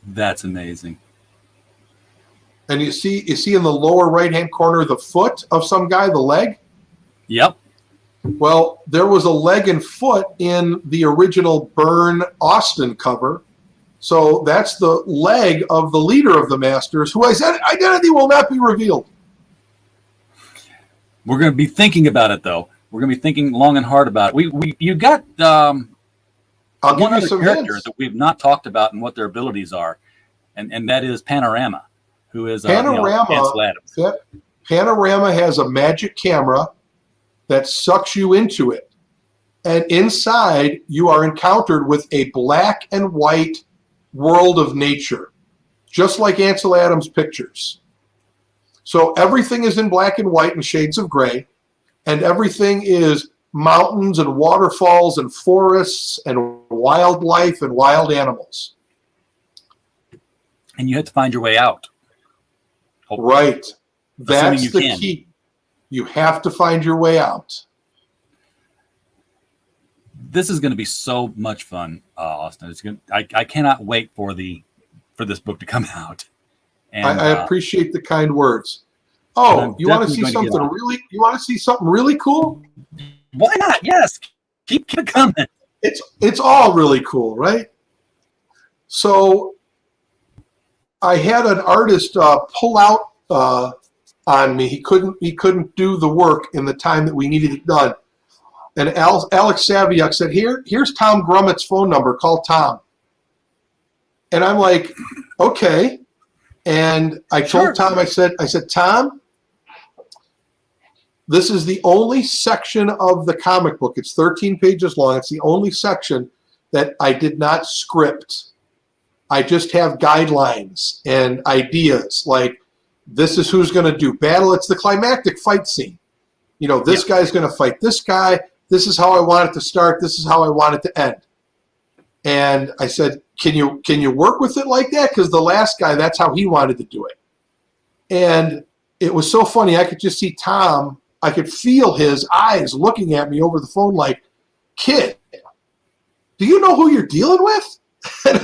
That's amazing. And you see in the lower right-hand corner the foot of some guy, the leg? Yep. Well, there was a leg and foot in the original Byrne Austin cover. So that's the leg of the leader of the Masters, whose identity will not be revealed. We're going to be thinking about it, though. We're going to be thinking long and hard about it. You got I'll give one you other some character hints. that we've not talked about and what their abilities are, and that is Panorama, who is Ansel Adams. Panorama has a magic camera that sucks you into it. And inside, you are encountered with a black and white world of nature, just like Ansel Adams' pictures. So everything is in black and white and shades of gray, and everything is mountains and waterfalls and forests and wildlife and wild animals. And you have to find your way out. Hopefully. Right. That's the key. You have to find your way out. This is going to be so much fun, Austin. I cannot wait for this book to come out. And I appreciate the kind words. Oh, you want to see something really? You want to see something really cool? Why not? Yes, keep it coming. It's all really cool, right? So I had an artist pull out on me. He couldn't do the work in the time that we needed it done. And Alex Saviuk said, here's Tom Grummett's phone number. Call Tom. And I'm like, okay. And I told Tom, I said, Tom, this is the only section of the comic book. It's 13 pages long. It's the only section that I did not script. I just have guidelines and ideas. Like, this is who's going to do battle. It's the climactic fight scene. This guy's going to fight this guy. This is how I want it to start. This is how I want it to end. And I said, can you work with it like that? Because the last guy, that's how he wanted to do it. And it was so funny. I could just see Tom. I could feel his eyes looking at me over the phone like, kid, do you know who you're dealing with? And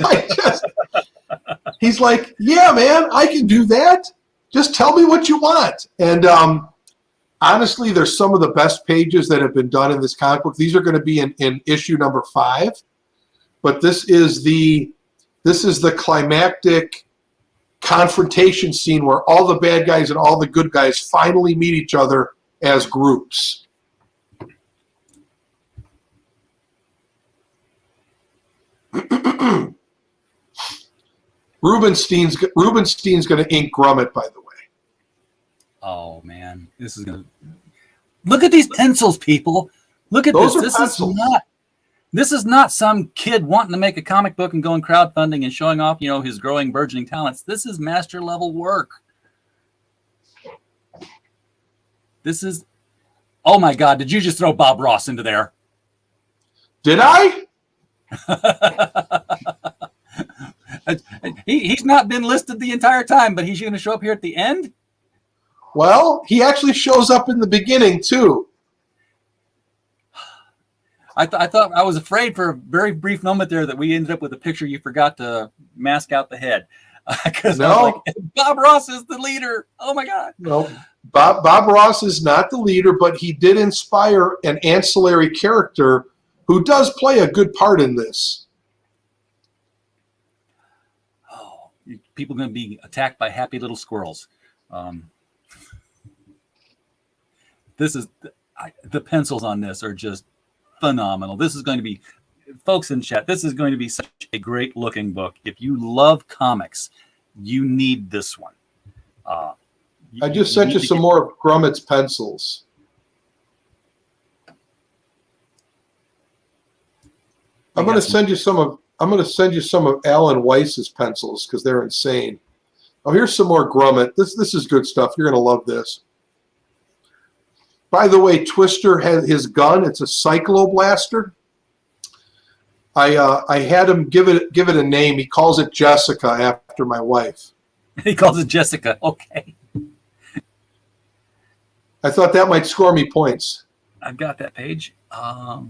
he's like, yeah, man, I can do that. Just tell me what you want. And honestly, they're some of the best pages that have been done in this comic book. These are going to be in issue number 5, but this is the climactic confrontation scene where all the bad guys and all the good guys finally meet each other as groups. Rubenstein's going to ink Grummet, by the way. Oh man, this is gonna. Look at these pencils, people. Look at Those this. are pencils. This is not some kid wanting to make a comic book and going crowdfunding and showing off, his growing, burgeoning talents. This is master level work. This is. Oh my God! Did you just throw Bob Ross into there? Did I? He's not been listed the entire time, but he's going to show up here at the end. Well, he actually shows up in the beginning too. I thought I was afraid for a very brief moment there that we ended up with a picture you forgot to mask out the head, because I was like, Bob Ross is the leader. Oh my God! No, Bob Ross is not the leader, but he did inspire an ancillary character who does play a good part in this. Oh, people are going to be attacked by happy little squirrels. This is the pencils on this are just phenomenal. This is going to be, folks in chat, this is going to be such a great looking book. If you love comics, you need this one. I just sent you some more of Grummet's pencils. I'm going to send you some of Alan Weiss's pencils because they're insane. Oh, here's some more Grummet. This is good stuff. You're going to love this. By the way, Twister has his gun. It's a cycloblaster. I had him give it a name. He calls it Jessica after my wife. He calls it Jessica. Okay. I thought that might score me points. I've got that page. I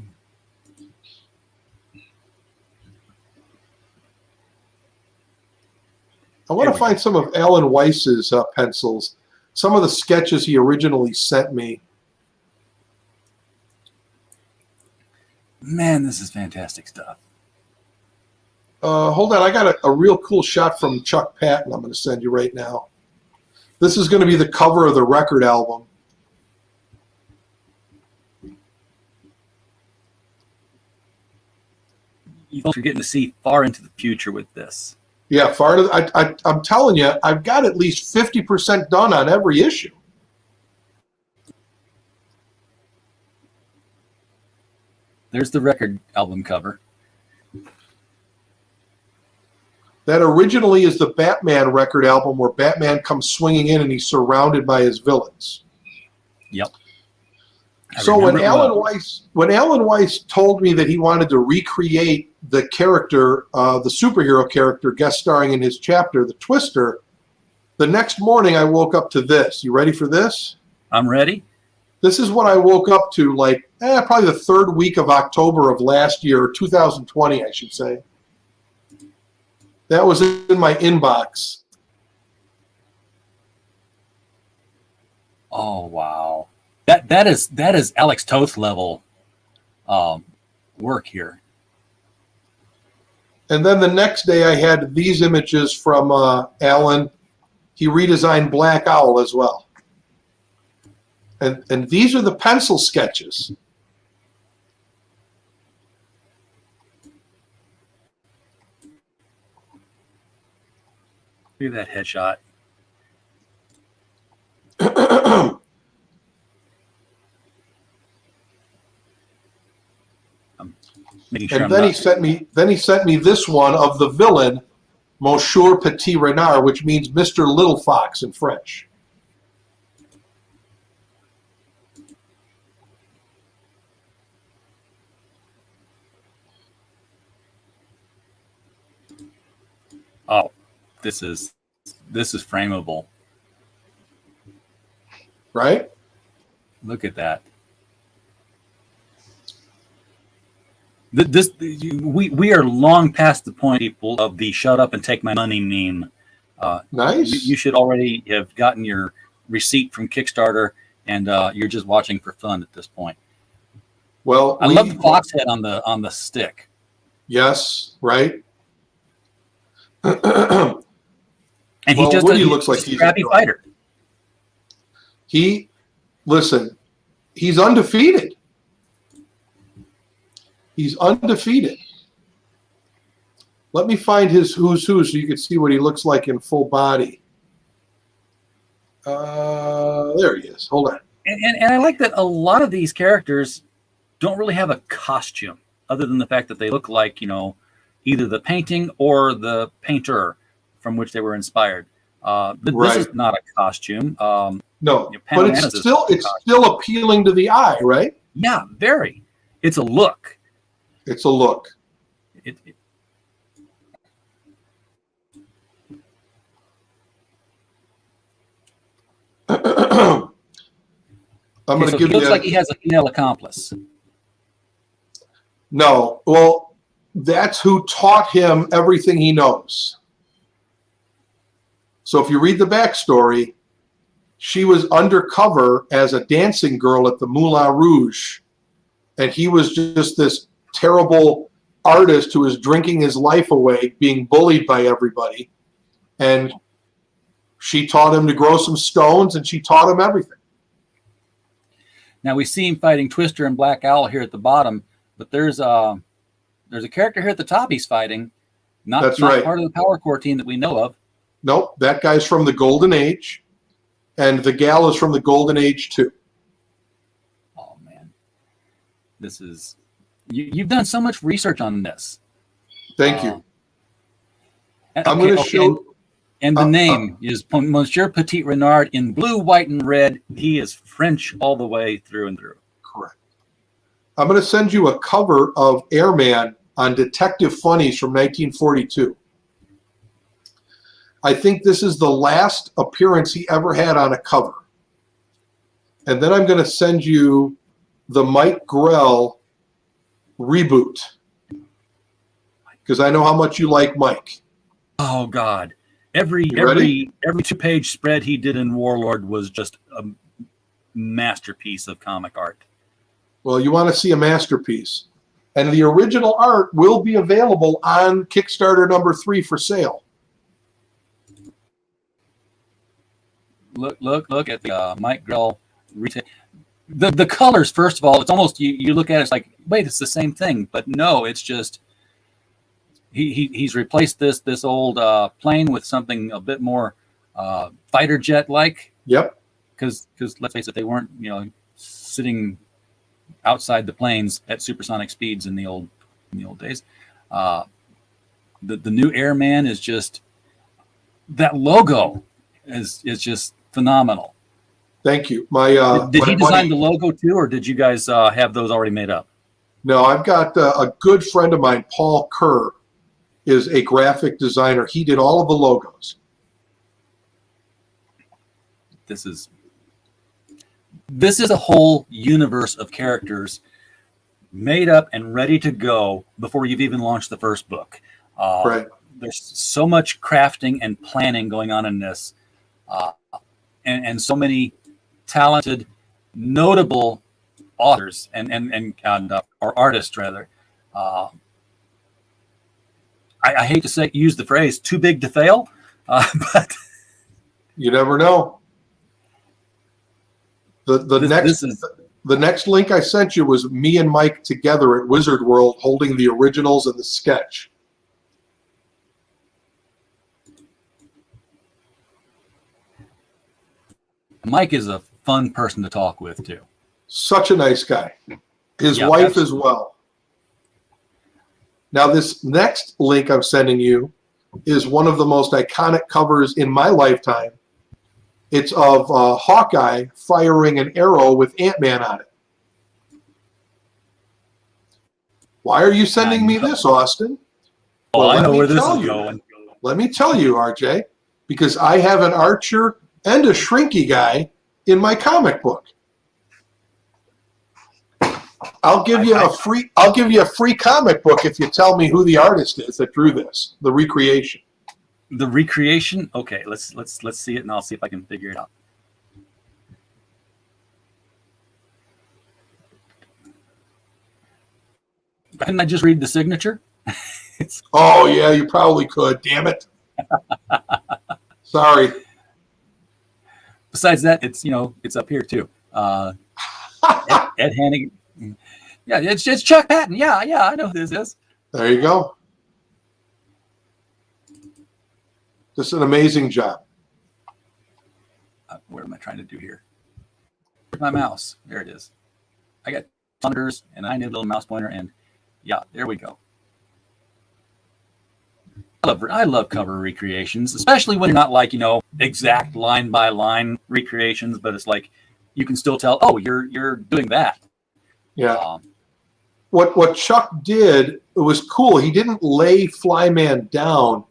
want to find some of Alan Weiss's pencils. Some of the sketches he originally sent me. Man, this is fantastic stuff. Hold on, I got a real cool shot from Chuck Patton I'm going to send you right now. This is going to be the cover of the record album. You folks are getting to see far into the future with this. Yeah, I'm telling you, I've got at least 50% done on every issue. There's the record album cover. That originally is the Batman record album where Batman comes swinging in and he's surrounded by his villains. Yep. So when Alan Weiss told me that he wanted to recreate the character, the superhero character guest starring in his chapter, the Twister, the next morning I woke up to this. You ready for this? I'm ready. This is what I woke up to probably the third week of October of last year, 2020, I should say. That was in my inbox. Oh wow, that is Alex Toth level work here. And then the next day I had these images from Alan. He redesigned Black Owl as well. And these are the pencil sketches. Look at that headshot. I'm making sure. And then he sent me this one of the villain, Monsieur Petit Renard, which means Mr. Little Fox in French. Oh, this is frameable. Right? Look at that. We are long past the point, people, of the "shut up and take my money" meme. Nice. You should already have gotten your receipt from Kickstarter and you're just watching for fun at this point. Well, I love the fox head on the stick. Yes, right. And Well, Woody looks like he's a he's scrappy fighter. Listen, he's undefeated. He's undefeated. Let me find his who's who so you can see what he looks like in full body. There he is. Hold on. And I like that a lot of these characters don't really have a costume other than the fact that they look like, either the painting or the painter from which they were inspired. This is not a costume. No, but it's still appealing to the eye, right? Yeah, very. It's a look. It's a look. I'm going to give he looks like he has a female accomplice. No, well, that's who taught him everything he knows. So if you read the backstory, she was undercover as a dancing girl at the Moulin Rouge, and he was just this terrible artist who was drinking his life away, being bullied by everybody, and she taught him to grow some stones, and she taught him everything. Now we see him fighting Twister and Black Owl here at the bottom, but there's a character here at the top he's fighting. Not part of the Power Core team that we know of. Nope, that guy's from the Golden Age, and the gal is from the Golden Age too. Oh man, this is you've done so much research on this. Thank you. I'm going to show. And the name is Monsieur Petit Renard in blue, white, and red. He is French all the way through and through. Correct. I'm going to send you a cover of Airman on Detective Funnies from 1942. I think this is the last appearance he ever had on a cover. And then I'm going to send you the Mike Grell reboot, because I know how much you like Mike. Oh God. Every 2-page spread he did in Warlord was just a masterpiece of comic art. Well, you want to see a masterpiece. And the original art will be available on Kickstarter #3 for sale. Look at the Mike Grell retail. The colors, first of all, it's almost you look at it, it's like, wait, it's the same thing, but no, it's just he's replaced this old plane with something a bit more fighter jet like. Yep. Because let's face it, they weren't sitting outside the planes at supersonic speeds in the old days. The new Airman is just, that logo is just phenomenal. Thank you. Did he design the logo too, or did you guys have those already made up? No, I've got a good friend of mine, Paul Kerr, is a graphic designer. He did all of the logos. This is a whole universe of characters made up and ready to go before you've even launched the first book. Right. There's so much crafting and planning going on in this, and so many talented, notable authors and or artists rather. I hate to use the phrase "too big to fail," but you never know. The next link I sent you was me and Mike together at Wizard World holding the originals and the sketch. Mike is a fun person to talk with too. Such a nice guy. His wife as well. Now, this next link I'm sending you is one of the most iconic covers in my lifetime. It's of Hawkeye firing an arrow with Ant-Man on it. Why are you sending me this, Austin? Well, I know where this is going. Let me tell you, RJ, because I have an Archer and a Shrinky guy in my comic book. I'll give you a free comic book if you tell me who the artist is that drew this, the recreation. The recreation? Okay, let's see it, and I'll see if I can figure it out. Couldn't I just read the signature? Oh, yeah, you probably could. Damn it. Sorry. Besides that, it's up here too. Ed Hannigan. Yeah, it's Chuck Patton. Yeah, I know who this is. There you go. Just an amazing job. What am I trying to do here? Where's my mouse? There it is. I got thunders, and I need a little mouse pointer, and yeah, there we go. I love cover recreations, especially when you're not like, exact line by line recreations, but it's like you can still tell, oh, you're doing that. Yeah. What Chuck did, it was cool. He didn't lay Flyman down.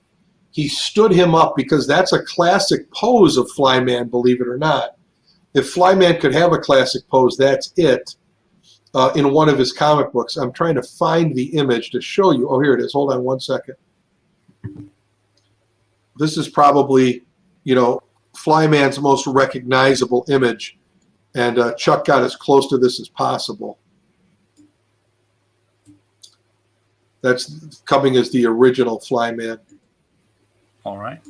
He stood him up because that's a classic pose of Flyman, believe it or not. If Flyman could have a classic pose, that's it. In one of his comic books. I'm trying to find the image to show you. Oh, here it is. Hold on one second. This is probably, Flyman's most recognizable image. And Chuck got as close to this as possible. That's coming as the original Flyman. All right.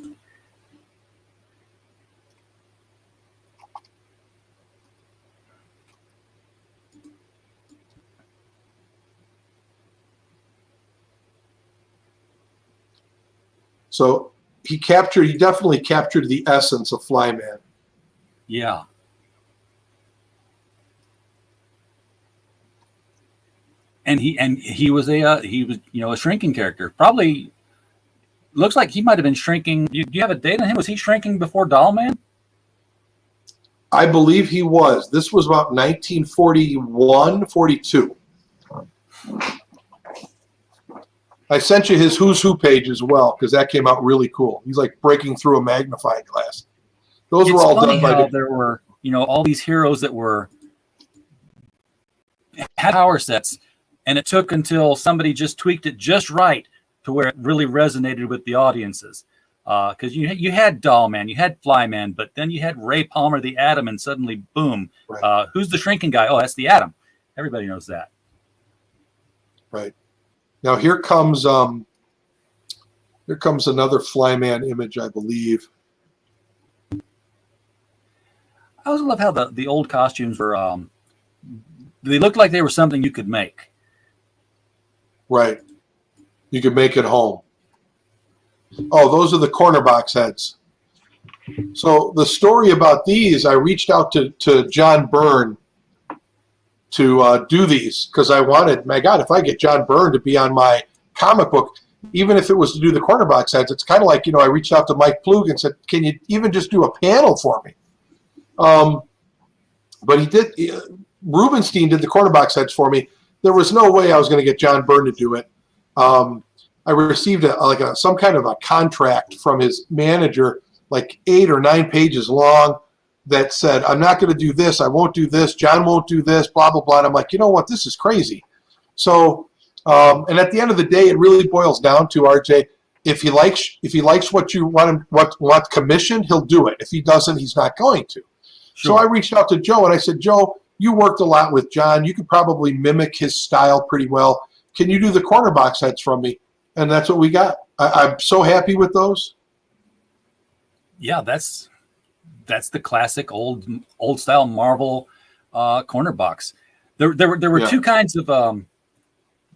So he definitely captured the essence of Flyman. Yeah. And he was a shrinking character. Probably looks like he might have been shrinking. Do you have a date on him? Was he shrinking before Dollman? I believe he was. This was about 1941, 42. I sent you his Who's Who page as well because that came out really cool. He's like breaking through a magnifying glass. Those were all done by. There were all these heroes that had power sets, and it took until somebody just tweaked it just right to where it really resonated with the audiences. Because you had Dollman, you had Flyman, but then you had Ray Palmer, the Atom, and suddenly, boom, Right. Who's the shrinking guy? Oh, that's the Atom. Everybody knows that. Right. Now here comes another Flyman image, I believe. I always love how the old costumes were. They looked like they were something you could make. Right. You could make it home. Oh, those are the corner box heads. So the story about these, I reached out to John Byrne to do these because I wanted, my God, if I get John Byrne to be on my comic book, even if it was to do the corner box heads, it's kind of like, I reached out to Mike Plug and said, can you even just do a panel for me? But he did. Rubenstein did the corner box heads for me. There was no way I was going to get John Byrne to do it. I received some kind of a contract from his manager, like 8 or 9 pages long, that said, I'm not going to do this, I won't do this, John won't do this, blah, blah, blah. And I'm like, you know what, this is crazy. So, and at the end of the day, it really boils down to, RJ, if he likes what you want commissioned, he'll do it. If he doesn't, he's not going to. Sure. So I reached out to Joe and I said, Joe, you worked a lot with John. You could probably mimic his style pretty well. Can you do the corner box heads from me? And that's what we got. I'm so happy with those. Yeah, that's the classic old style Marvel corner box. There were two kinds of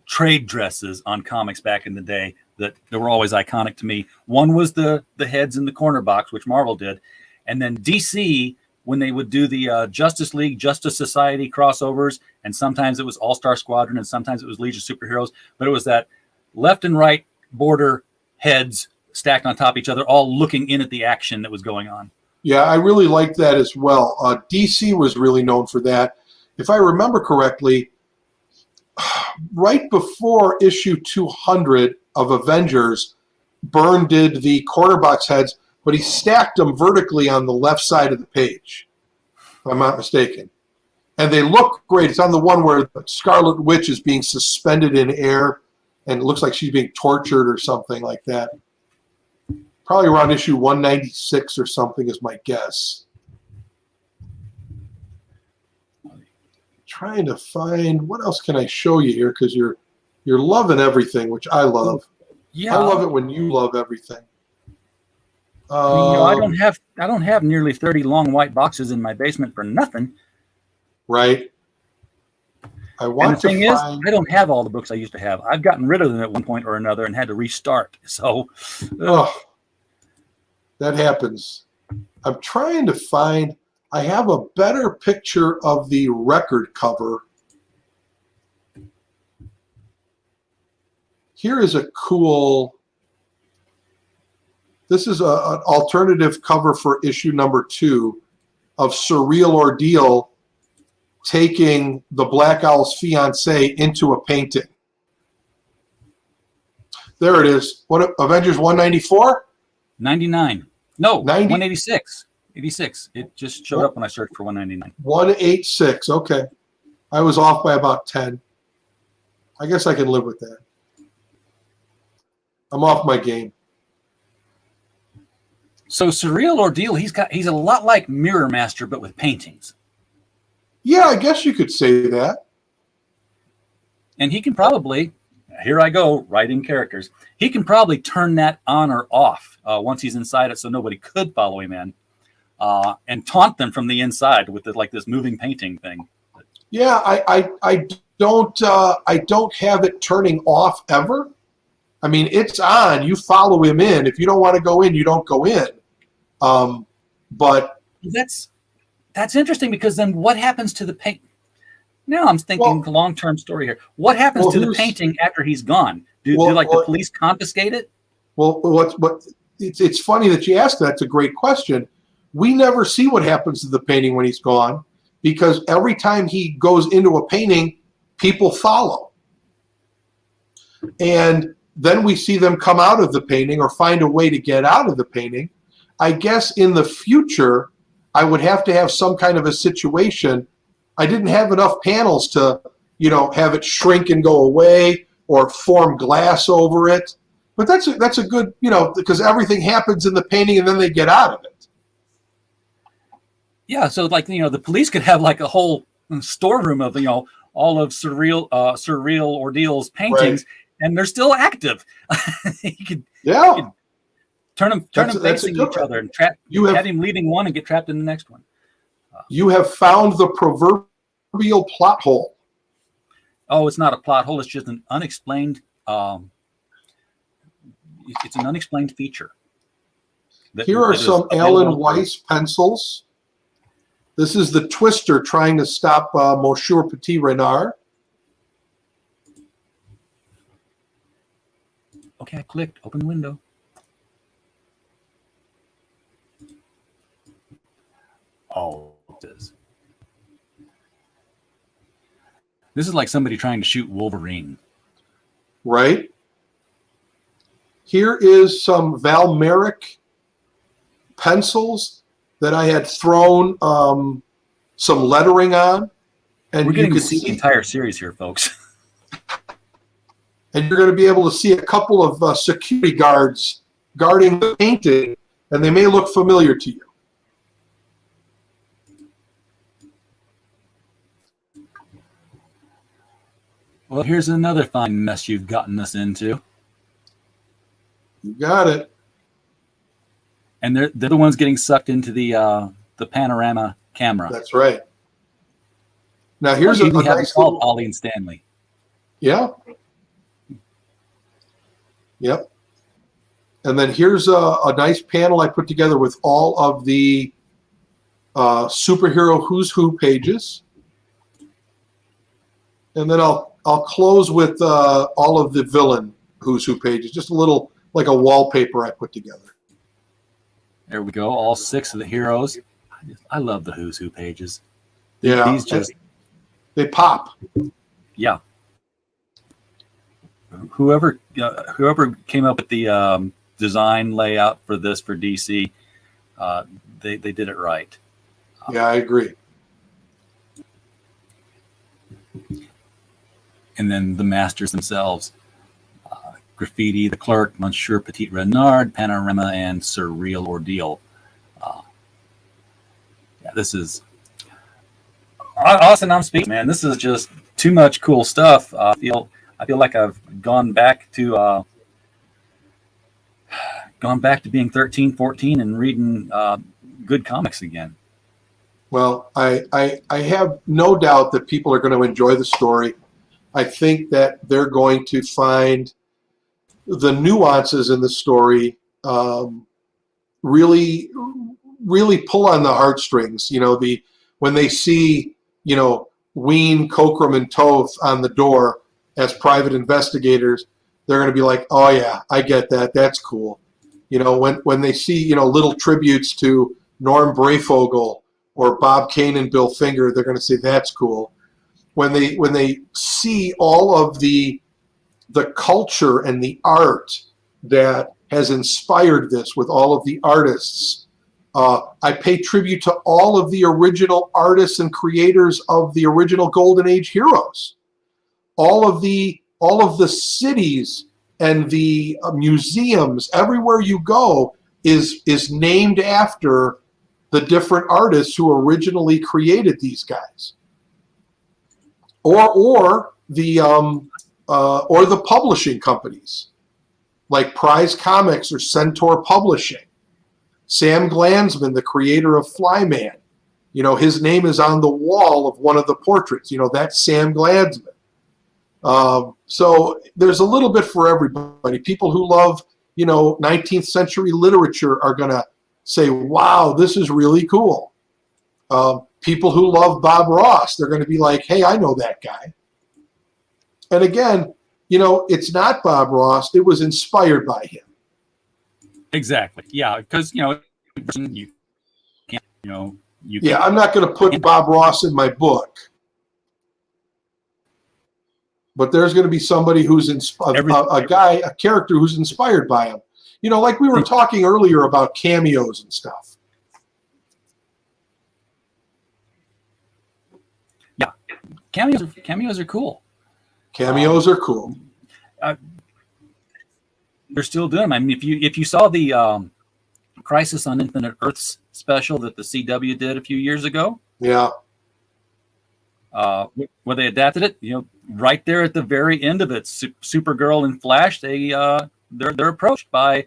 trade dresses on comics back in the day that were always iconic to me. One was the heads in the corner box, which Marvel did, and then DC, when they would do the Justice League, Justice Society crossovers, and sometimes it was All-Star Squadron, and sometimes it was Legion of Superheroes, but it was that left and right border heads stacked on top of each other, all looking in at the action that was going on. Yeah, I really liked that as well. DC was really known for that. If I remember correctly, right before issue 200 of Avengers, Byrne did the corner box heads, but he stacked them vertically on the left side of the page, if I'm not mistaken. And they look great. It's on the one where the Scarlet Witch is being suspended in air, and it looks like she's being tortured or something like that. Probably around issue 196 or something is my guess. Trying to find, what else can I show you here? Because you're You're loving everything, which I love. Yeah, I love it when you love everything. I mean, I don't have nearly 30 long white boxes in my basement for nothing. Right. I And want the thing to is, find. I don't have all the books I used to have. I've gotten rid of them at one point or another and had to restart. So, Oh, that happens. I'm trying to find. I have a better picture of the record cover. Here is a cool. This is an alternative cover for issue number 2 of Surreal Ordeal taking the Black Owl's fiance into a painting. There it is. What, Avengers 194? 99. No, 90? 186. 86. It just showed up when I searched for 199. 186. Okay. I was off by about 10. I guess I can live with that. I'm off my game. So Surreal Ordeal, he's a lot like Mirror Master, but with paintings. Yeah, I guess you could say that. And he can probably, here I go, writing characters. He can probably turn that on or off once he's inside it so nobody could follow him in. And taunt them from the inside with this moving painting thing. Yeah, I don't have it turning off ever. I mean, it's on. You follow him in. If you don't want to go in, you don't go in. But that's interesting because then what happens to the paint? Now I'm thinking long-term story here. What happens to the painting after he's gone? Do the police confiscate it? Well, it's funny that you asked that. It's a great question. We never see what happens to the painting when he's gone because every time he goes into a painting, people follow. And then we see them come out of the painting or find a way to get out of the painting. I guess in the future, I would have to have some kind of a situation. I didn't have enough panels to, have it shrink and go away or form glass over it. But that's a good, because everything happens in the painting and then they get out of it. Yeah, so the police could have like a whole storeroom of all of Surreal Ordeal's paintings, right. And they're still active. you could turn them facing each other and have him leading one and get trapped in the next one. You have found the proverbial plot hole. Oh, it's not a plot hole. It's just an unexplained. It's an unexplained feature. Here are some Alan Weiss pencils. This is the Twister trying to stop Monsieur Petit Renard. Okay, I clicked. Open the window. Oh, it is. This is like somebody trying to shoot Wolverine. Right. Here is some Valmeric pencils that I had thrown some lettering on. And we're getting to see the entire series here, folks. And you're going to be able to see a couple of security guards guarding the painting, and they may look familiar to you. Well, here's another fine mess you've gotten us into. You got it. And they're the ones getting sucked into the panorama camera. That's right. Now here's a nice little Ollie and Stanley. Yeah. Yep. And then here's a nice panel I put together with all of the superhero Who's Who pages. And then I'll close with all of the villain Who's Who pages. Just a little, like a wallpaper I put together. There we go. All 6 of the heroes. I love the Who's Who pages. Yeah. They pop. Yeah. Whoever came up with the design layout for this for DC, they did it right. Yeah, I agree. And then the masters themselves: Graffiti, the Clerk, Monsieur Petit Renard, Panorama, and Surreal Ordeal. This is Austin. I'm speaking, man. This is just too much cool stuff. I I feel like I've gone back to being 13, 14 and reading good comics again. Well, I have no doubt that people are going to enjoy the story. I think that they're going to find the nuances in the story really pull on the heartstrings. When they see, Ween, Cockrum, and Toth on the door as private investigators, they're going to be like, oh yeah, I get that. That's cool. When they see, little tributes to Norm Brayfogle or Bob Kane and Bill Finger, they're going to say that's cool. When they see all of the culture and the art that has inspired this with all of the artists, I pay tribute to all of the original artists and creators of the original Golden Age heroes. All of the cities and the museums, everywhere you go, is named after the different artists who originally created these guys, or the publishing companies like Prize Comics or Centaur Publishing. Sam Glanzman, the creator of Flyman, his name is on the wall of one of the portraits. That's Sam Glanzman. So there's a little bit for everybody. People who love, 19th century literature are going to say, wow, this is really cool. People who love Bob Ross, they're going to be like, hey, I know that guy. And again, it's not Bob Ross. It was inspired by him. Exactly. Yeah, because you can't. Yeah, I'm not going to put Bob Ross in my book, but there's going to be somebody who's a character who's inspired by him. Like we were talking earlier about cameos and stuff. Yeah, cameos are cool. Cameos are cool. They're still doing them. I mean, if you saw the Crisis on Infinite Earths special that the CW did a few years ago, yeah, where they adapted it, right there at the very end of it, Supergirl and Flash, they're approached by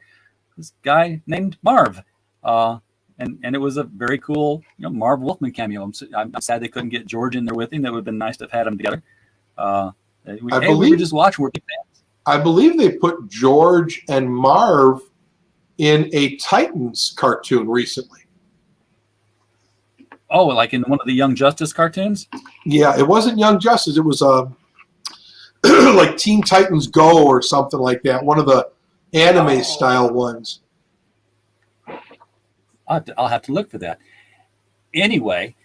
this guy named Marv, and it was a very cool, Marv Wolfman cameo. I'm sad they couldn't get George in there with him. That would have been nice to have had them together. We were just watching. We're big fans. I believe they put George and Marv in a Titans cartoon recently. Oh, like in one of the Young Justice cartoons? Yeah, it wasn't Young Justice. It was like Teen Titans Go or something like that. One of the anime style ones. I'll have to look for that. Anyway,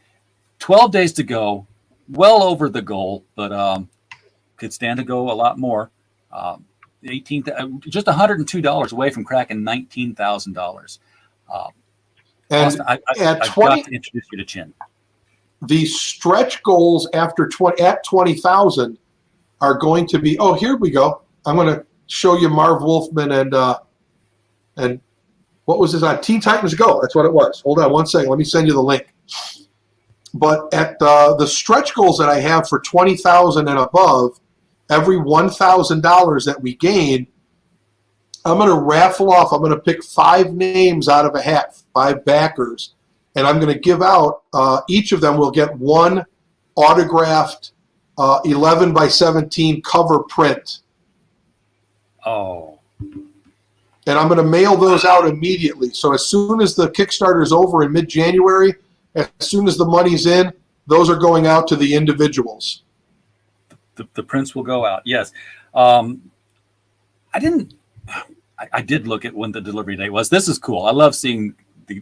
12 days to go. Well over the goal, but could stand to go a lot more. Just $102 away from cracking $19,000. And Austin, I've got to introduce you to Chin. The stretch goals at 20,000 are going to be. Oh, here we go. I'm going to show you Marv Wolfman and what was this on Teen Titans Go? That's what it was. Hold on one second. Let me send you the link. But at the stretch goals that I have for 20,000 and above, every $1,000 that we gain, I'm going to raffle off. I'm going to pick 5 names out of a hat, 5 backers, and I'm going to give out. Each of them will get one autographed 11 by 17 cover print. Oh. And I'm going to mail those out immediately. So as soon as the Kickstarter is over in mid-January, as soon as the money's in, those are going out to the individuals. The prints will go out. Yes. I did look at when the delivery date was. This is cool. I love seeing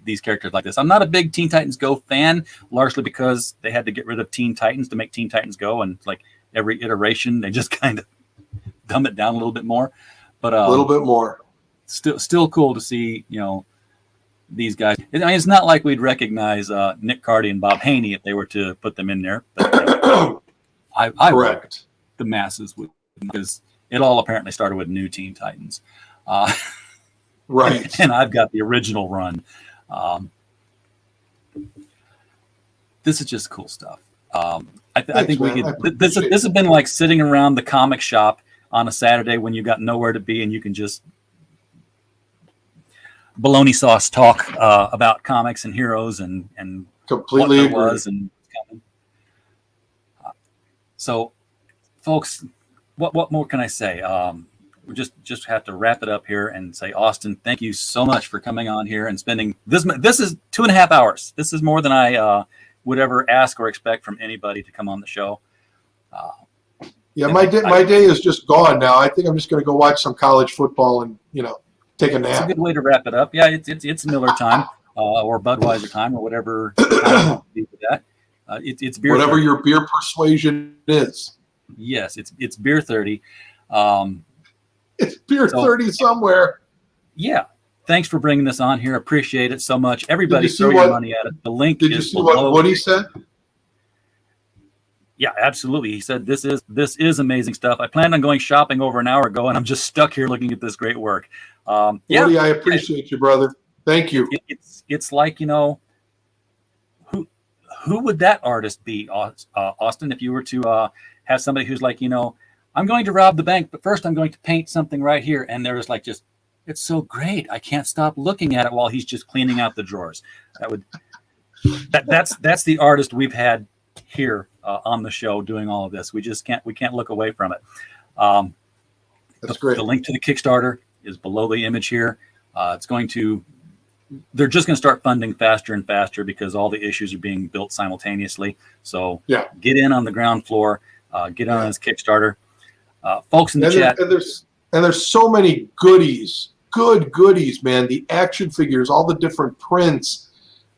these characters like this. I'm not a big Teen Titans Go fan, largely because they had to get rid of Teen Titans to make Teen Titans Go, and like every iteration, they just kind of dumb it down a little bit more. But a little bit more. Still cool to see, these guys. I mean, it's not like we'd recognize Nick Cardy and Bob Haney if they were to put them in there. But, I correct. The masses would, because it all apparently started with New Teen Titans. Right. And I've got the original run. This is just cool stuff. I think we could. This has been like sitting around the comic shop on a Saturday when you got nowhere to be and you can just bologna sauce talk about comics and heroes and Completely what there agree. was and coming. So, folks, what more can I say? We just have to wrap it up here and say, Austin, thank you so much for coming on here and spending this. This is 2.5 hours. This is more than I would ever ask or expect from anybody to come on the show. Yeah, my day is just gone now. I think I'm just going to go watch some college football and take a nap. It's a good way to wrap it up. Yeah, it's Miller time or Budweiser time or whatever time you do with that. It's beer. Whatever 30. your beer persuasion is. Yes, it's beer 30. It's beer 30 somewhere. Yeah. Thanks for bringing this on here. Appreciate it so much. Everybody throw your money at it. The link Did you is see below. what he said? Yeah, absolutely. He said, this is amazing stuff. I planned on going shopping over an hour ago, and I'm just stuck here looking at this great work. Woody, I appreciate you, brother. Thank you. It's like, who would that artist be, Austin, if you were to have somebody who's like, I'm going to rob the bank, but first I'm going to paint something right here. And they're just like, it's so great. I can't stop looking at it while he's just cleaning out the drawers. That's the artist we've had here on the show doing all of this. We can't look away from it. That's great. The link to the Kickstarter is below the image here. They're just going to start funding faster and faster because all the issues are being built simultaneously. So get in on the ground floor, get on this Kickstarter. Folks in the chat. And there's so many goodies, good goodies, man. The action figures, all the different prints.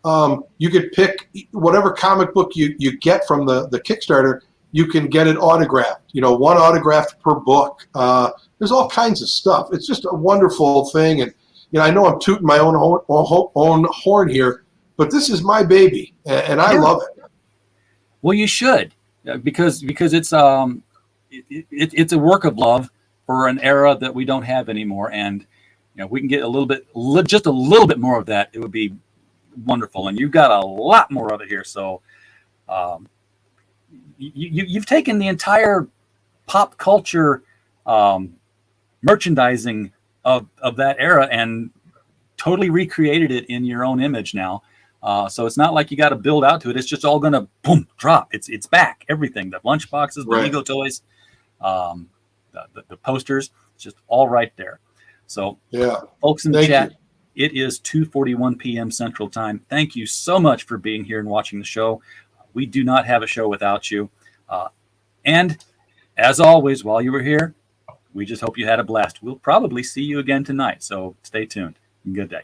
You could pick whatever comic book you get from the Kickstarter. You can get it autographed. One autographed per book. There's all kinds of stuff. It's just a wonderful thing. And I know I'm tooting my own horn here, but this is my baby, and I love it. Well, you should, because it's it's a work of love for an era that we don't have anymore, and we can get just a little bit more of that. It would be wonderful, and you've got a lot more of it here. So, you've taken the entire pop culture merchandising of that era and totally recreated it in your own image now. So it's not like you got to build out to it. It's just all going to boom, drop. It's back. Everything, the lunch boxes, the Migo toys, the posters, it's just all right there. So folks in the chat, it is 2:41 p.m. Central Time. Thank you so much for being here and watching the show. We do not have a show without you. And as always, while you were here, we just hope you had a blast. We'll probably see you again tonight. So stay tuned. Good day.